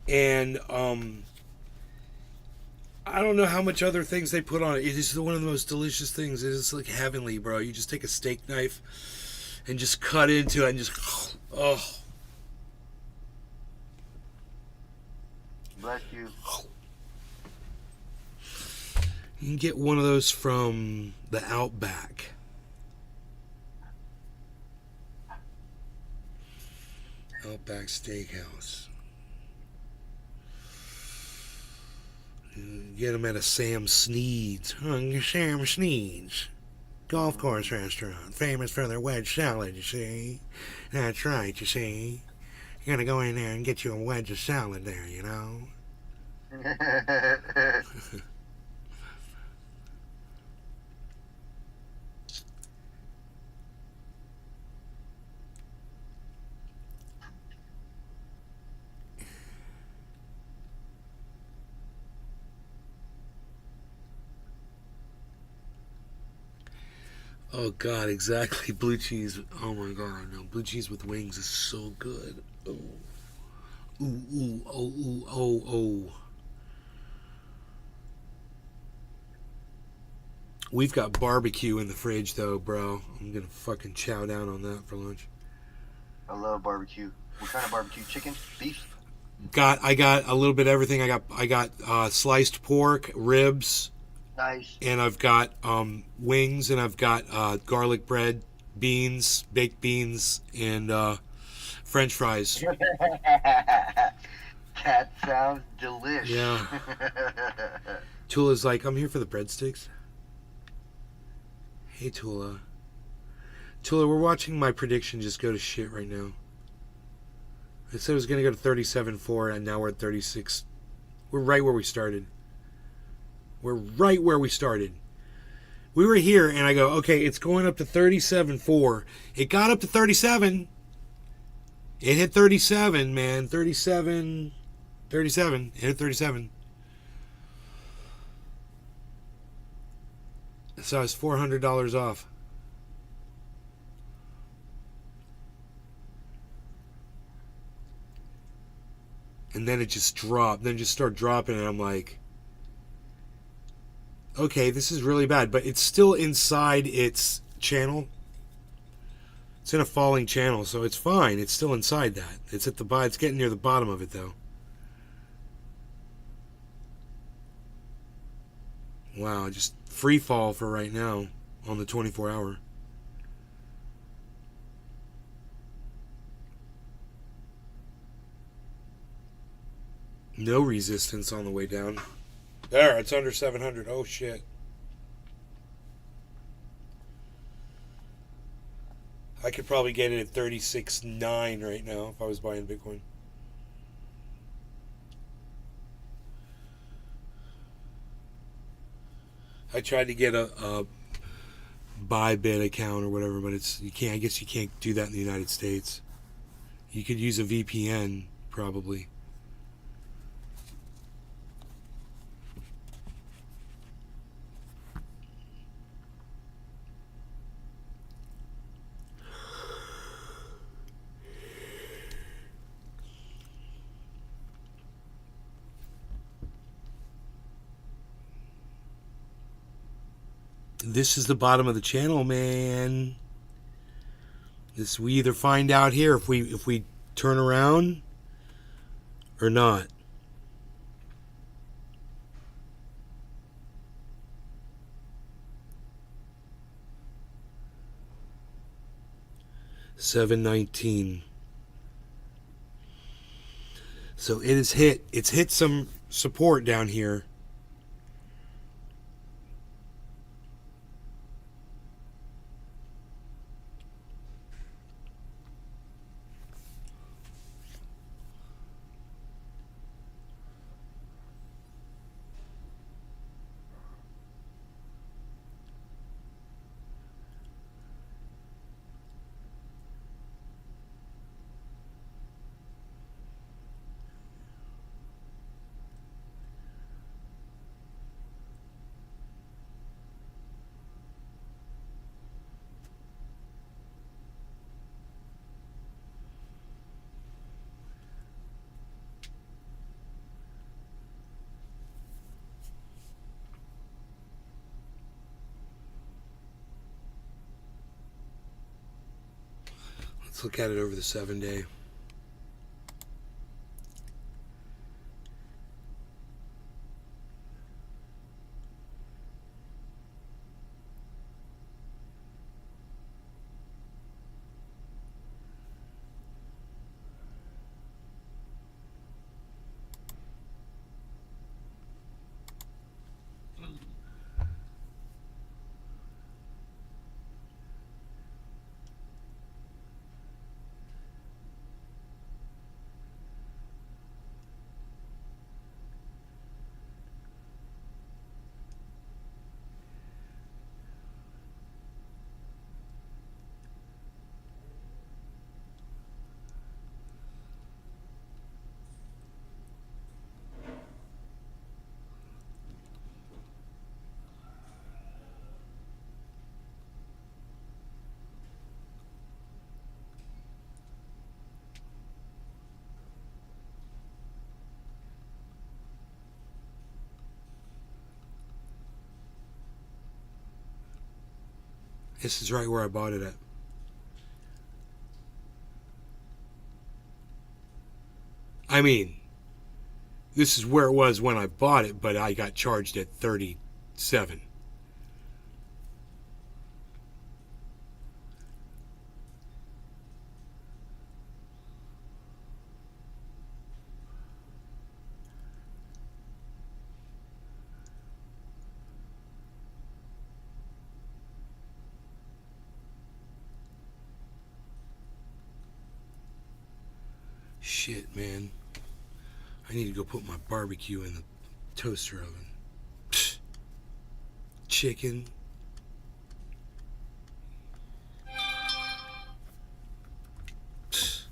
and I don't know how much other things they put on it. It is one of the most delicious things. It is like heavenly, bro. You just take a steak knife and just cut into it and just, oh. Bless you. You can get one of those from the Outback. Outback Steakhouse. Get them at a Sam Sneed's. Sam Sneed's. Golf course restaurant. Famous for their wedge salad, you see. That's right, you see. You're going to go in there and get you a wedge of salad there, you know. Oh God, exactly. Blue cheese. Oh my God, no. Blue cheese with wings is so good. Oh. Ooh, ooh, oh, ooh, oh, oh. We've got barbecue in the fridge though, bro. I'm gonna fucking chow down on that for lunch. I love barbecue. What kind of barbecue? Chicken? Beef? I got a little bit of everything. I got sliced pork, ribs, Nice. and I've got wings, and I've got garlic bread, beans, baked beans, and French fries. That sounds delish. Yeah. Tula's like, I'm here for the breadsticks. Hey, Tula. Tula, we're watching my prediction just go to shit right now. I said it was going to go to 37.4, and now we're at 36. We're right where we started. We're right where we started. We were here, and I go, okay, it's going up to 37.4. It got up to 37. It hit 37, man. 37. 37. It hit 37. So it's $400 off. And then it just dropped. Then it just started dropping, and I'm like, okay, this is really bad. But it's still inside its channel. It's in a falling channel, so it's fine. It's still inside that. It's at the bottom. It's getting near the bottom of it, though. Wow, just free fall for right now on the 24-hour. No resistance on the way down. There, it's under 700. Oh, shit. I could probably get it at 36.9 right now if I was buying Bitcoin. I tried to get a Bybit account or whatever, but it's you can't. I guess you can't do that in the United States. You could use a VPN probably. This is the bottom of the channel, man. This we either find out here if we turn around or not. $7.19. So it is hit. It's hit some support down here. Let's look at it over the 7-day. This is right where I bought it at. I mean, this is where it was when I bought it, but I got charged at 37. Shit, man. I need to go put my barbecue in the toaster oven. Pfft. Chicken. Pfft.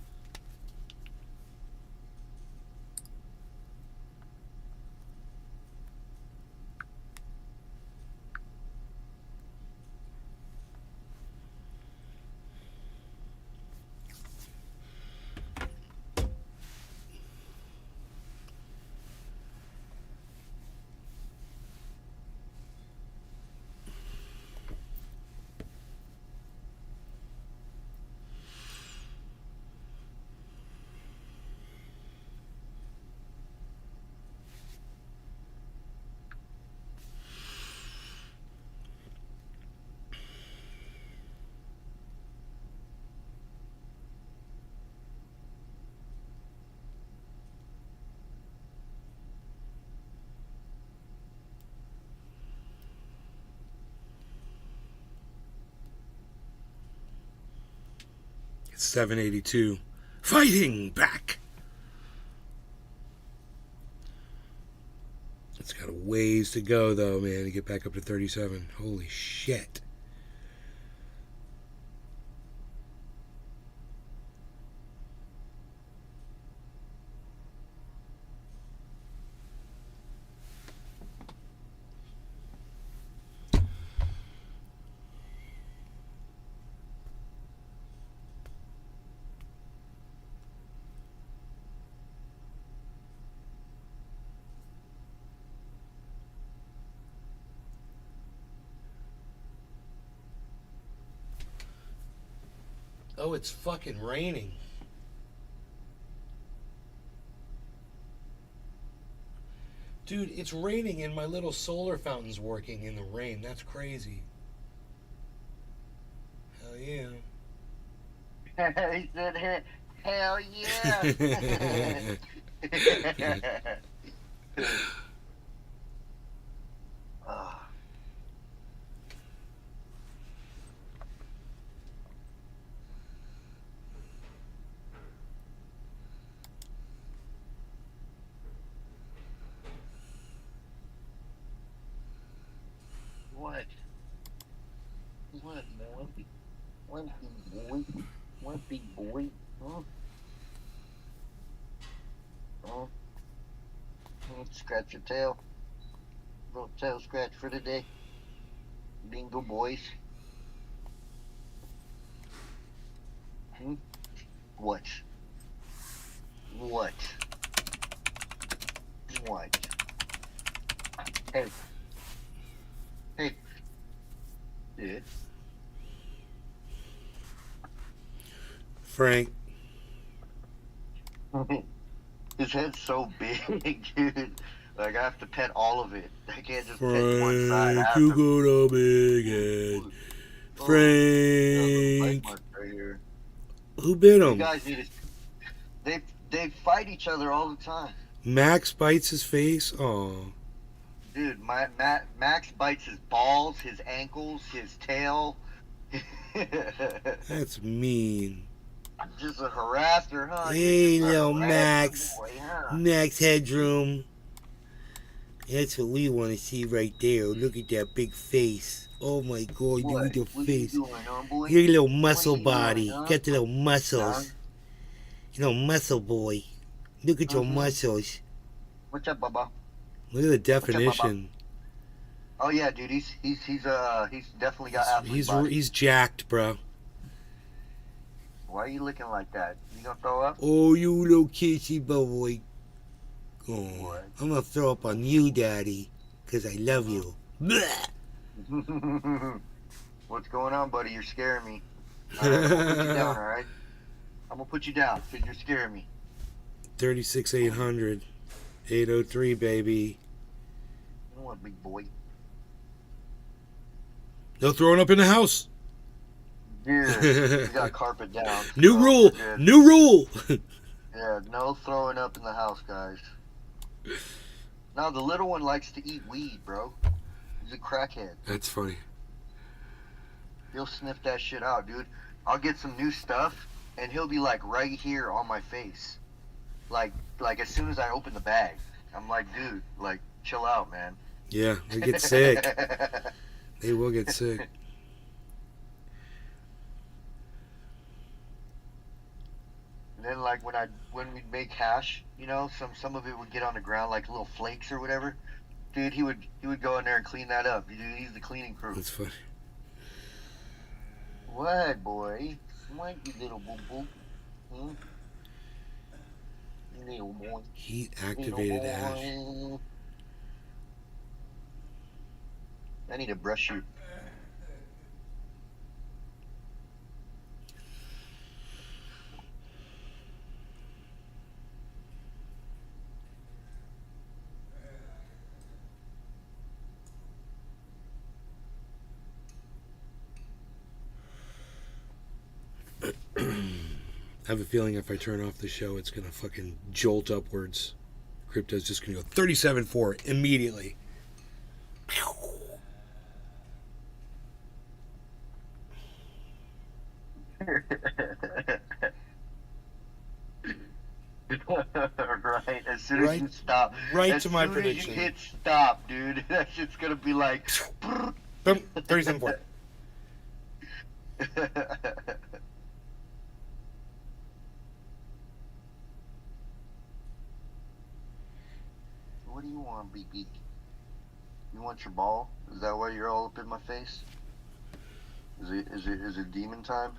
It's 782. Fighting back. It's got a ways to go, though, man, to get back up to 37. Holy shit. Oh, it's fucking raining. Dude, it's raining and my little solar fountain's working in the rain. That's crazy. Hell yeah. He said, hell yeah. Ah. What? What, boy? What, big boy? What, big boy? Huh? Huh? Scratch your tail. Little tail scratch for the day. Bingo, boys. What? What? What? Hey. Hey. Yeah. Frank. His head's so big, dude. Like, I have to pet all of it. I can't just pet one side. I Frank, have you to... got a big head. Oh, Frank. bite mark right here. Who bit You him? guys need to... They fight each other all the time. Max bites his face? Oh. Dude, Max bites his balls, his ankles, his tail. That's mean. Just a harasser, huh? Hey, You're just a little harasser Max. boy, huh? Max Headroom. That's what we want to see right there. Look at that big face. Oh my god, What? look at the What face. you doing, huh, boy? Your little muscle What are you doing, body. huh? Got the little muscles. You know, muscle boy. Look at your Mhm. muscles. What's up, Bubba? Look at the up, definition. Oh yeah, dude, he's definitely got athlete body. He's jacked, bro. Why are you looking like that? You gonna throw up? Oh, you little kissy boy. Oh, What? I'm gonna throw up on you, Daddy, 'cause I love you. Blech. What's going on, buddy? You're scaring me. All right, I'm gonna put you down, all right? I'm gonna put you down because you're scaring me. 36,800. 803, baby. You know what, big boy? No throwing up in the house. Yeah, you got carpet down. New so rule. we're good. New rule. Yeah, no throwing up in the house, guys. Now the little one likes to eat weed, bro. He's a crackhead. That's funny. He'll sniff that shit out, dude. I'll get some new stuff, and he'll be like right here on my face, like as soon as I open the bag. I'm like, dude, like chill out, man. Yeah, they get sick. They will get sick. And then like when we'd make hash, you know, some of it would get on the ground like little flakes or whatever. Dude, he would go in there and clean that up. Dude, he's the cleaning crew. That's funny. What, boy? What, you little boo boo? Hmm? You little boy. Heat Little activated ash. boy. I need to brush you. I have a feeling if I turn off the show, it's gonna fucking jolt upwards. Crypto's just gonna go 37.4 immediately. Right, as soon as you stop. right as to my soon prediction. As you hit stop, dude. That shit's gonna be like. Boom, 37.4. What do you want, BB? You want your ball? Is that why you're all up in my face? Is it demon time?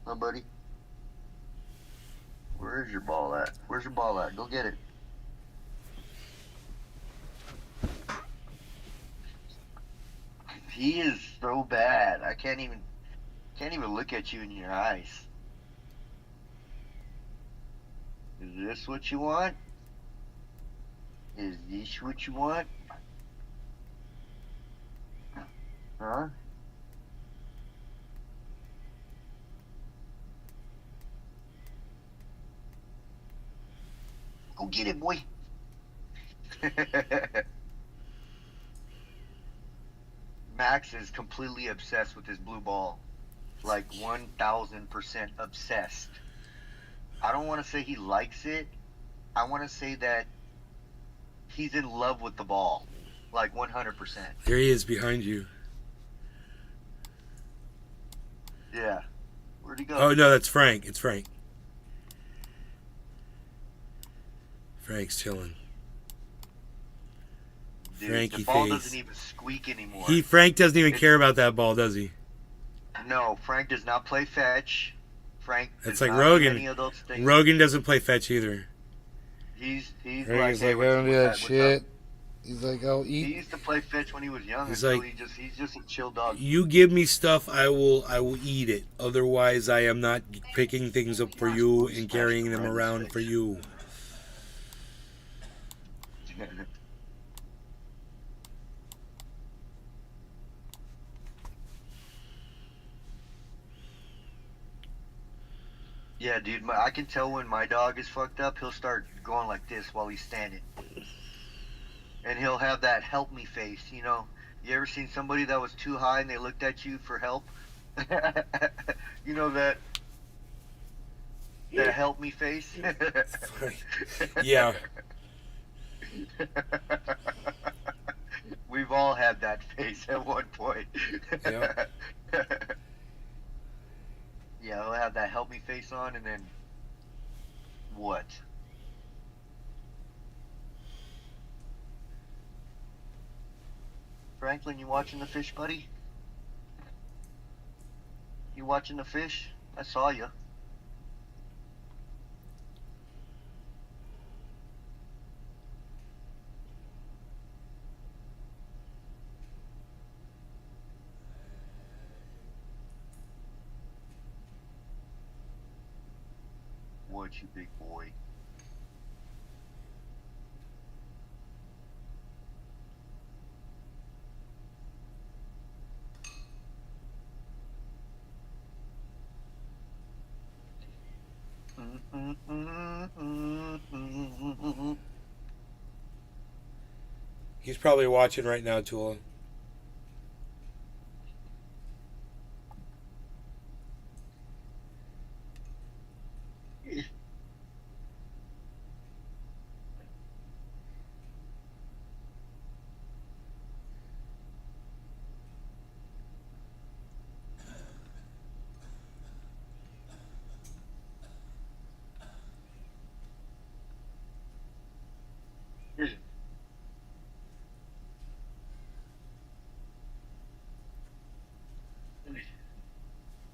Huh, buddy? Where is your ball at? Where's your ball at? Go get it. He is so bad. I can't even look at you in your eyes. Is this what you want? Is this what you want? Huh? Go get it, boy. Max is completely obsessed with his blue ball. Like 1000% obsessed. I don't want to say he likes it. I want to say that he's in love with the ball. Like 100%. There he is behind you. Yeah. Where'd he go? Oh no, that's Frank. It's Frank. Frank's chilling. Dude, Frankie the ball face. doesn't even squeak anymore. Frank doesn't even care about that ball, does he? No, Frank does not play fetch. Frank That's does like not do Rogan. any of those things. Rogan doesn't play fetch either. He's Rogan's hey, like, I don't do that what's up? shit. He's like, I'll He eat. used to play fetch when he was young. He's Until like- he's just a chill dog. You give me stuff, I will eat it. Otherwise, I am not picking things up for you and carrying them around for you. Yeah, dude, I can tell when my dog is fucked up. He'll start going like this while he's standing. And he'll have that help me face, you know. You ever seen somebody that was too high and they looked at you for help? You know that help me face? Yeah. We've all had that face at one point. Yeah. Yeah, he'll have that help me face on, and then what? Franklin, you watching the fish, buddy? You watching the fish? I saw you. What, you big boy? He's probably watching right now, Tula.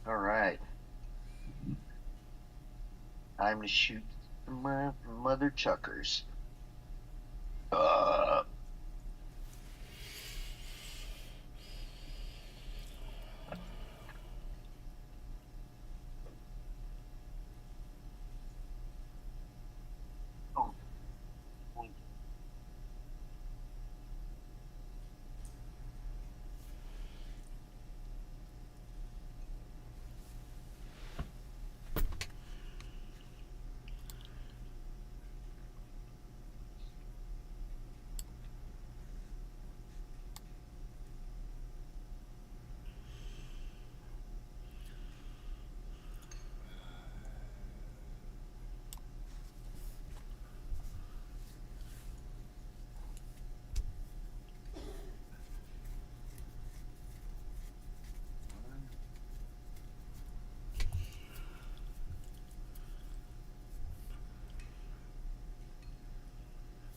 All right. I'm gonna shoot my mother chuckers. Oh.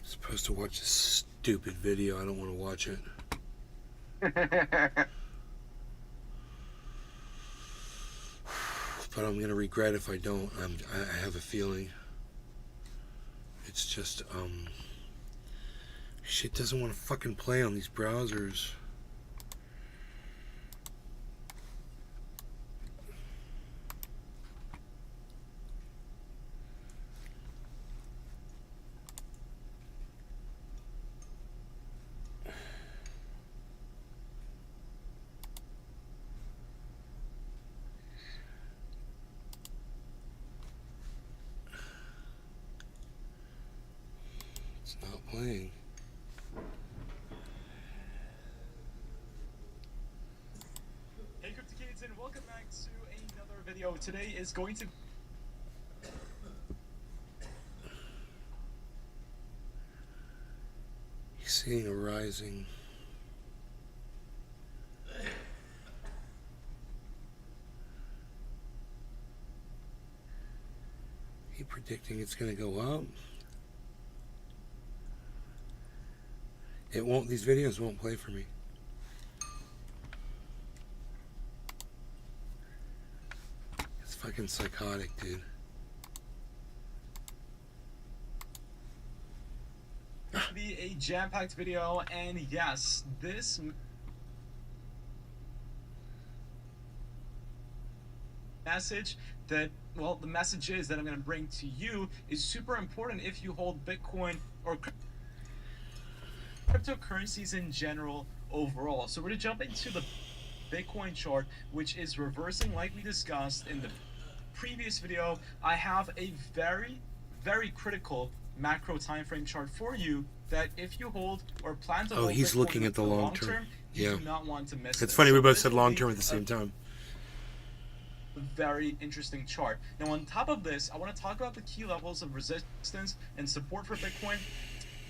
Supposed to watch this stupid video. I don't want to watch it. But I'm gonna regret if I don't. I have a feeling. It's just shit doesn't want to fucking play on these browsers. It's not playing. Hey Cryptic Kids, and welcome back to another video. Today is going to He's seeing a rising. He predicting it's gonna go up. It won't. These videos won't play for me. It's fucking psychotic, dude. be a jam-packed video, and yes, this message that, well, the message is that I'm going to bring to you is super important if you hold Bitcoin or cryptocurrencies in general overall. So we're going to jump into the Bitcoin chart, which is reversing like we discussed in the previous video. I have a very, very critical macro time frame chart for you that if you hold or plan to hold he's Bitcoin looking at the for long term. you Yeah. do not want to miss It's it. funny, we So both this said will long be term at the a same time. very interesting chart. Now on top of this, I want to talk about the key levels of resistance and support for Bitcoin,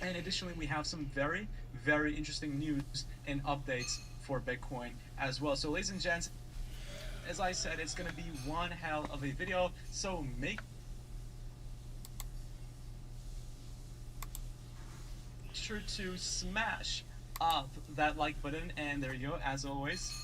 and additionally we have some very, very interesting news and updates for Bitcoin as well. So ladies and gents, as I said, it's going to be one hell of a video, so make sure to smash up that like button, and there you go, as always.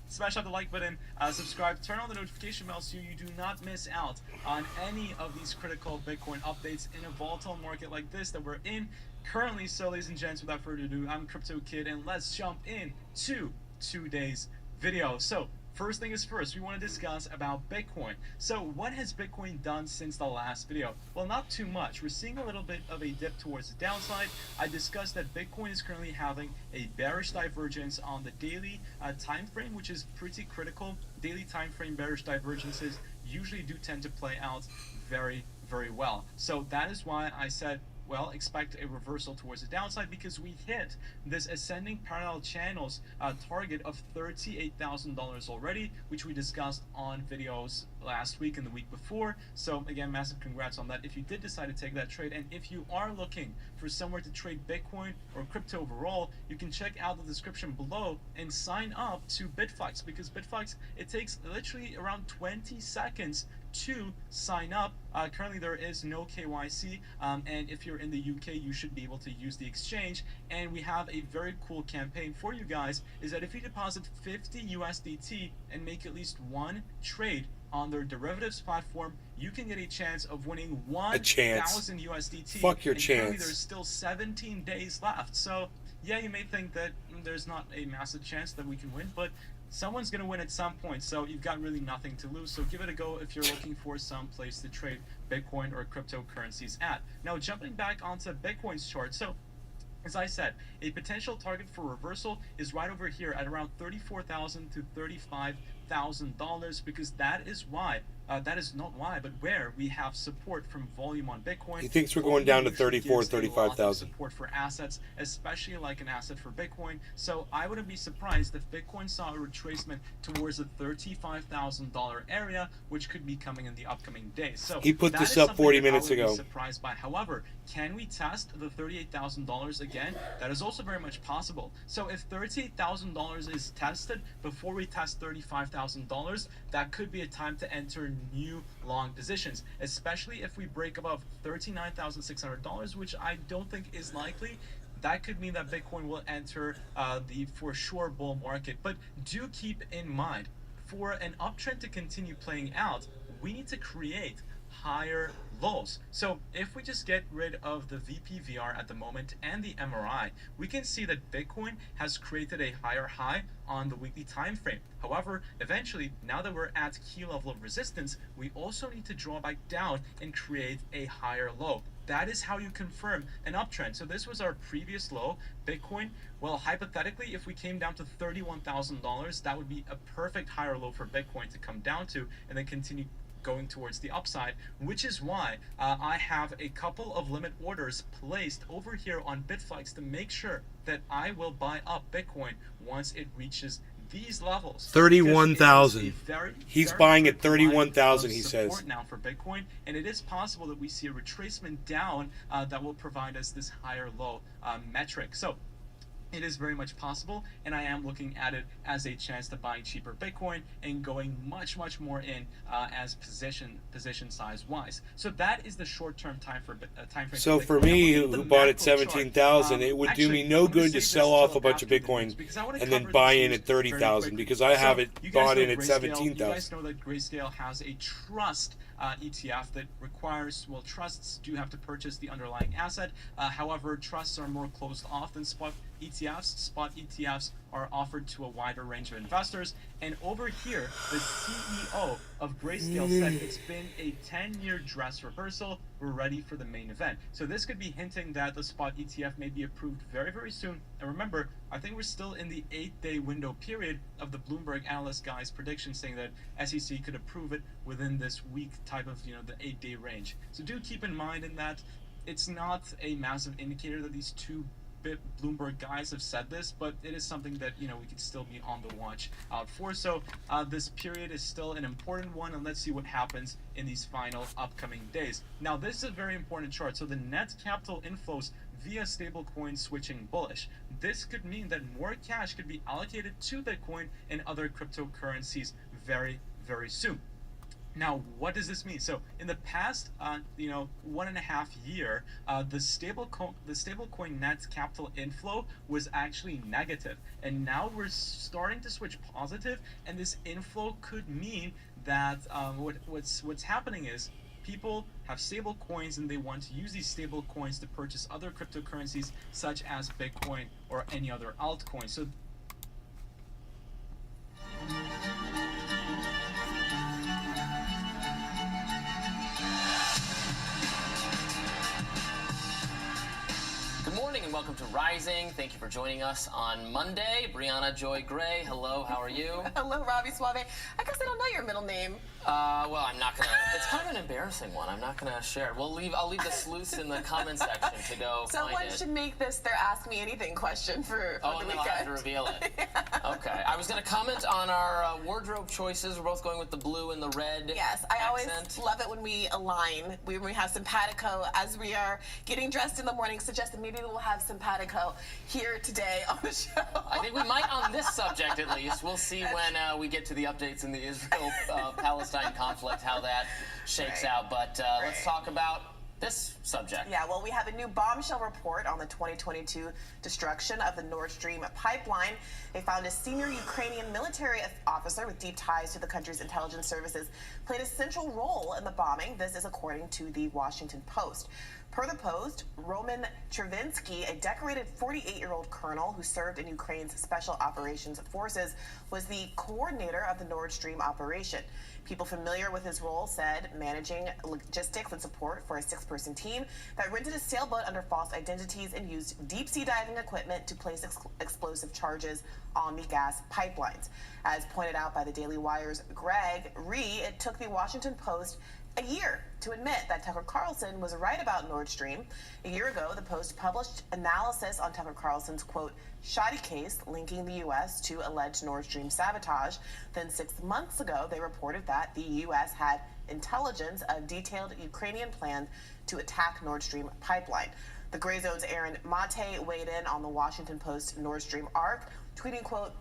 Smash up the like button, subscribe, turn on the notification bell so you do not miss out on any of these critical Bitcoin updates in a volatile market like this that we're in currently. So ladies and gents, without further ado, I'm Crypto Kid, and let's jump into today's video. So first thing is first, we want to discuss about Bitcoin. So what has Bitcoin done since the last video? Well, not too much. We're seeing a little bit of a dip towards the downside. I discussed that Bitcoin is currently having a bearish divergence on the daily time frame, which is pretty critical. Daily time frame bearish divergences usually do tend to play out very, very well. So that is why I said, well, expect a reversal towards the downside, because we hit this ascending parallel channels target of $38,000 already, which we discussed on videos last week and the week before. So again, massive congrats on that if you did decide to take that trade. And if you are looking for somewhere to trade Bitcoin or crypto overall, you can check out the description below and sign up to Bitflux, because Bitflux, it takes literally around 20 seconds to sign up. Currently there is no KYC, and if you're in the UK, you should be able to use the exchange. And we have a very cool campaign for you guys, is that if you deposit 50 USDT and make at least one trade on their derivatives platform, you can get a chance of winning 1,000 USDT. Fuck your and currently chance. there's still 17 days left. So yeah, you may think that there's not a massive chance that we can win, but someone's going to win at some point, so you've got really nothing to lose. So give it a go if you're looking for some place to trade Bitcoin or cryptocurrencies at. Now jumping back onto Bitcoin's chart, so as I said, a potential target for reversal is right over here at around $34,000 to $35,000, because that is why, that is not why, but where we have support from volume on Bitcoin. He thinks we're going down to Volume usually 34, gives a lot of 35,000. support for assets, especially like an asset for Bitcoin. So I wouldn't be surprised if Bitcoin saw a retracement towards the $35,000 area, which could be coming in the upcoming days. So He put that this is up something 40 that I minutes would be ago. surprised by. However, can we test the $38,000 again? That is also very much possible. So if $38,000 is tested before we test $35,000, that could be a time to enter new long positions, especially if we break above $39,600, which I don't think is likely. That could mean that Bitcoin will enter the for sure bull market. But do keep in mind, for an uptrend to continue playing out, we need to create higher lows. So if we just get rid of the VPVR at the moment and the MRI, we can see that Bitcoin has created a higher high on the weekly time frame. However, eventually, now that we're at key level of resistance, we also need to draw back down and create a higher low. That is how you confirm an uptrend. So this was our previous low. Bitcoin, well, hypothetically, if we came down to $31,000, that would be a perfect higher low for Bitcoin to come down to and then continue going towards the upside, which is why I have a couple of limit orders placed over here on Bitflux to make sure that I will buy up Bitcoin once it reaches these levels. 31,000. He's buying at quick line 31,000, of he support says. now for Bitcoin, and it is possible that we see a retracement down that will provide us this higher low metric. So it is very much possible, and I am looking at it as a chance to buy cheaper Bitcoin and going much more in as position size wise. So that is the short-term time frame. So for Bitcoin. me, Now, look at who the bought at macro chart. 17,000, it would do me no I'm gonna good to save sell this off till a bunch of after the Bitcoin news, because I wanna and cover then buy this in news at very 30,000, quickly. because I have So it you guys bought know in at Grayscale. You 17,000. guys know that Grayscale has a trust ETF that requires, well, trusts do have to purchase the underlying asset. However, trusts are more closed off than spot ETFs. Spot ETFs are offered to a wider range of investors. And over here, the CEO of Grayscale said it's been a 10-year dress rehearsal. We're ready for the main event. So this could be hinting that the spot ETF may be approved very, very soon. And remember, I think we're still in the 8-day window period of the Bloomberg analyst guy's prediction saying that SEC could approve it within this week type of, the 8-day range. So do keep in mind in that it's not a massive indicator that these two Bloomberg guys have said this, but it is something that we could still be on the watch out for. So this period is still an important one, and let's see what happens in these final upcoming days. Now, this is a very important chart. So the net capital inflows via stablecoin switching bullish. This could mean that more cash could be allocated to Bitcoin and other cryptocurrencies very, very soon. Now, what does this mean? So, in the past, 1.5 year, the stablecoin net capital inflow was actually negative, and now we're starting to switch positive. And this inflow could mean that what's happening is people have stable coins and they want to use these stable coins to purchase other cryptocurrencies such as Bitcoin or any other altcoin. So Good morning and welcome to Rising. Thank you for joining us on Monday. Brianna Joy Gray, hello, how are you? Hello, Robbie Suave. I guess I don't know your middle name. Well, I'm not gonna. It's kind of an embarrassing one. I'm not gonna share it. I'll leave this loose in the comment section to go find Someone it. should make this their Ask Me Anything question for Oh, the and then weekend. I'll have to reveal it. Okay. I was gonna comment on our wardrobe choices. We're both going with the blue and the red. Yes, I always accent. love it when we align. When we have simpatico as we are getting dressed in the morning, suggesting maybe we'll have simpatico here today on the show. I think we might on this subject at least. We'll see when we get to the updates in the Israel-Palestine conflict, how that shakes Right. out. But let's talk about this subject. Yeah, well, we have a new bombshell report on the 2022 destruction of the Nord Stream pipeline. They found a senior Ukrainian military officer with deep ties to the country's intelligence services played a central role in the bombing. This is according to the Washington Post. Per the Post, Roman Chervinsky, a decorated 48-year-old colonel who served in Ukraine's Special Operations Forces, was the coordinator of the Nord Stream operation. People familiar with his role said managing logistics and support for a 6-person team that rented a sailboat under false identities and used deep-sea diving equipment to place explosive charges on the gas pipelines. As pointed out by the Daily Wire's Greg Ree, it took the Washington Post a year to admit that Tucker Carlson was right about Nord Stream. A year ago, the Post published analysis on Tucker Carlson's, quote, shoddy case linking the U.S. to alleged Nord Stream sabotage. Then 6 months ago, they reported that the U.S. had intelligence of detailed Ukrainian plans to attack Nord Stream pipeline. The Gray Zone's Aaron Mate weighed in on the Washington Post Nord Stream arc, tweeting, quote,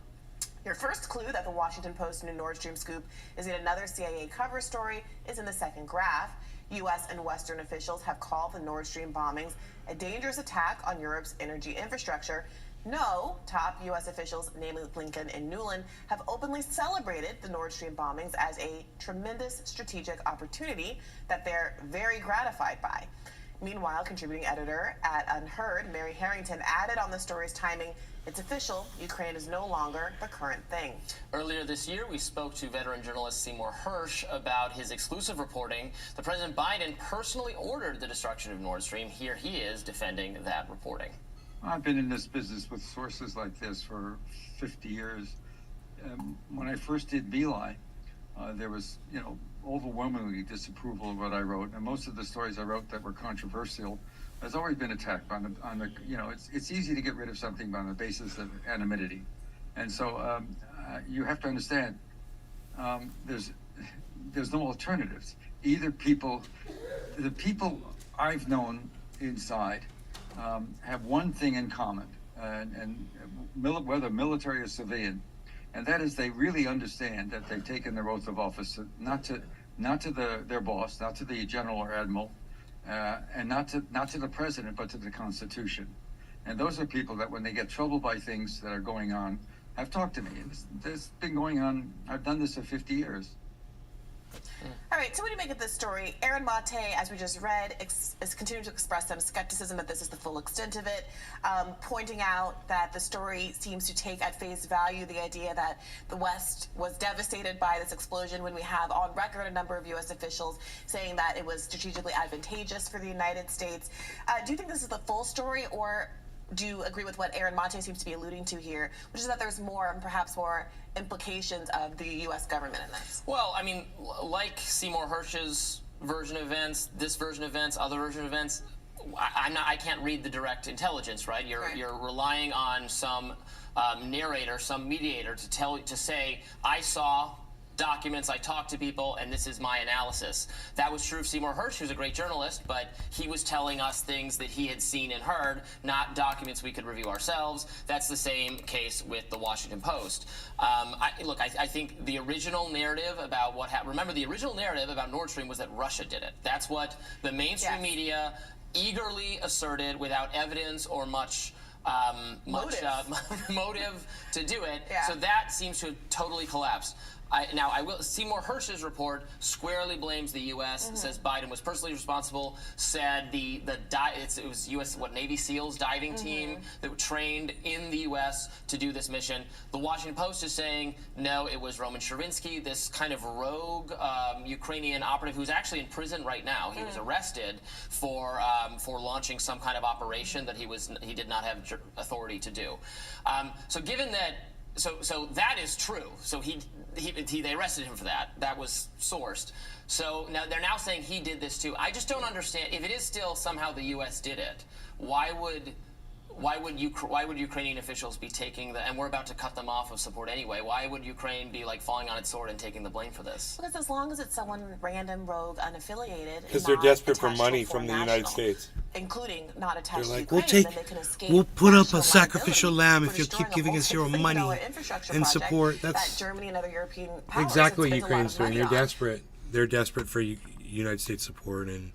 your first clue that the Washington Post new Nord Stream scoop is yet another CIA cover story is in the second graph. U.S. and Western officials have called the Nord Stream bombings a dangerous attack on Europe's energy infrastructure. No, top U.S. officials, namely Blinken and Nuland, have openly celebrated the Nord Stream bombings as a tremendous strategic opportunity that they're very gratified by. Meanwhile, contributing editor at Unheard, Mary Harrington, added on the story's timing, it's official, Ukraine is no longer the current thing. Earlier this year, we spoke to veteran journalist Seymour Hersh about his exclusive reporting that President Biden personally ordered the destruction of Nord Stream. Here he is defending that reporting. I've been in this business with sources like this for 50 years. When I first did BeLi, there was, overwhelmingly disapproval of what I wrote, and most of the stories I wrote that were controversial has always been attacked on the it's easy to get rid of something on the basis of anonymity, and so you have to understand there's no alternatives. Either the people I've known inside have one thing in common, whether military or civilian, and that is they really understand that they've taken their oath of office not to their boss, not to the general or admiral, and not to the president, but to the Constitution. And those are people that when they get troubled by things that are going on, have talked to me. And this has been going on. I've done this for 50 years. All right, so what do you make of this story? Aaron Mate, as we just read, is continuing to express some skepticism that this is the full extent of it, pointing out that the story seems to take at face value the idea that the West was devastated by this explosion when we have on record a number of U.S. officials saying that it was strategically advantageous for the United States. Do you think this is the full story, or do you agree with what Aaron Mate seems to be alluding to here, which is that there's more, perhaps more implications of the U.S. government in this? Well, I mean, like Seymour Hersh's version of events, this version of events, other version of events, I can't read the direct intelligence, right? You're relying on some narrator, some mediator to say, I saw documents, I talked to people, and this is my analysis. That was true of Seymour Hersh, who's a great journalist, but he was telling us things that he had seen and heard, not documents we could review ourselves. That's the same case with the Washington Post. I think the original narrative about what happened, remember the original narrative about Nord Stream was that Russia did it. That's what the mainstream media eagerly asserted without evidence or much motive to do it. Yeah. So that seems to have totally collapsed. Seymour Hersh's report squarely blames the U.S., says Biden was personally responsible, said it was U.S. Navy SEALs diving team that were trained in the U.S. to do this mission. The Washington Post is saying, no, it was Roman Chervinsky, this kind of rogue Ukrainian operative who's actually in prison right now. He was arrested for launching some kind of operation that he did not have authority to do. So given that. So that is true. So they arrested him for that. That was sourced. So now they're saying he did this too. I just don't understand. If it is still somehow the U.S. did it, why would Ukrainian officials be taking and we're about to cut them off of support anyway? Why would Ukraine be like falling on its sword and taking the blame for this? Because as long as it's someone random, rogue, unaffiliated, Because they're desperate for money from the United States. Including not attached They're like, to Ukraine, then they can escape we'll put up a national sacrificial liability lamb for if you destroying keep a giving us your multi-billion-dollar money infrastructure and project support. that That's Germany and other European powers exactly have what spent a lot Ukraine's of doing. money They're on. desperate. They're desperate for United States support, and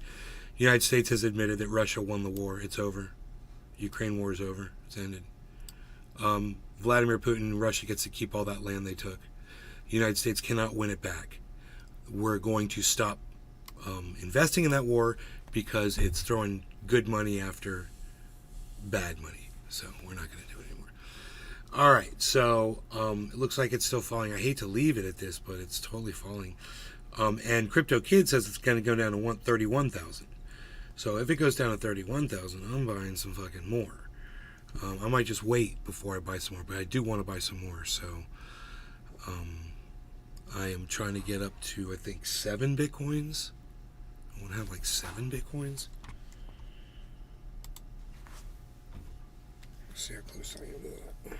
the United States has admitted that Russia won the war. It's over. Ukraine war is over. It's ended. Vladimir Putin, Russia gets to keep all that land they took. The United States cannot win it back. We're going to stop investing in that war because it's throwing good money after bad money. So we're not going to do it anymore. All right, so it looks like it's still falling. I hate to leave it at this, but it's totally falling. And Crypto Kid says it's going to go down to 31,000. So if it goes down to 31,000, I'm buying some fucking more. I might just wait before I buy some more, but I do want to buy some more. So I am trying to get up to, I think, 7 Bitcoins. I want to have like 7 Bitcoins. Let's see how close I am to that.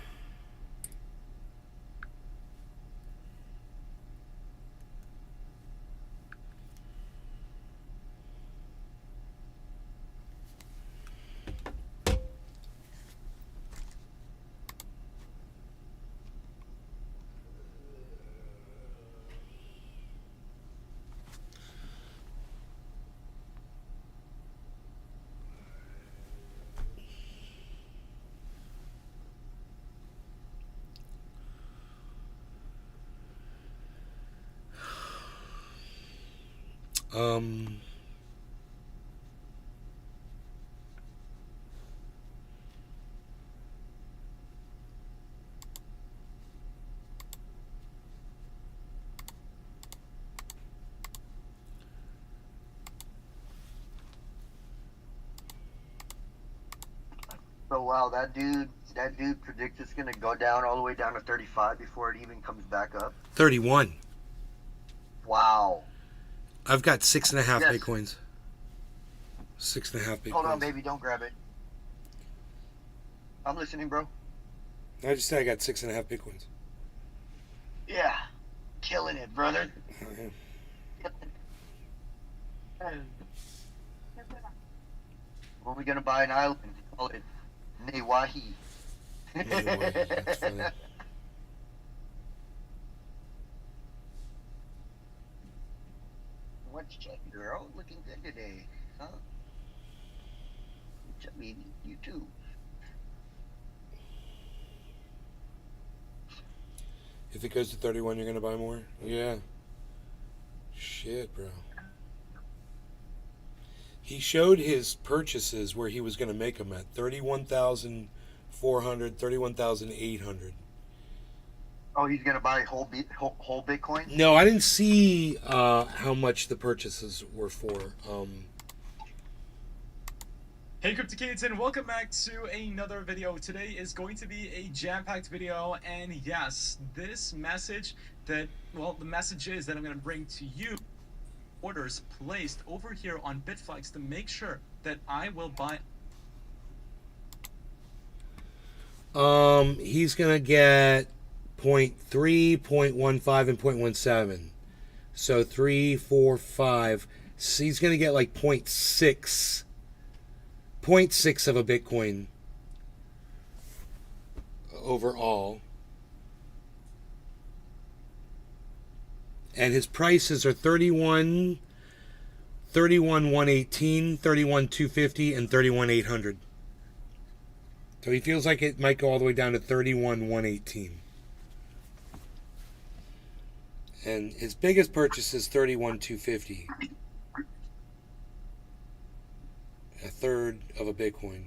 So wow, that dude predicts it's gonna go down all the way down to 35 before it even comes back up. 31. Wow. I've got 6.5 Yes. Bitcoins. 6.5 Bitcoins. Hold on, baby, don't grab it. I'm listening, bro. I just said I got 6.5 Bitcoins. Yeah, killing it, brother. When are we gonna buy an island? Call it Newahi. That's funny. What's up, girl? Looking good today, huh? What's up, baby? You too. If it goes to 31, you're going to buy more? Yeah. shit, bro. He showed his purchases where he was going to make them at 31,400, 31,800. Oh, he's gonna buy whole Bitcoin? No, I didn't see how much the purchases were for. Hey Crypticades, and welcome back to another video. Today is going to be a jam-packed video, and yes, this message that, well, the message is that I'm going to bring to you orders placed over here on Bitflex to make sure that I will buy. He's going to get 0.3, 0.15, and 0.17. So 3, 4, 5. So he's going to get like 0.6 of a Bitcoin overall. And his prices are 31,118, 31,250, and 31,800. So he feels like it might go all the way down to 31,118. And his biggest purchase is 31,250. A third of a Bitcoin.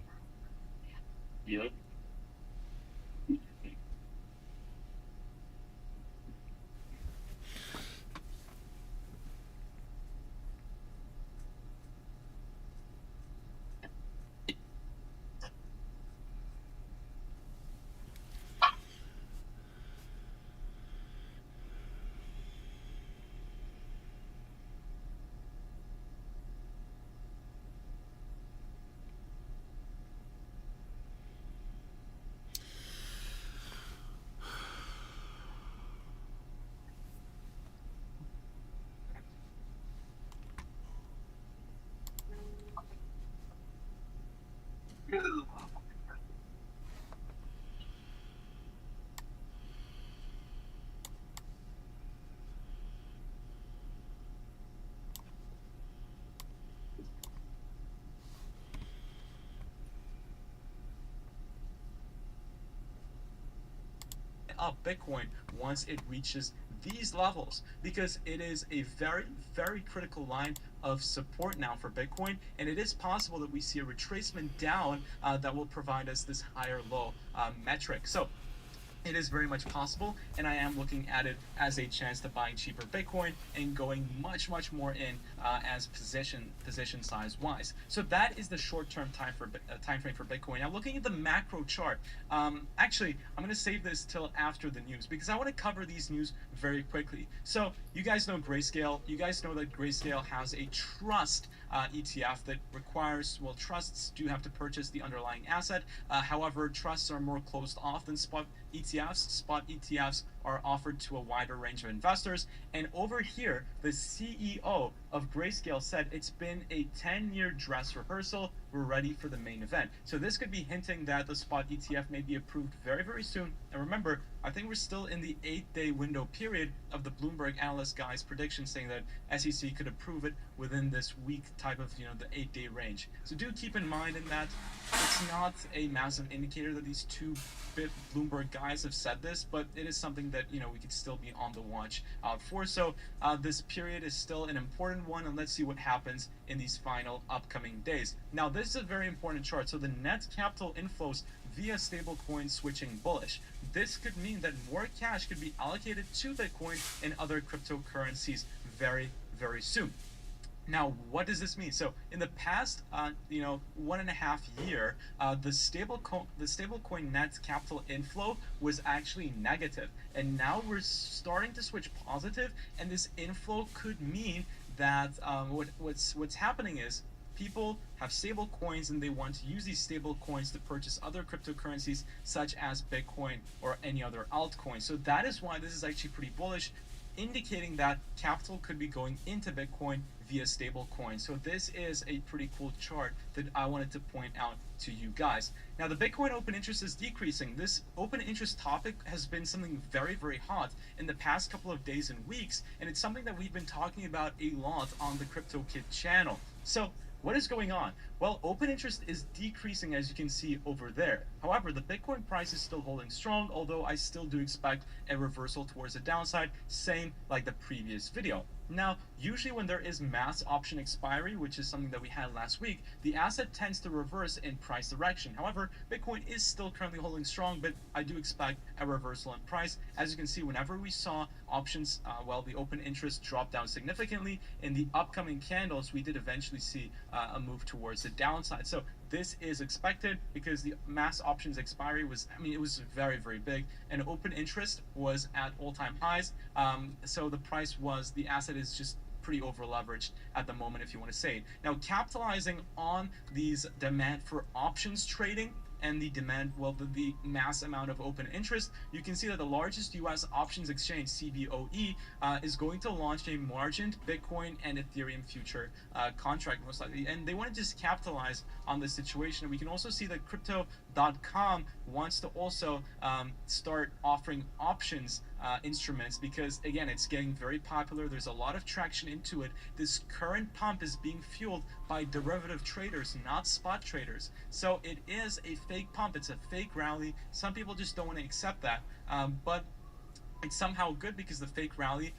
Yep. Up Bitcoin once it reaches these levels, because it is a very, very critical line of support now for Bitcoin, and it is possible that we see a retracement down that will provide us this higher low metric. So it is very much possible, and I am looking at it as a chance to buy cheaper Bitcoin and going much more in as position size wise. So that is the short-term time frame for Bitcoin. Now, looking at the macro chart, actually, I'm going to save this till after the news because I want to cover these news very quickly. So you guys know Grayscale. You guys know that Grayscale has a trust ETF that requires, well, trusts do have to purchase the underlying asset. However, trusts are more closed off than spot ETFs. Spot ETFs are offered to a wider range of investors. And over here, the CEO of Grayscale said it's been a 10-year dress rehearsal. We're ready for the main event. So this could be hinting that the spot ETF may be approved very soon. And remember, I think we're still in the 8-day window period of the Bloomberg analyst guy's prediction saying that SEC could approve it within this week type of, the 8-day range. So do keep in mind in that it's not a massive indicator that these two Bloomberg guys have said this, but it is something that, we could still be on the watch for. So this period is still an important one, and let's see what happens in these final upcoming days. Now, this is a very important chart. So the net capital inflows via stablecoin switching bullish. This could mean that more cash could be allocated to Bitcoin and other cryptocurrencies very soon. Now, what does this mean? So, in the past, 1.5 year, the stablecoin net capital inflow was actually negative, and now we're starting to switch positive. And this inflow could mean that what's happening is people have stable coins and they want to use these stable coins to purchase other cryptocurrencies such as Bitcoin or any other altcoin. So that is why this is actually pretty bullish, indicating that capital could be going into Bitcoin via stable coins. So this is a pretty cool chart that I wanted to point out to you guys. Now, the Bitcoin open interest is decreasing. This open interest topic has been something very hot in the past couple of days and weeks, and it's something that we've been talking about a lot on the CryptoKid channel. So what is going on? Well, open interest is decreasing, as you can see over there. However, the Bitcoin price is still holding strong, although I still do expect a reversal towards the downside, same like the previous video. Now, usually when there is mass option expiry, which is something that we had last week, the asset tends to reverse in price direction. However, Bitcoin is still currently holding strong, but I do expect a reversal in price. As you can see, whenever we saw options, the open interest drop down significantly, in the upcoming candles, we did eventually see a move towards the downside. So this is expected because the mass options expiry was, it was very, very big, and open interest was at all-time highs. So the price was, the asset is just pretty over leveraged at the moment, if you want to say it. Now, capitalizing on these demand for options trading and the demand, the mass amount of open interest, you can see that the largest US options exchange, CBOE, is going to launch a margined Bitcoin and Ethereum future contract, most likely. And they want to just capitalize on this situation. We can also see that Crypto.com wants to also start offering options instruments because, again, it's getting very popular. There's a lot of traction into it. This current pump is being fueled by derivative traders, not spot traders. So it is a fake pump. It's a fake rally. Some people just don't want to accept that. But it's somehow good because the fake rally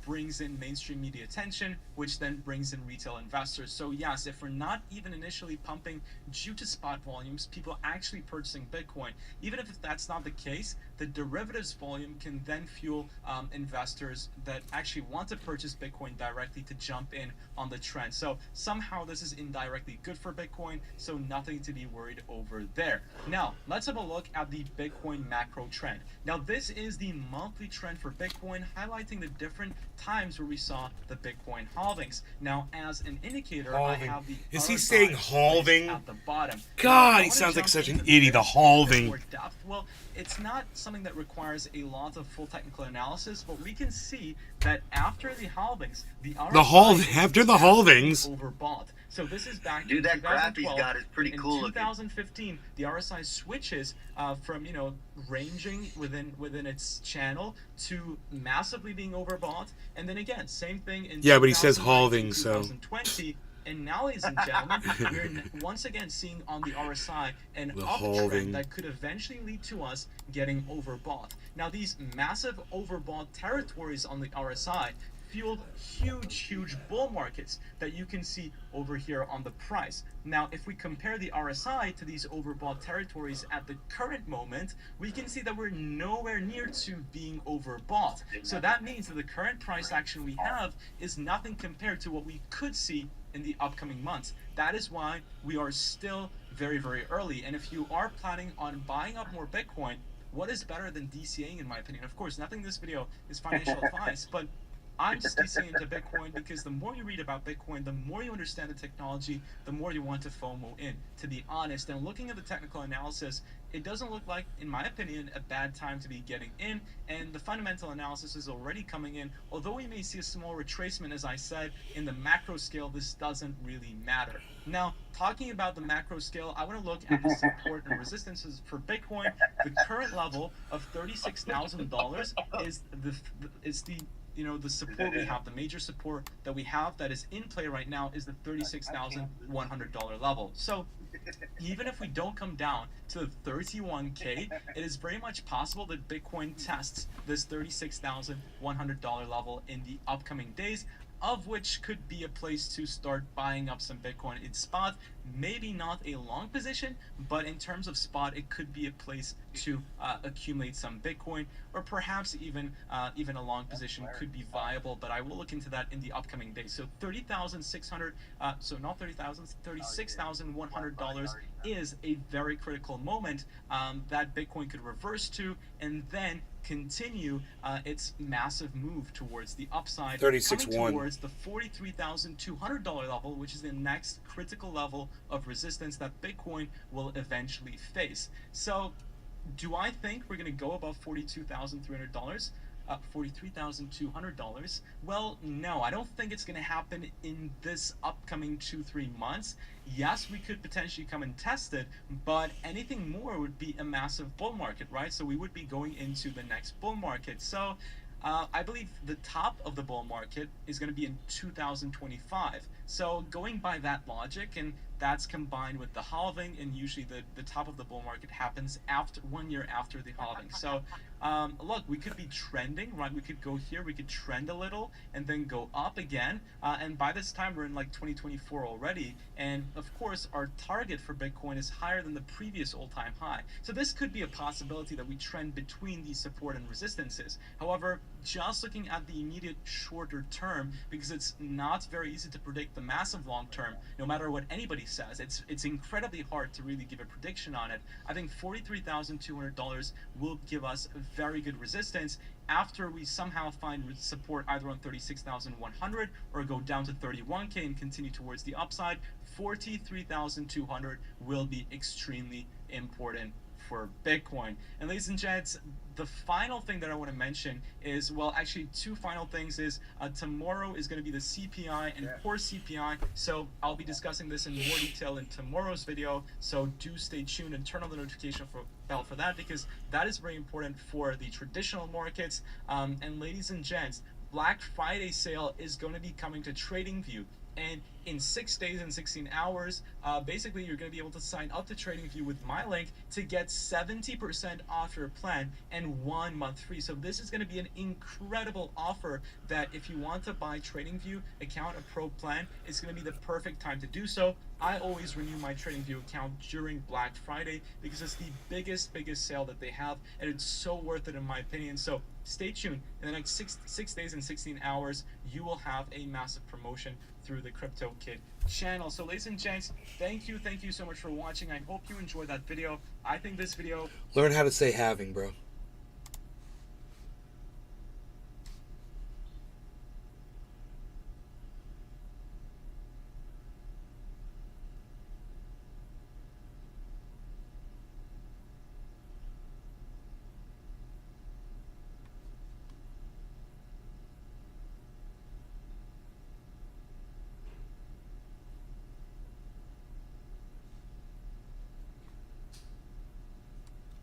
brings in mainstream media attention, which then brings in retail investors. So yes, if we're not even initially pumping due to spot volumes, people actually purchasing Bitcoin, even if that's not the case, the derivatives volume can then fuel investors that actually want to purchase Bitcoin directly to jump in on the trend. So somehow this is indirectly good for Bitcoin, so nothing to be worried over there. Now, let's have a look at the Bitcoin macro trend. Now, this is the monthly trend for Bitcoin, highlighting the different times where we saw the Bitcoin halvings. Now, as an indicator, Halving. I have the Is he RSI saying halving? at the bottom. God, Now, he sounds like such an into idiot. The this halving. more depth. Well, it's not something that requires a lot of full technical analysis, but we can see that after the halvings, the RSI is after the halvings, overbought. So this is back Dude, in that graph he's 2012. got is pretty cool In looking. 2015, the RSI switches from ranging within its channel to massively being overbought, and then again, same thing in yeah, but he says 2019, halving, so 2020. And now, ladies and gentlemen, we're once again seeing on the RSI an The uptrend halving. that could eventually lead to us getting overbought. Now, these massive overbought territories on the RSI fueled huge bull markets that you can see over here on the price. Now, if we compare the RSI to these overbought territories at the current moment, we can see that we're nowhere near to being overbought. So that means that the current price action we have is nothing compared to what we could see in the upcoming months. That is why we are still very, very early. And if you are planning on buying up more Bitcoin, what is better than DCAing, in my opinion? Of course, nothing in this video is financial advice, but I'm just DCing into Bitcoin because the more you read about Bitcoin, the more you understand the technology, the more you want to FOMO in, to be honest. And looking at the technical analysis, it doesn't look like, in my opinion, a bad time to be getting in, and the fundamental analysis is already coming in. Although we may see a small retracement, as I said, in the macro scale, this doesn't really matter. Now, talking about the macro scale, I want to look at the support and resistances for Bitcoin. The current level of $36,000 is the support we have, the major support that we have that is in play right now is the $36,100 level. So even if we don't come down to the 31K, it is very much possible that Bitcoin tests this $36,100 level in the upcoming days, of which could be a place to start buying up some Bitcoin in spot. Maybe not a long position, but in terms of spot, it could be a place to accumulate some Bitcoin, or perhaps even a long position could be viable. But I will look into that in the upcoming days. So $30,600, so not $30,000, $36,100 is a very critical moment that Bitcoin could reverse to, and then continue its massive move towards the upside, coming towards the $43,200 level, which is the next critical level of resistance that Bitcoin will eventually face. So do I think we're going to go above $42,300? $43,200? Well, no, I don't think it's going to happen in this upcoming 2-3 months. Yes, we could potentially come and test it, but anything more would be a massive bull market, right? So we would be going into the next bull market. So I believe the top of the bull market is going to be in 2025. So going by that logic, and That's combined with the halving, and usually the top of the bull market happens after 1 year after the halving. So look, we could be trending, right? We could go here, we could trend a little and then go up again, and by this time we're in like 2024 already, and of course our target for Bitcoin is higher than the previous all-time high. So this could be a possibility that we trend between these support and resistances. However, just looking at the immediate shorter term, because it's not very easy to predict the massive long term, no matter what anybody says, it's incredibly hard to really give a prediction on it. I think $43,200 will give us a very good resistance after we somehow find support either on 36,100 or go down to 31K and continue towards the upside. 43,200 will be extremely important for Bitcoin. And ladies and gents, the final thing that I want to mention is, well, actually two final things is tomorrow is going to be the CPI and core CPI. So I'll be discussing this in more detail in tomorrow's video. So do stay tuned and turn on the notification bell for that, because that is very important for the traditional markets. And ladies and gents, Black Friday sale is going to be coming to TradingView. And in 6 days and 16 hours, basically you're going to be able to sign up to TradingView with my link to get 70% off your plan and 1 month free. So this is going to be an incredible offer that if you want to buy TradingView account, a pro plan, it's going to be the perfect time to do so. I always renew my TradingView account during Black Friday because it's the biggest sale that they have, and it's so worth it in my opinion. So stay tuned. In the next six days and 16 hours, you will have a massive promotion through the Crypto Kid channel. So ladies and gents, thank you so much for watching. I hope you enjoyed that video. I think this video... Learn how to say halving, bro.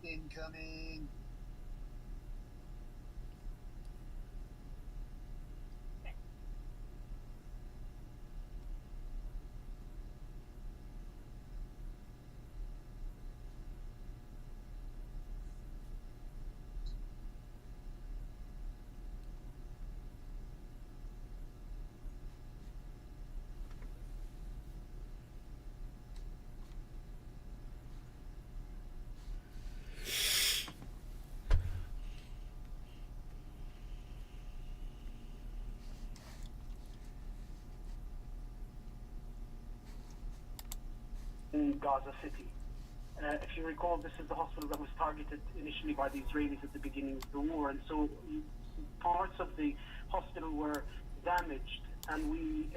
Incoming. In Gaza City. If you recall, this is the hospital that was targeted initially by the Israelis at the beginning of the war, and so parts of the hospital were damaged, and we,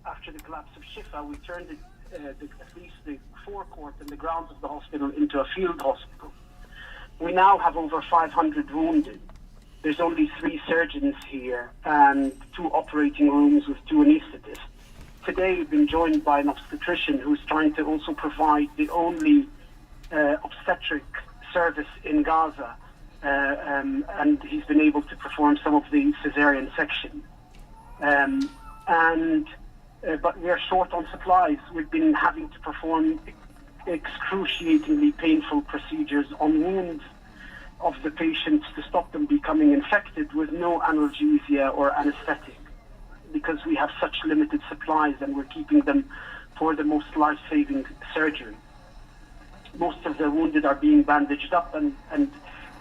after the collapse of Shifa, we turned it, at least the forecourt and the grounds of the hospital into a field hospital. We now have over 500 wounded. There's only 3 surgeons here and 2 operating rooms with 2 anesthetists. Today we've been joined by an obstetrician who's trying to also provide the only obstetric service in Gaza, and he's been able to perform some of the cesarean section. But we are short on supplies. We've been having to perform excruciatingly painful procedures on wounds of the patients to stop them becoming infected with no analgesia or anesthetic, because we have such limited supplies and we're keeping them for the most life-saving surgery. Most of the wounded are being bandaged up and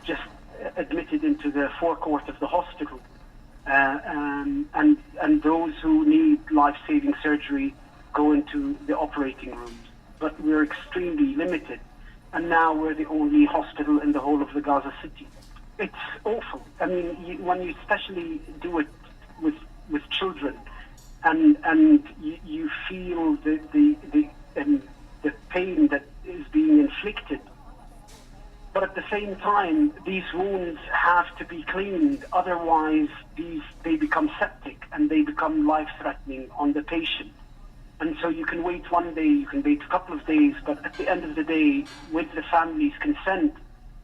just admitted into the forecourt of the hospital. And those who need life-saving surgery go into the operating rooms. But we're extremely limited. And now we're the only hospital in the whole of the Gaza City. It's awful. I mean, when you especially do it with children, and you feel the pain that is being inflicted, but at the same time, these wounds have to be cleaned. Otherwise, they become septic and they become life-threatening on the patient. And so you can wait 1 day, you can wait a couple of days, but at the end of the day, with the family's consent,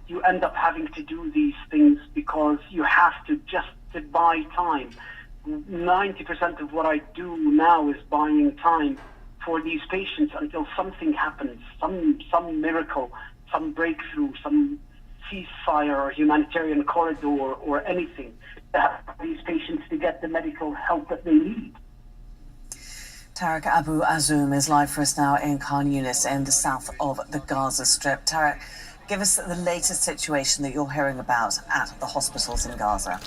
you end up having to do these things because you have to just to buy time. 90% of what I do now is buying time for these patients until something happens, some miracle, some breakthrough, some ceasefire or humanitarian corridor or anything to help these patients to get the medical help that they need. Tarek Abu Azoum is live for us now in Khan Yunis in the south of the Gaza Strip. Tarek, give us the latest situation that you're hearing about at the hospitals in Gaza.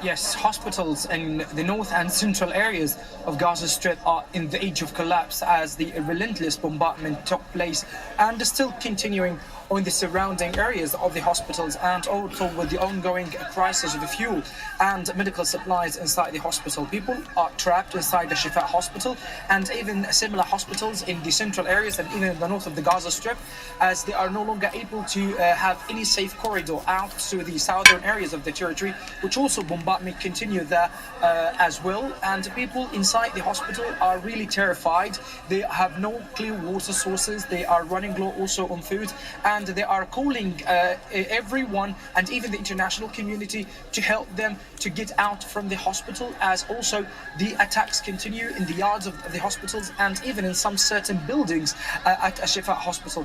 Yes, hospitals in the north and central areas of Gaza Strip are in the edge of collapse as the relentless bombardment took place and is still continuing on the surrounding areas of the hospitals, and also with the ongoing crisis of the fuel and medical supplies inside the hospital. People are trapped inside the Shifa hospital and even similar hospitals in the central areas and even in the north of the Gaza Strip, as they are no longer able to have any safe corridor out to the southern areas of the territory, which also bombardment continue there as well. And people inside the hospital are really terrified. They have no clear water sources. They are running low also on food, and they are calling everyone and even the international community to help them to get out from the hospital, as also the attacks continue in the yards of the hospitals and even in some certain buildings at Shifa hospital.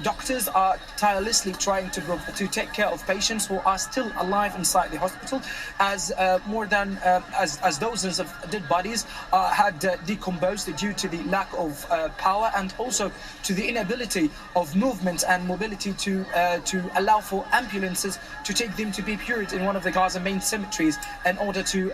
Doctors are tirelessly trying to take care of patients who are still alive inside the hospital, as more than as dozens of dead bodies had decomposed due to the lack of power and also to the inability of movement and mobility to allow for ambulances to take them to be buried in one of the Gaza main cemeteries in order to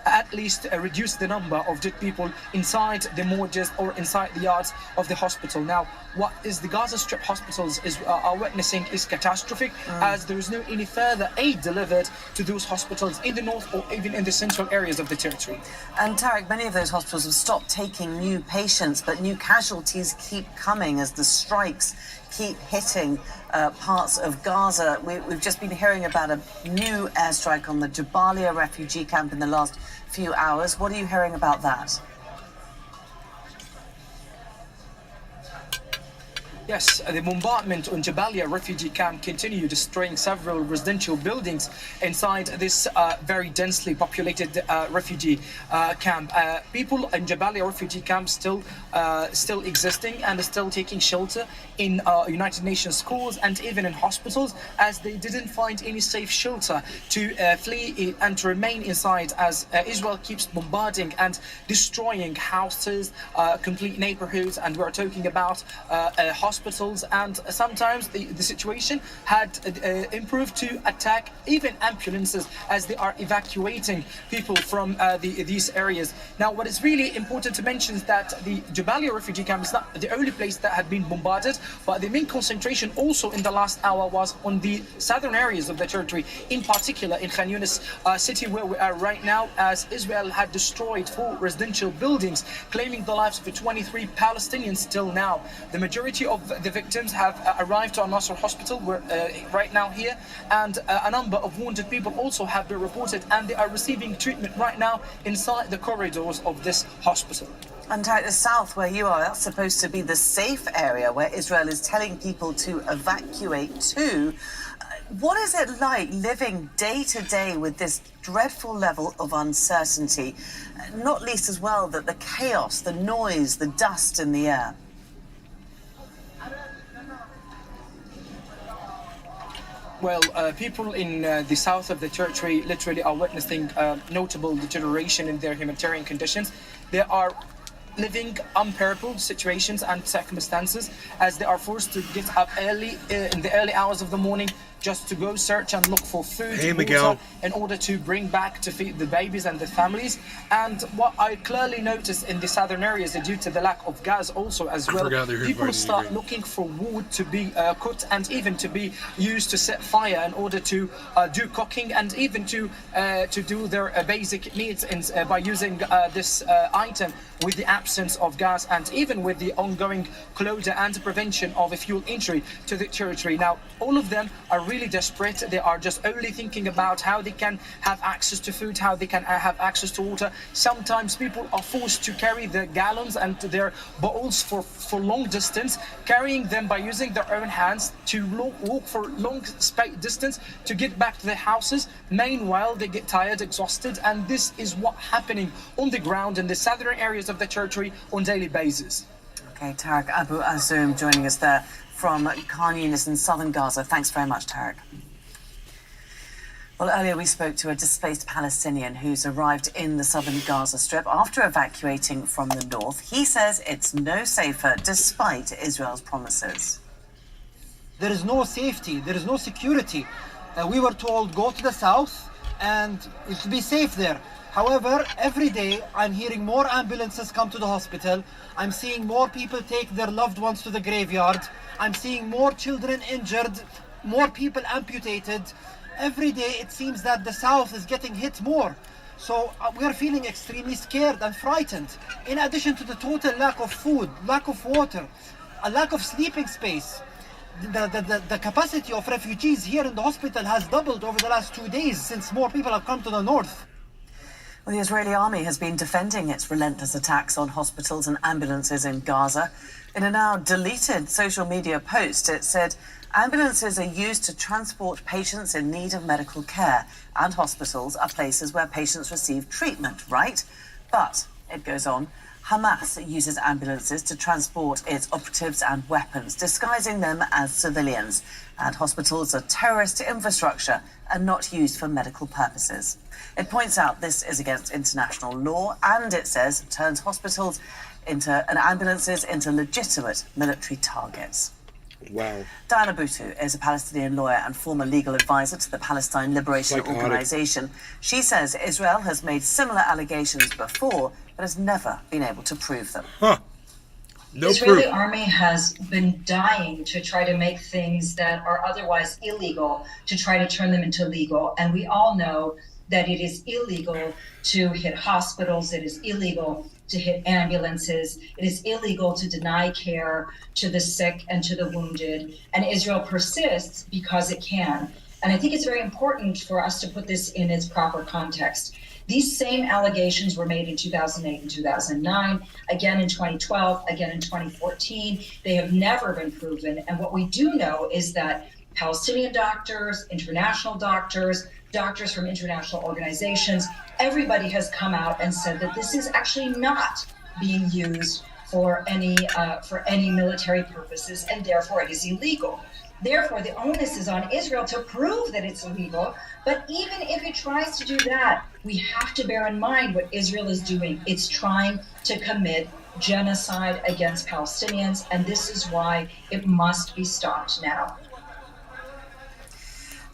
at least reduce the number of dead people inside the morgues or inside the yards of the hospital. Now, what is the Gaza Strip hospitals are witnessing is catastrophic, as there is no any further aid delivered to those hospitals in the north or even in the central areas of the territory. And Tarek, many of those hospitals have stopped taking new patients, but new casualties keep coming as the strikes keep hitting parts of Gaza. We've just been hearing about a new airstrike on the Jabalia refugee camp in the last few hours. What are you hearing about that? Yes, the bombardment on Jabalia refugee camp continued, destroying several residential buildings inside this very densely populated refugee camp. People in Jabalia refugee camp still existing and still taking shelter in United Nations schools and even in hospitals, as they didn't find any safe shelter to flee and to remain inside, as Israel keeps bombarding and destroying houses, complete neighborhoods, and we're talking about hospitals, and sometimes the situation had improved to attack even ambulances as they are evacuating people from these areas. Now, what is really important to mention is that the Jabalia refugee camp is not the only place that had been bombarded, but the main concentration also in the last hour was on the southern areas of the territory, in particular in Khan Yunis city, where we are right now, as Israel had destroyed 4 residential buildings, claiming the lives of 23 Palestinians till now. The majority of the victims have arrived to Al-Nasr hospital, we're right now here, and a number of wounded people also have been reported, and they are receiving treatment right now inside the corridors of this hospital. And at the south where you are, that's supposed to be the safe area where Israel is telling people to evacuate to. What is it like living day to day with this dreadful level of uncertainty, not least as well that the chaos, the noise, the dust in the air? Well, people in the south of the territory literally are witnessing notable deterioration in their humanitarian conditions. They are living unparalleled situations and circumstances, as they are forced to get up early in the early hours of the morning just to go search and look for food, water, in order to bring back to feed the babies and the families. And what I clearly noticed in the southern areas, due to the lack of gas also as well, people start looking for wood to be cooked and even to be used to set fire in order to do cooking and even to do their basic needs by using this item with the absence of gas and even with the ongoing closure and prevention of a fuel entry to the territory. Now, all of them are really desperate. They are just only thinking about how they can have access to food, how they can have access to water. Sometimes people are forced to carry their gallons and their bottles for long distance, carrying them by using their own hands to walk for long distance to get back to their houses. Meanwhile, they get tired, exhausted, and this is what's happening on the ground in the southern areas of the territory on a daily basis. Okay, Tarek Abu Azoum joining us there from Khan Yunis in southern Gaza. Thanks very much, Tarek. Well, earlier we spoke to a displaced Palestinian who's arrived in the southern Gaza Strip after evacuating from the north. He says it's no safer despite Israel's promises. There is no safety, there is no security. We were told go to the south and it will be safe there. However, every day I'm hearing more ambulances come to the hospital. I'm seeing more people take their loved ones to the graveyard. I'm seeing more children injured, more people amputated. Every day it seems that the south is getting hit more. So we are feeling extremely scared and frightened. In addition to the total lack of food, lack of water, a lack of sleeping space. The capacity of refugees here in the hospital has doubled over the last 2 days since more people have come to the north. Well, the Israeli army has been defending its relentless attacks on hospitals and ambulances in Gaza. In a now deleted social media post, it said ambulances are used to transport patients in need of medical care, and hospitals are places where patients receive treatment, right? But, it goes on, Hamas uses ambulances to transport its operatives and weapons, disguising them as civilians. And hospitals are terrorist infrastructure and not used for medical purposes. It points out this is against international law, and it says it turns hospitals and ambulances into legitimate military targets. Wow. Diana Boutou is a Palestinian lawyer and former legal advisor to the Palestine Liberation Organization. She says Israel has made similar allegations before, but has never been able to prove them. No the Israeli army has been dying to try to make things that are otherwise illegal, to try to turn them into legal. And we all know that it is illegal to hit hospitals, it is illegal to hit ambulances, it is illegal to deny care to the sick and to the wounded. And Israel persists because it can. And I think it's very important for us to put this in its proper context. These same allegations were made in 2008 and 2009, again in 2012, again in 2014. They have never been proven. And what we do know is that Palestinian doctors, international doctors, doctors from international organizations, everybody has come out and said that this is actually not being used for any military purposes, and therefore it is illegal. Therefore, the onus is on Israel to prove that it's illegal. But even if it tries to do that, we have to bear in mind what Israel is doing. It's trying to commit genocide against Palestinians, and this is why it must be stopped now.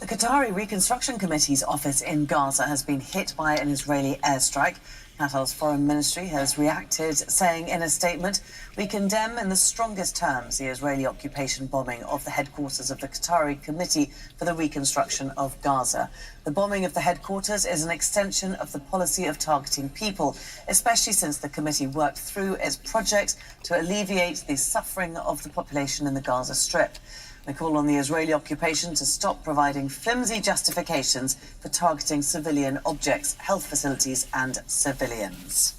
The Qatari Reconstruction Committee's office in Gaza has been hit by an Israeli airstrike. Qatar's foreign ministry has reacted, saying in a statement, "We condemn in the strongest terms the Israeli occupation bombing of the headquarters of the Qatari Committee for the Reconstruction of Gaza. The bombing of the headquarters is an extension of the policy of targeting people, especially since the committee worked through its project to alleviate the suffering of the population in the Gaza Strip. We call on the Israeli occupation to stop providing flimsy justifications for targeting civilian objects, health facilities and civilians."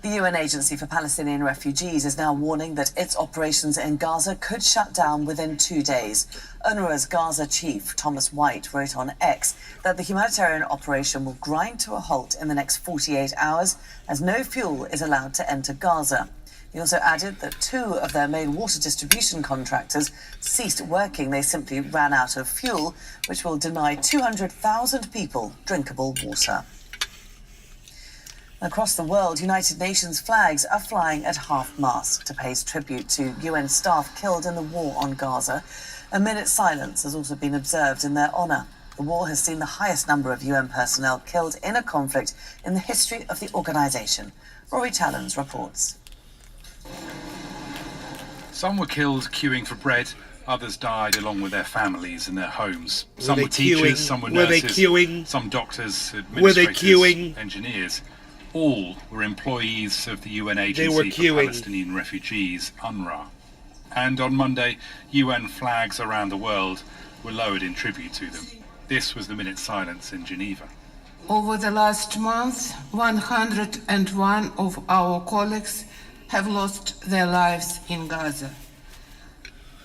The UN Agency for Palestinian Refugees is now warning that its operations in Gaza could shut down within 2 days. UNRWA's Gaza chief, Thomas White, wrote on X that the humanitarian operation will grind to a halt in the next 48 hours as no fuel is allowed to enter Gaza. He also added that 2 of their main water distribution contractors ceased working. They simply ran out of fuel, which will deny 200,000 people drinkable water. Across the world, United Nations flags are flying at half-mast to pay tribute to UN staff killed in the war on Gaza. A minute's silence has also been observed in their honour. The war has seen the highest number of UN personnel killed in a conflict in the history of the organisation. Rory Tallons reports. Some were killed queuing for bread, Others died along with their families in their homes. Were Some they were teachers, queuing? some were Were they nurses, queuing? some doctors, Were they administrators, queuing? engineers. All were employees of the UN were Agency for queuing. Palestinian Refugees, UNRWA. And on Monday, UN flags around the world were lowered in tribute to them. This was the minute's silence in Geneva. Over the last month, 101 of our colleagues have lost their lives in Gaza.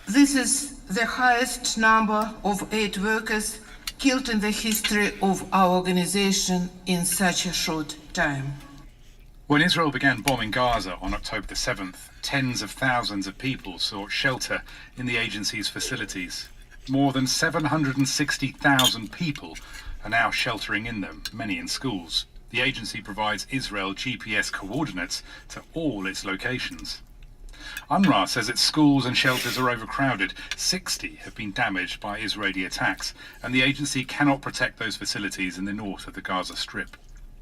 This is the highest number of aid workers killed in the history of our organization in such a short time. When Israel began bombing Gaza on October the 7th, tens of thousands of people sought shelter in the agency's facilities. More than 760,000 people are now sheltering in them, many in schools. The agency provides Israel GPS coordinates to all its locations. UNRWA says its schools and shelters are overcrowded. 60 have been damaged by Israeli attacks, and the agency cannot protect those facilities in the north of the Gaza Strip.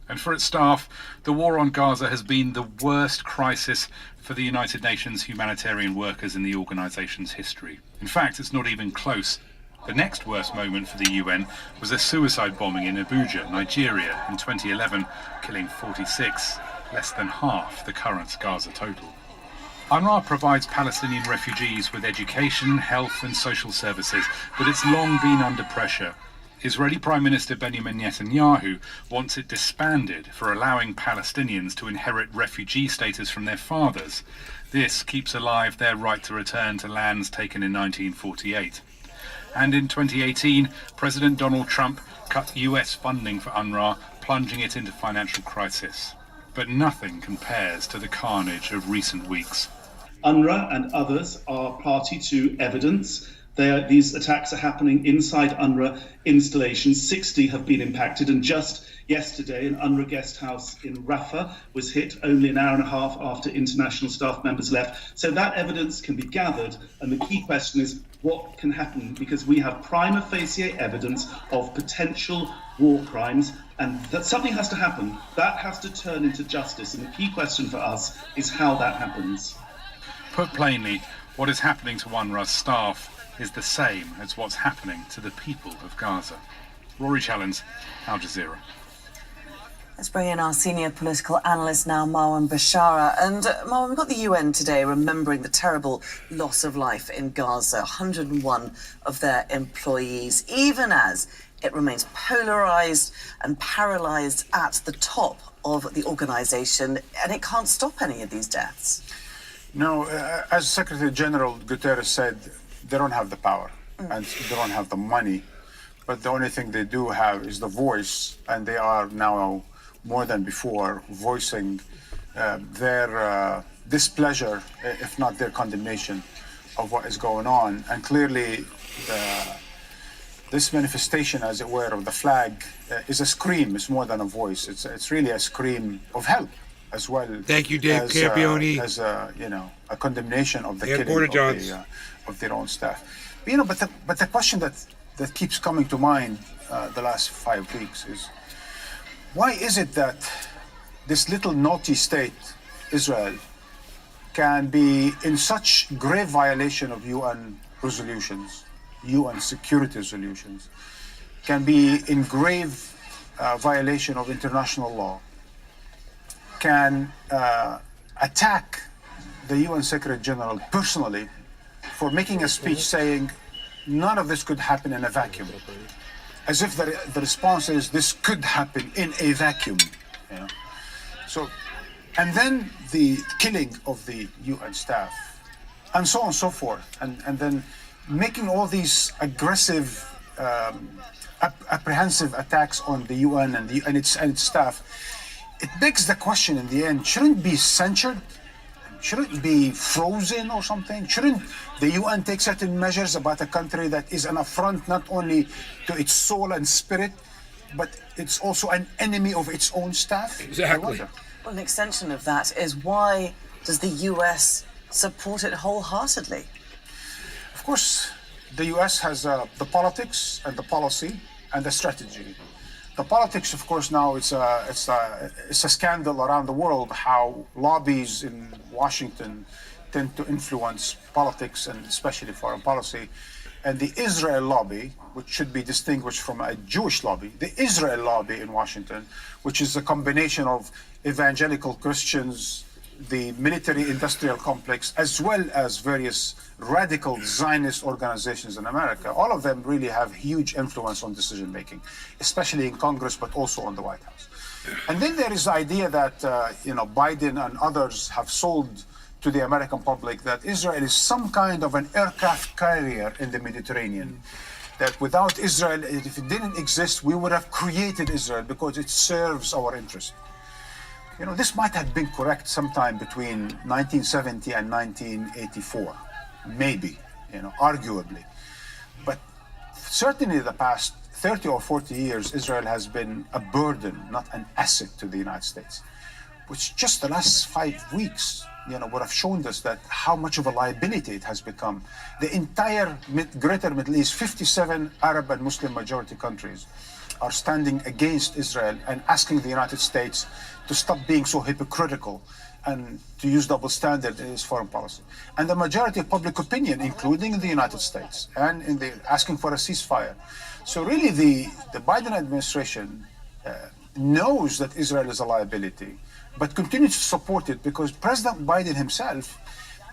And for its staff, the war on Gaza has been the worst crisis for the United Nations humanitarian workers in the organization's history. In fact, it's not even close. The next worst moment for the UN was a suicide bombing in Abuja, Nigeria, in 2011, killing 46, less than half the current Gaza total. UNRWA provides Palestinian refugees with education, health and social services, but it's long been under pressure. Israeli Prime Minister Benjamin Netanyahu wants it disbanded for allowing Palestinians to inherit refugee status from their fathers. This keeps alive their right to return to lands taken in 1948. And in 2018, President Donald Trump cut US funding for UNRWA, plunging it into financial crisis. But nothing compares to the carnage of recent weeks. UNRWA and others are party to evidence. These attacks are happening inside UNRWA installations. 60 have been impacted, and just yesterday an UNRWA guest house in Rafah was hit only an hour and a half after international staff members left. So that evidence can be gathered, and the key question is what can happen, because we have prima facie evidence of potential war crimes, and that something has to happen. That has to turn into justice, and the key question for us is how that happens. Put plainly, what is happening to UNRWA's staff is the same as what's happening to the people of Gaza. Rory Challens, Al Jazeera. Let's bring in our senior political analyst now, Marwan Bashara. And Marwan, we've got the UN today remembering the terrible loss of life in Gaza, 101 of their employees, even as it remains polarised and paralysed at the top of the organisation, and it can't stop any of these deaths. No, as Secretary General Guterres said, they don't have the power and they don't have the money, but the only thing they do have is the voice, and they are now more than before voicing their displeasure, if not their condemnation of what is going on. And clearly this manifestation, as it were, of the flag is a scream. It's more than a voice. It's really a scream of help as well. Thank you, Dave Campione. As a condemnation of the killing of their own staff. But the question that keeps coming to mind the last 5 weeks is, why is it that this little naughty state, Israel, can be in such grave violation of UN resolutions, UN security resolutions, can be in grave violation of international law, can attack the UN Secretary General personally for making a speech saying none of this could happen in a vacuum, as if the response is this could happen in a vacuum. So, and then the killing of the UN staff, and so on and so forth, and then making all these aggressive, apprehensive attacks on the UN and its staff. It begs the question in the end: shouldn't it be censured? Shouldn't it be frozen or something? Shouldn't the UN take certain measures about a country that is an affront not only to its soul and spirit, but it's also an enemy of its own staff? Exactly. Well, an extension of that is, why does the US support it wholeheartedly? Of course, the US has the politics and the policy and the strategy. The politics, of course, now it's a scandal around the world how lobbies in Washington tend to influence politics and especially foreign policy. And the Israel lobby, which should be distinguished from a Jewish lobby, the Israel lobby in Washington, which is a combination of evangelical Christians, the military-industrial complex, as well as various radical Zionist organizations in America, all of them really have huge influence on decision-making, especially in Congress, but also on the White House. And then there is the idea that, Biden and others have sold to the American public that Israel is some kind of an aircraft carrier in the Mediterranean. That without Israel, if it didn't exist, we would have created Israel because it serves our interest. This might have been correct sometime between 1970 and 1984, maybe, arguably. But certainly the past 30 or 40 years, Israel has been a burden, not an asset to the United States, which just the last 5 weeks, would have shown us that how much of a liability it has become. The entire greater Middle East, 57 Arab and Muslim majority countries are standing against Israel and asking the United States to stop being so hypocritical and to use double standard in its foreign policy. And the majority of public opinion, including in the United States, and asking for a ceasefire. So really the Biden administration knows that Israel is a liability, but continues to support it because President Biden himself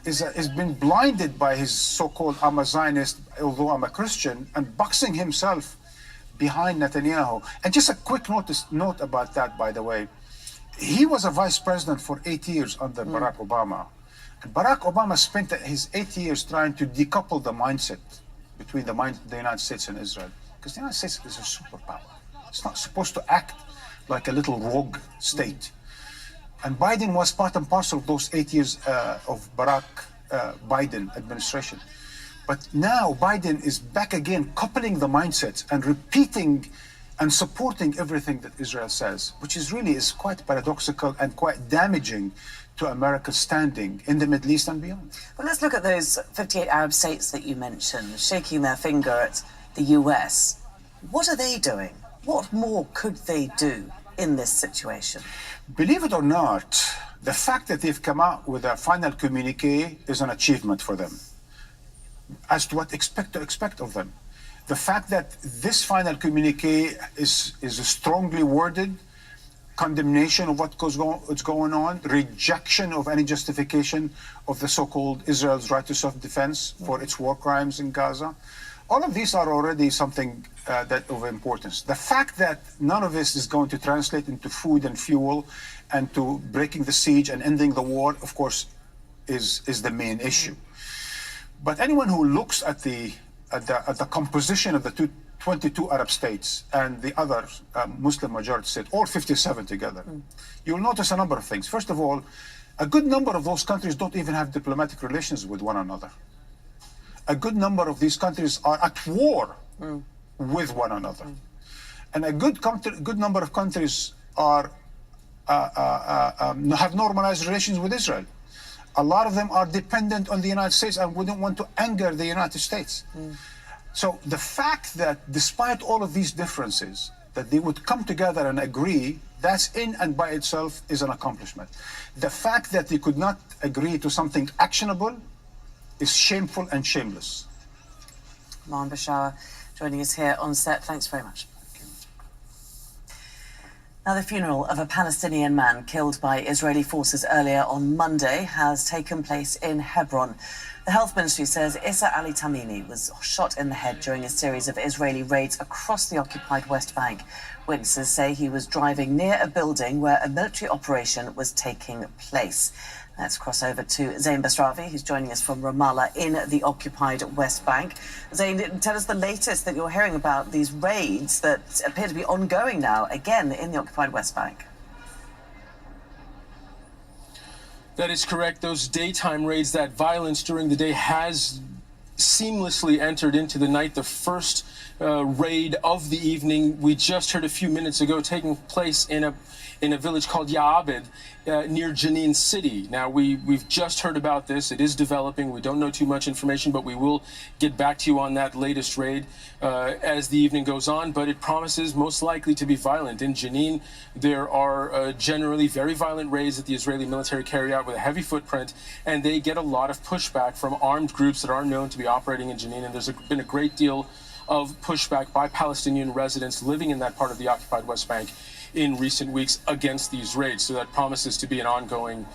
has been blinded by his so-called I'm a Zionist, although I'm a Christian, and boxing himself behind Netanyahu. And just a quick note about that, by the way. He was a vice president for 8 years under Barack Obama. And Barack Obama spent his 8 years trying to decouple the mindset between the United States and Israel. Because the United States is a superpower. It's not supposed to act like a little rogue state. And Biden was part and parcel of those 8 years of Biden administration. But now Biden is back again, coupling the mindsets and repeating and supporting everything that Israel says, which is quite paradoxical and quite damaging to America's standing in the Middle East and beyond. Well, let's look at those 58 Arab states that you mentioned, shaking their finger at the US. What are they doing? What more could they do in this situation? Believe it or not, the fact that they've come out with a final communique is an achievement for them. As to what to expect of them. The fact that this final communique is strongly worded, condemnation of what's going on, rejection of any justification of the so-called Israel's right to self-defense for its war crimes in Gaza. All of these are already something that of importance. The fact that none of this is going to translate into food and fuel and to breaking the siege and ending the war, of course, is the main issue. But anyone who looks at the composition of the 22 Arab states and the other Muslim majority states, all 57 together, you'll notice a number of things. First of all, a good number of those countries don't even have diplomatic relations with one another. A good number of these countries are at war with one another. And a good number of countries have normalized relations with Israel. A lot of them are dependent on the United States and wouldn't want to anger the United States. So the fact that despite all of these differences, that they would come together and agree, that's in and by itself is an accomplishment. The fact that they could not agree to something actionable is shameful and shameless. Marwan Bashar joining us here on set. Thanks very much. Now, the funeral of a Palestinian man killed by Israeli forces earlier on Monday has taken place in Hebron. The health ministry says Issa Ali Tamimi was shot in the head during a series of Israeli raids across the occupied West Bank. Witnesses say he was driving near a building where a military operation was taking place. Let's cross over to Zain Basravi, who's joining us from Ramallah in the occupied West Bank. Zain, tell us the latest that you're hearing about these raids that appear to be ongoing now, again, in the occupied West Bank. That is correct. Those daytime raids, that violence during the day has seamlessly entered into the night. The first raid of the evening, we just heard a few minutes ago, taking place in in a village called Ya'abed near Jenin City. Now, we've just heard about this. It is developing. We don't know too much information, but we will get back to you on that latest raid as the evening goes on. But it promises most likely to be violent. In Jenin, there are generally very violent raids that the Israeli military carry out with a heavy footprint, and they get a lot of pushback from armed groups that are known to be operating in Jenin. And there's been a great deal of pushback by Palestinian residents living in that part of the occupied West Bank in recent weeks against these raids. So that promises to be an ongoing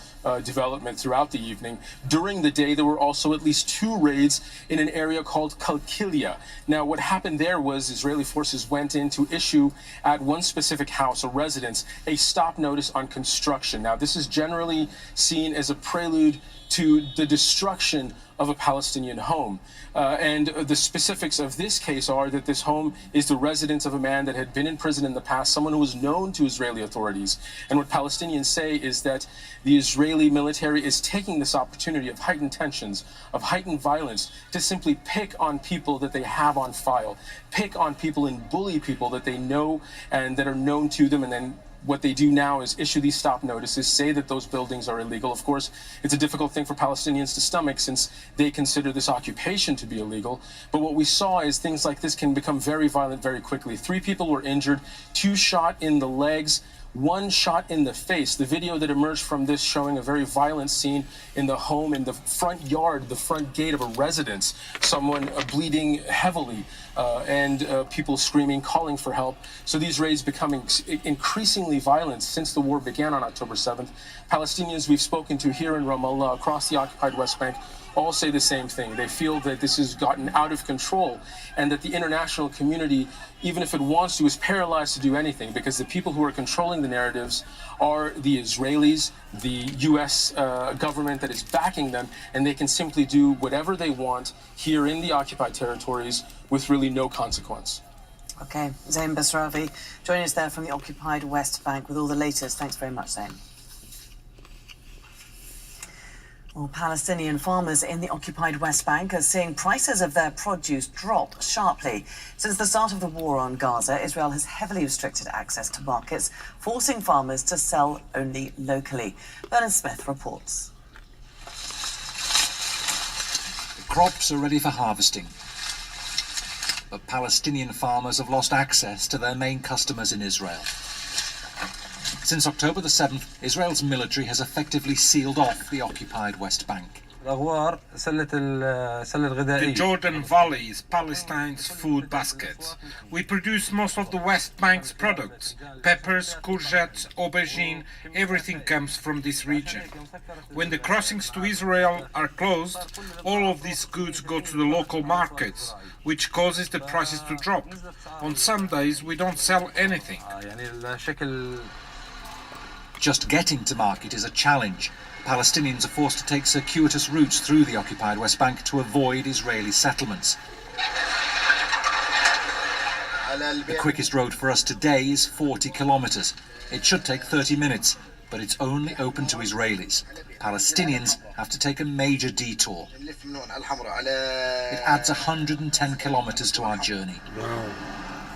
development throughout the evening. During the day, there were also at least 2 raids in an area called Kalkilia. Now, what happened there was Israeli forces went in to issue at one specific house, a residence, a stop notice on construction. Now, this is generally seen as a prelude to the destruction of a Palestinian home. And the specifics of this case are that this home is the residence of a man that had been in prison in the past, someone who was known to Israeli authorities. And what Palestinians say is that the Israeli military is taking this opportunity of heightened tensions, of heightened violence, to simply pick on people that they have on file, pick on people and bully people that they know and that are known to them, and then what they do now is issue these stop notices, say that those buildings are illegal. Of course, it's a difficult thing for Palestinians to stomach since they consider this occupation to be illegal. But what we saw is things like this can become very violent very quickly. 3 people were injured, 2 shot in the legs, 1 shot in the face. The video that emerged from this showing a very violent scene in the home, in the front yard, the front gate of a residence, someone bleeding heavily, and people screaming, calling for help. So these raids becoming increasingly violent since the war began on October 7th. Palestinians we've spoken to here in Ramallah, across the occupied West Bank, all say the same thing. They feel that this has gotten out of control and that the international community, even if it wants to, is paralyzed to do anything because the people who are controlling the narratives are the Israelis, the U.S. Government that is backing them, and they can simply do whatever they want here in the occupied territories with really no consequence. Okay, Zain Basravi joining us there from the occupied West Bank with all the latest. Thanks very much, Zain. Well, Palestinian farmers in the occupied West Bank are seeing prices of their produce drop sharply. Since the start of the war on Gaza, Israel has heavily restricted access to markets, forcing farmers to sell only locally. Bernard Smith reports. The crops are ready for harvesting, but Palestinian farmers have lost access to their main customers in Israel. Since October the 7th, Israel's military has effectively sealed off the occupied West Bank. The Jordan Valley is Palestine's food basket. We produce most of the West Bank's products. Peppers, courgettes, aubergine, everything comes from this region. When the crossings to Israel are closed, all of these goods go to the local markets, which causes the prices to drop. On some days, we don't sell anything. Just getting to market is a challenge. Palestinians are forced to take circuitous routes through the occupied West Bank to avoid Israeli settlements. The quickest road for us today is 40 kilometers. It should take 30 minutes, but it's only open to Israelis. Palestinians have to take a major detour. It adds 110 kilometers to our journey.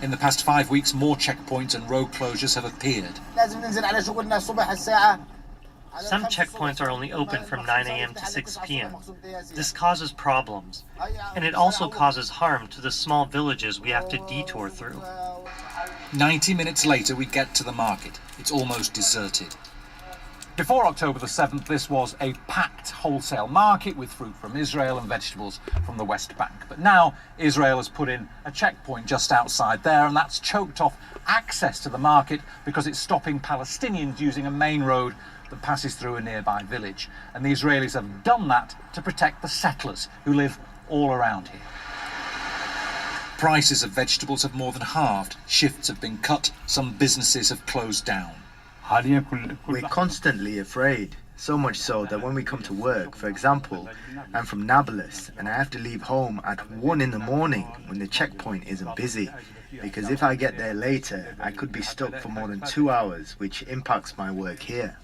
In the past 5 weeks, more checkpoints and road closures have appeared. Some checkpoints are only open from 9 a.m. to 6 p.m. This causes problems, and it also causes harm to the small villages we have to detour through. 90 minutes later, we get to the market. It's almost deserted. Before October the 7th, this was a packed wholesale market with fruit from Israel and vegetables from the West Bank. But now Israel has put in a checkpoint just outside there, and that's choked off access to the market because it's stopping Palestinians using a main road that passes through a nearby village. And the Israelis have done that to protect the settlers who live all around here. Prices of vegetables have more than halved. Shifts have been cut. Some businesses have closed down. We're constantly afraid, so much so that when we come to work, for example, I'm from Nablus and I have to leave home at 1 in the morning when the checkpoint isn't busy, because if I get there later, I could be stuck for more than 2 hours, which impacts my work here.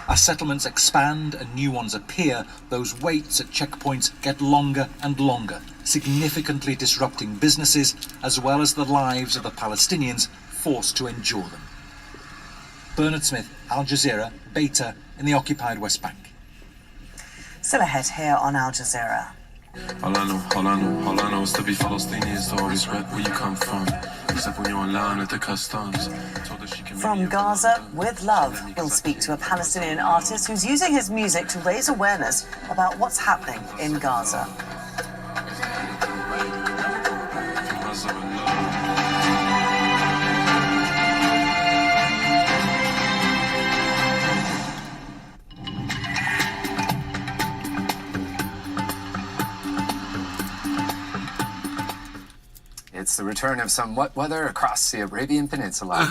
As settlements expand and new ones appear, those waits at checkpoints get longer and longer, significantly disrupting businesses as well as the lives of the Palestinians forced to endure them. Bernard Smith, Al Jazeera, Beta in the occupied West Bank. Still ahead here on Al Jazeera. All I know is to be Palestinian is to always rep where you come from. Except when you're in line at the customs. From Gaza, with love, we'll speak to a Palestinian artist who's using his music to raise awareness about what's happening in Gaza. It's the return of some wet weather across the Arabian Peninsula.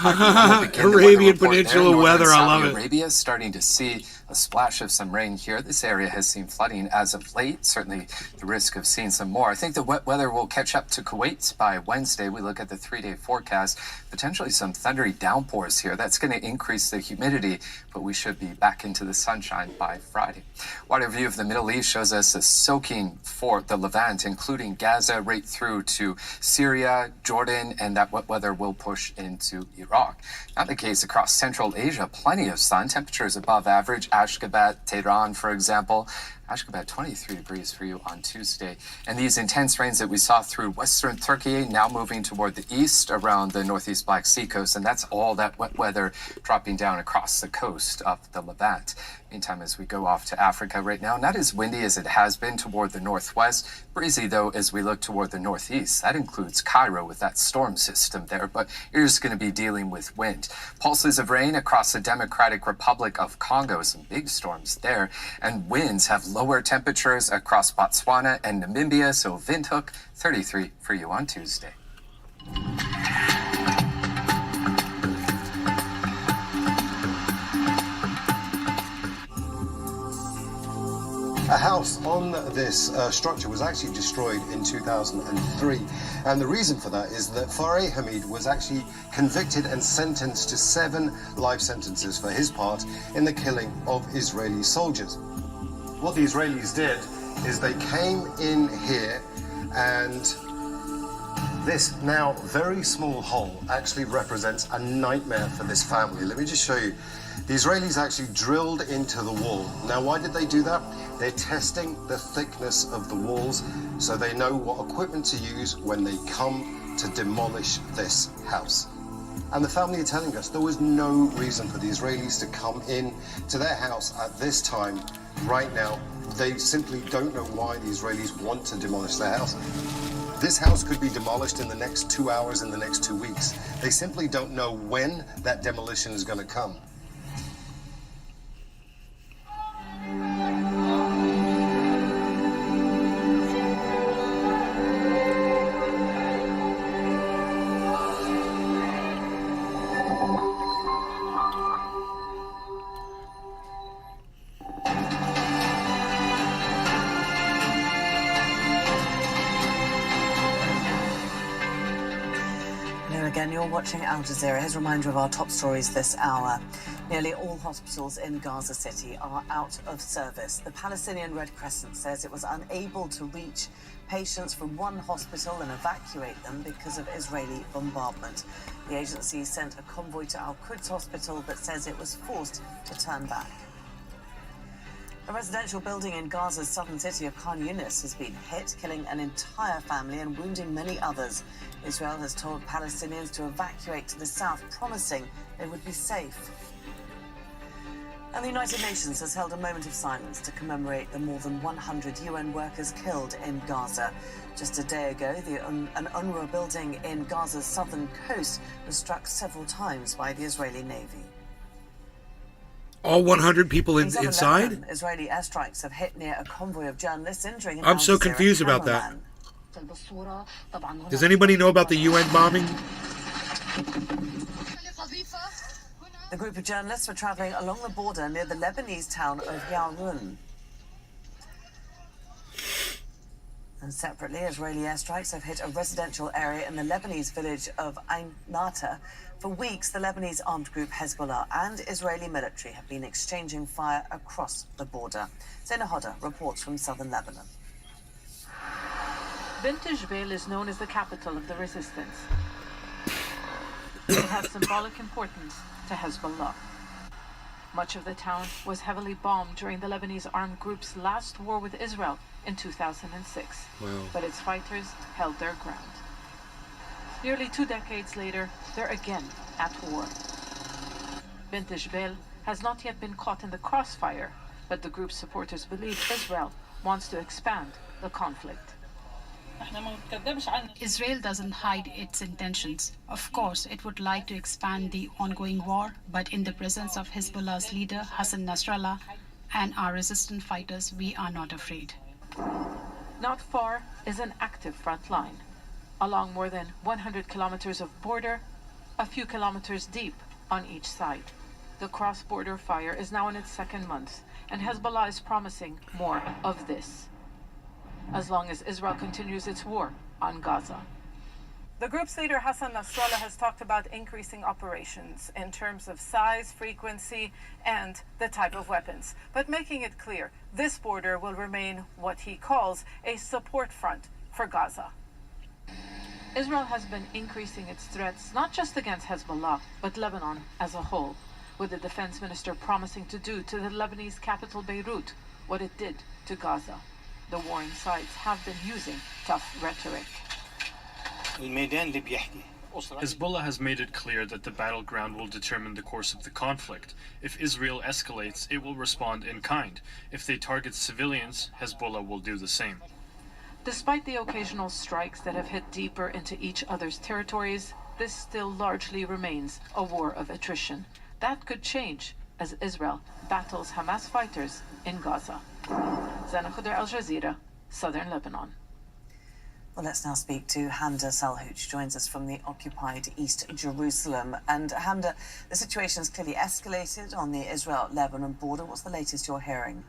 Arabian Peninsula weather, I love it. Arabia starting to see a splash of some rain here. This area has seen flooding as of late. Certainly the risk of seeing some more. I think the wet weather will catch up to Kuwait by Wednesday. We look at the 3-day forecast. Potentially some thundery downpours here. That's going to increase the humidity, but we should be back into the sunshine by Friday. Wider view of the Middle East shows us a soaking for the Levant, including Gaza right through to Syria, Jordan, and that wet weather will push into Iraq. Not the case across Central Asia. Plenty of sun. Temperatures above average. Ashgabat, Tehran, for example. Ashgabat, 23 degrees for you on Tuesday. And these intense rains that we saw through western Turkey now moving toward the east around the northeast Black Sea coast. And that's all that wet weather dropping down across the coast of the Levant. Meantime, as we go off to Africa right now, not as windy as it has been toward the northwest. Breezy, though, as we look toward the northeast. That includes Cairo with that storm system there, but you're just going to be dealing with wind. Pulses of rain across the Democratic Republic of Congo, some big storms there, and winds have lower temperatures across Botswana and Namibia, so Windhoek, 33 for you on Tuesday. A house on this structure was actually destroyed in 2003, and the reason for that is that Fareh Hamid was actually convicted and sentenced to 7 life sentences for his part in the killing of Israeli soldiers. What the Israelis did is they came in here, and this now very small hole actually represents a nightmare for this family. Let me just show you. The Israelis actually drilled into the wall. Now, why did they do that? They're testing the thickness of the walls so they know what equipment to use when they come to demolish this house. And the family are telling us there was no reason for the Israelis to come in to their house at this time right now. They simply don't know why the Israelis want to demolish their house. This house could be demolished in the next 2 hours, in the next 2 weeks. They simply don't know when that demolition is going to come. Again, you're watching Al Jazeera. Here's a reminder of our top stories this hour. Nearly all hospitals in Gaza City are out of service. The Palestinian Red Crescent says it was unable to reach patients from one hospital and evacuate them because of Israeli bombardment. The agency sent a convoy to Al-Quds Hospital but says it was forced to turn back. A residential building in Gaza's southern city of Khan Yunis has been hit, killing an entire family and wounding many others. Israel has told Palestinians to evacuate to the south, promising they would be safe. And the United Nations has held a moment of silence to commemorate the more than 100 UN workers killed in Gaza. Just a day ago, an UNRWA building in Gaza's southern coast was struck several times by the Israeli Navy. All 100 people In southern inside? Lebanon, Israeli airstrikes have hit near a convoy of journalists, injuring an I'm so Al Jazeera confused about that. cameraman. Does anybody know about the UN bombing? The group of journalists were travelling along the border near the Lebanese town of Yaoun. And separately, Israeli airstrikes have hit a residential area in the Lebanese village of Ain Nata. For weeks, the Lebanese armed group Hezbollah and Israeli military have been exchanging fire across the border. Zaina Hodder reports from southern Lebanon. Bint Jbeil is known as the capital of the resistance. It has symbolic importance to Hezbollah. Much of the town was heavily bombed during the Lebanese armed group's last war with Israel in 2006. Wow. But its fighters held their ground. Nearly 2 decades later, they're again at war. Bint Jbeil has not yet been caught in the crossfire, but the group's supporters believe Israel wants to expand the conflict. Israel doesn't hide its intentions. Of course, it would like to expand the ongoing war, but in the presence of Hezbollah's leader, Hassan Nasrallah, and our resistant fighters, we are not afraid. Not far is an active front line. Along more than 100 kilometers of border, a few kilometers deep on each side. The cross-border fire is now in its 2nd month, and Hezbollah is promising more of this, as long as Israel continues its war on Gaza. The group's leader, Hassan Nasrallah, has talked about increasing operations in terms of size, frequency, and the type of weapons, but making it clear this border will remain what he calls a support front for Gaza. Israel has been increasing its threats not just against Hezbollah, but Lebanon as a whole, with the defense minister promising to do to the Lebanese capital Beirut what it did to Gaza. The warring sides have been using tough rhetoric. Hezbollah has made it clear that the battleground will determine the course of the conflict. If Israel escalates, it will respond in kind. If they target civilians, Hezbollah will do the same. Despite the occasional strikes that have hit deeper into each other's territories, this still largely remains a war of attrition. That could change as Israel battles Hamas fighters in Gaza. Zana Khudr, Al Jazeera, Southern Lebanon. Well, let's now speak to Hamda Salhouch, joins us from the occupied East Jerusalem. And Hamda, the situation has clearly escalated on the Israel-Lebanon border. What's the latest you're hearing?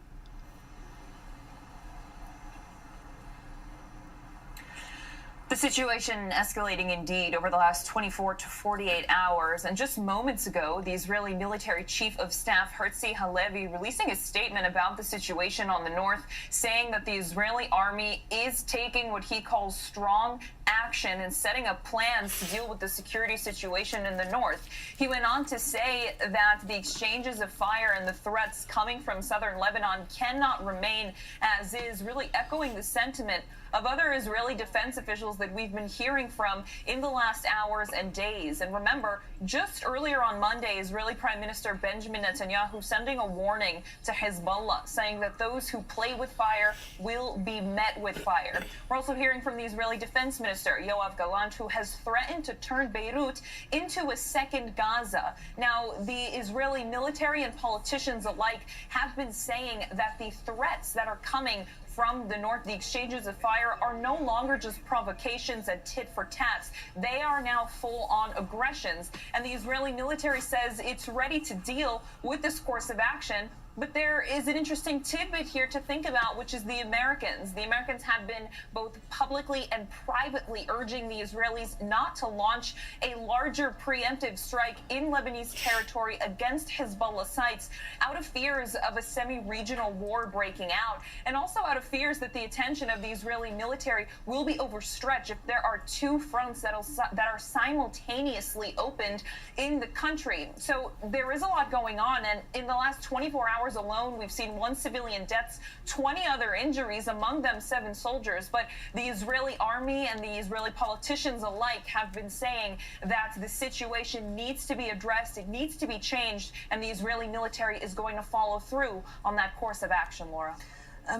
The situation escalating indeed over the last 24 to 48 hours. And just moments ago, the Israeli military chief of staff, Herzi Halevi, releasing a statement about the situation on the north, saying that the Israeli army is taking what he calls strong action and setting up plans to deal with the security situation in the north. He went on to say that the exchanges of fire and the threats coming from southern Lebanon cannot remain as is, really echoing the sentiment of other Israeli defense officials that we've been hearing from in the last hours and days. And remember, just earlier on Monday, Israeli Prime Minister Benjamin Netanyahu sending a warning to Hezbollah, saying that those who play with fire will be met with fire. We're also hearing from the Israeli Defense Minister, Yoav Gallant, who has threatened to turn Beirut into a second Gaza. Now, the Israeli military and politicians alike have been saying that the threats that are coming from the north, the exchanges of fire, are no longer just provocations and tit for tats. They are now full-on aggressions. And the Israeli military says it's ready to deal with this course of action. But there is an interesting tidbit here to think about, which is the Americans. The Americans have been both publicly and privately urging the Israelis not to launch a larger preemptive strike in Lebanese territory against Hezbollah sites out of fears of a semi-regional war breaking out, and also out of fears that the attention of the Israeli military will be overstretched if there are two fronts that are simultaneously opened in the country. So there is a lot going on, and in the last 24 hours alone, we've seen 1 civilian deaths, 20 other injuries, among them 7 soldiers. But the Israeli army and the Israeli politicians alike have been saying that the situation needs to be addressed, it needs to be changed, and the Israeli military is going to follow through on that course of action, Laura.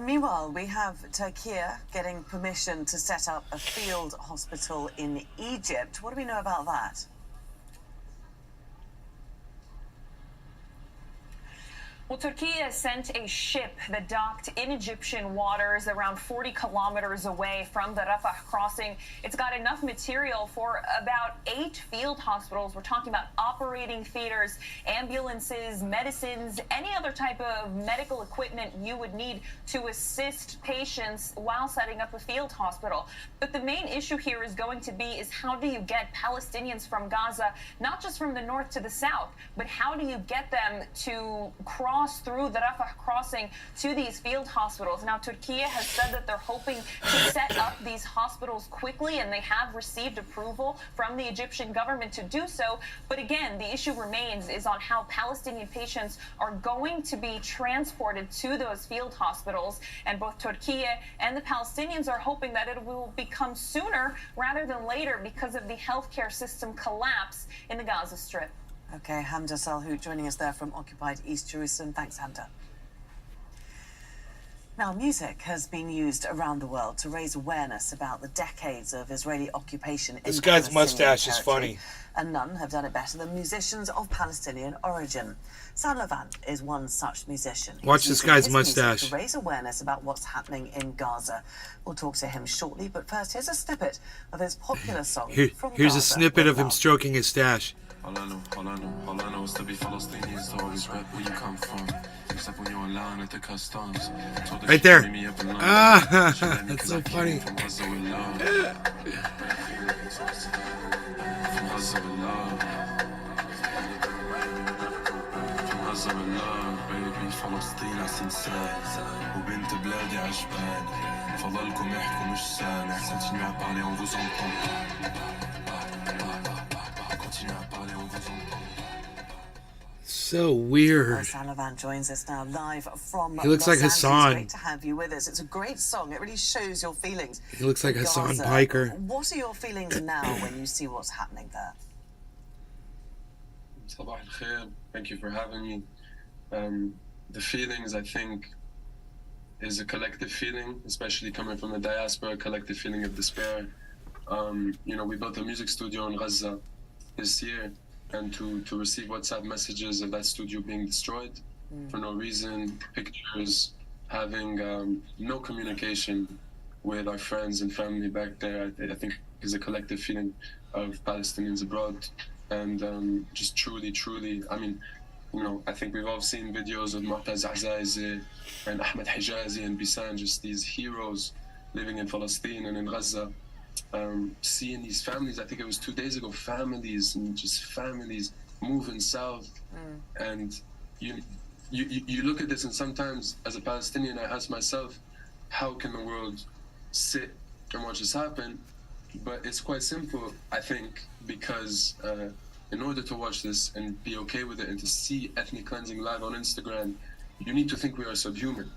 Meanwhile, we have Turkey getting permission to set up a field hospital in Egypt. What do we know about that? Well, Turkey has sent a ship that docked in Egyptian waters around 40 kilometers away from the Rafah crossing. It's got enough material for about 8 field hospitals. We're talking about operating theaters, ambulances, medicines, any other type of medical equipment you would need to assist patients while setting up a field hospital. But the main issue here is going to be how do you get Palestinians from Gaza, not just from the north to the south, but how do you get them to cross cross through the Rafah crossing to these field hospitals. Now, Turkey has said that they're hoping to set up these hospitals quickly, and they have received approval from the Egyptian government to do so. But again, the issue remains is on how Palestinian patients are going to be transported to those field hospitals. And both Turkey and the Palestinians are hoping that it will become sooner rather than later because of the healthcare system collapse in the Gaza Strip. Okay, Hamda Salhout joining us there from occupied East Jerusalem. Thanks, Hamda. Now, music has been used around the world to raise awareness about the decades of Israeli occupation in This guy's Palestinian mustache is territory. funny. And none have done it better than musicians of Palestinian origin. Sam Levant is one such musician. Watch He's this using guy's his music mustache. to raise awareness about what's happening in Gaza. We'll talk to him shortly, but first, here's a snippet of his popular song from Here's a Gaza. snippet of him stroking his stash. All I know is to be Palestinian is to always rep where you come from. Except when you're in line at the customs. Right there. Ah, that's so funny. From Gaza with love. From Gaza with love. From Gaza with love, baby. فلسطين عسنسان وبنت بلادي عجبان فضلكم يحكوا مش سامع. Continuez à parler, on vous entend. So weird. Sam Levant joins us now live from He looks Los like Angeles. Hassan. Great to have you with us. It's a great song. It really shows your feelings. He looks like for Hassan Gaza. Piker. What are your feelings now when you see what's happening there? Sabah al-khair. Thank you for having me. The feelings, I think, is a collective feeling, especially coming from the diaspora, a collective feeling of despair. We built a music studio in Gaza this year, and to receive WhatsApp messages of that studio being destroyed for no reason, pictures, having no communication with our friends and family back there, I think is a collective feeling of Palestinians abroad. And just truly, I mean, I think we've all seen videos of Mu'taz Azaizeh and Ahmed Hijazi and Bisan, just these heroes living in Palestine and in Gaza. Seeing these families, I think it was 2 days ago, families moving south. And you look at this, and sometimes as a Palestinian, I ask myself, how can the world sit and watch this happen? But it's quite simple, I think, because in order to watch this and be okay with it and to see ethnic cleansing live on Instagram, you need to think we are subhuman.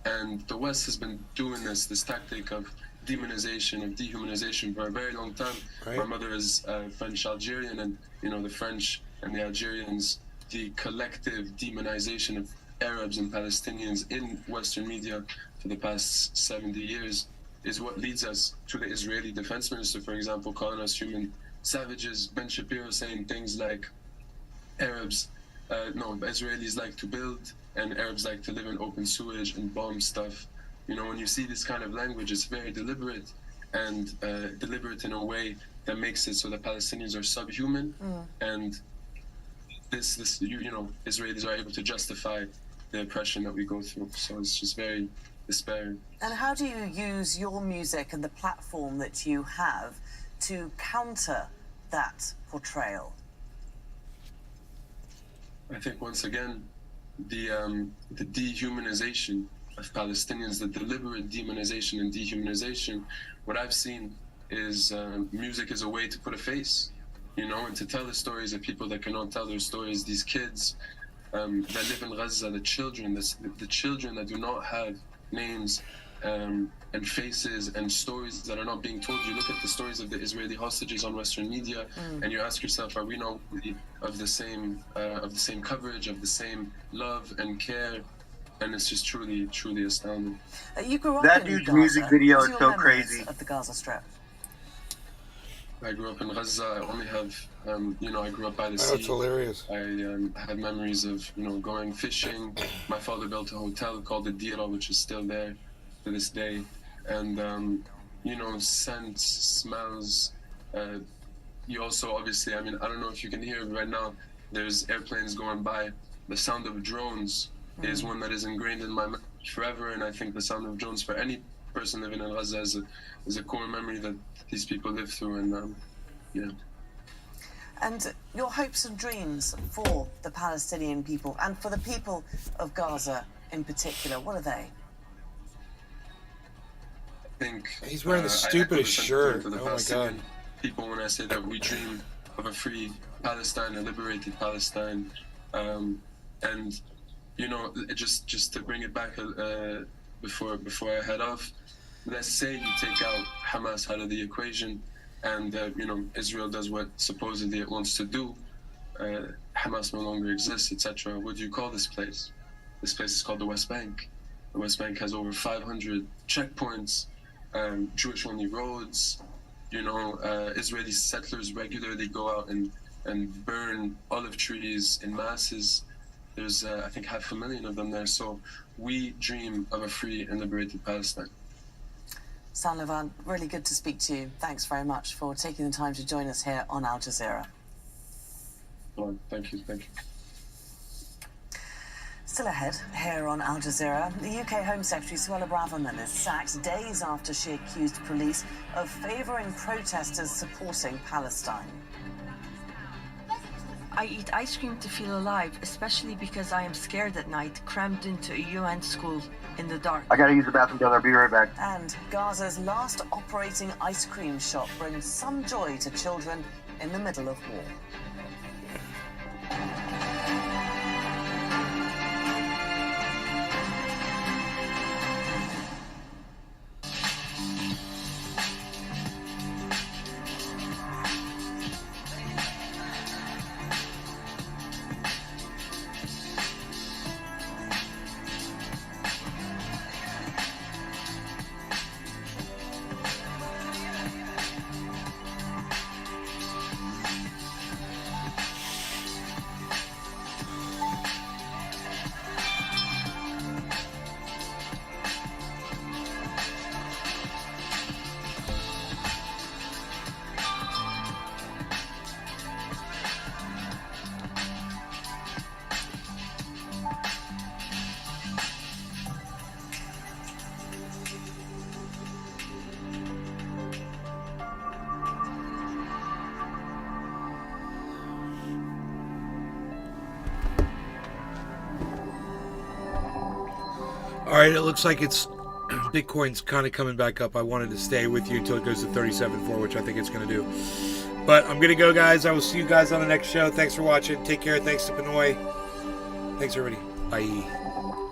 And the West has been doing this tactic of demonization, of dehumanization for a very long time. Right. My mother is French Algerian, and the French and the Algerians, the collective demonization of Arabs and Palestinians in Western media for the past 70 years is what leads us to the Israeli defense minister, for example, calling us human savages. Ben Shapiro saying things like Israelis like to build and Arabs like to live in open sewage and bomb stuff. When you see this kind of language, it's very deliberate, and deliberate in a way that makes it so that Palestinians are subhuman, and Israelis are able to justify the oppression that we go through. So it's just very despairing. And how do you use your music and the platform that you have to counter that portrayal? I think once again, the dehumanization of Palestinians, the deliberate demonization and dehumanization, what I've seen is music is a way to put a face, and to tell the stories of people that cannot tell their stories. These kids that live in Gaza, the children that do not have names and faces and stories that are not being told. You look at the stories of the Israeli hostages on Western media, and you ask yourself, are we not worthy of the same coverage, of the same love and care? And it's just truly astounding. You grew up that in dude's Gaza. music video What is are so your memories crazy. of the Gaza Strip? I grew up in Gaza. I only have, I grew up by the Oh, sea. that's hilarious. I had memories of, going fishing. My father built a hotel called the Dira, which is still there to this day. And, scents, smells. You also, obviously, I don't know if you can hear it right now, there's airplanes going by. The sound of drones is one that is ingrained in my memory forever. And I think the sound of drones for any person living in Gaza is a core memory that these people live through. And, And your hopes and dreams for the Palestinian people and for the people of Gaza in particular, what are they? I think he's wearing the stupidest shirt. For the Palestinian people, when I say that we dream of a free Palestine, a liberated Palestine, and you know, just to bring it back before I head off, let's say you take out Hamas out of the equation, and you know, Israel does what supposedly it wants to do. Hamas no longer exists, etc. What do you call this place? This place is called the West Bank. The West Bank has over 500 checkpoints, Jewish-only roads. You know, Israeli settlers regularly go out and burn olive trees in masses. There's, I think, 500,000 of them there. So we dream of a free and liberated Palestine. Sam Levant, really good to speak to you. Thanks very much for taking the time to join us here on Al Jazeera. Well, thank you. Still ahead, here on Al Jazeera, the UK Home Secretary Suella Braverman is sacked days after she accused police of favouring protesters supporting Palestine. I eat ice cream to feel alive, especially because I am scared at night, crammed into a UN school in the dark. I gotta use the bathroom, brother. I'll be right back. And Gaza's last operating ice cream shop brings some joy to children in the middle of war. All right, it looks like it's Bitcoin's kind of coming back up. I wanted to stay with you until it goes to 37.4, which I think it's going to do. But I'm going to go, guys. I will see you guys on the next show. Thanks for watching. Take care. Thanks to Pinoy. Thanks, everybody. Bye.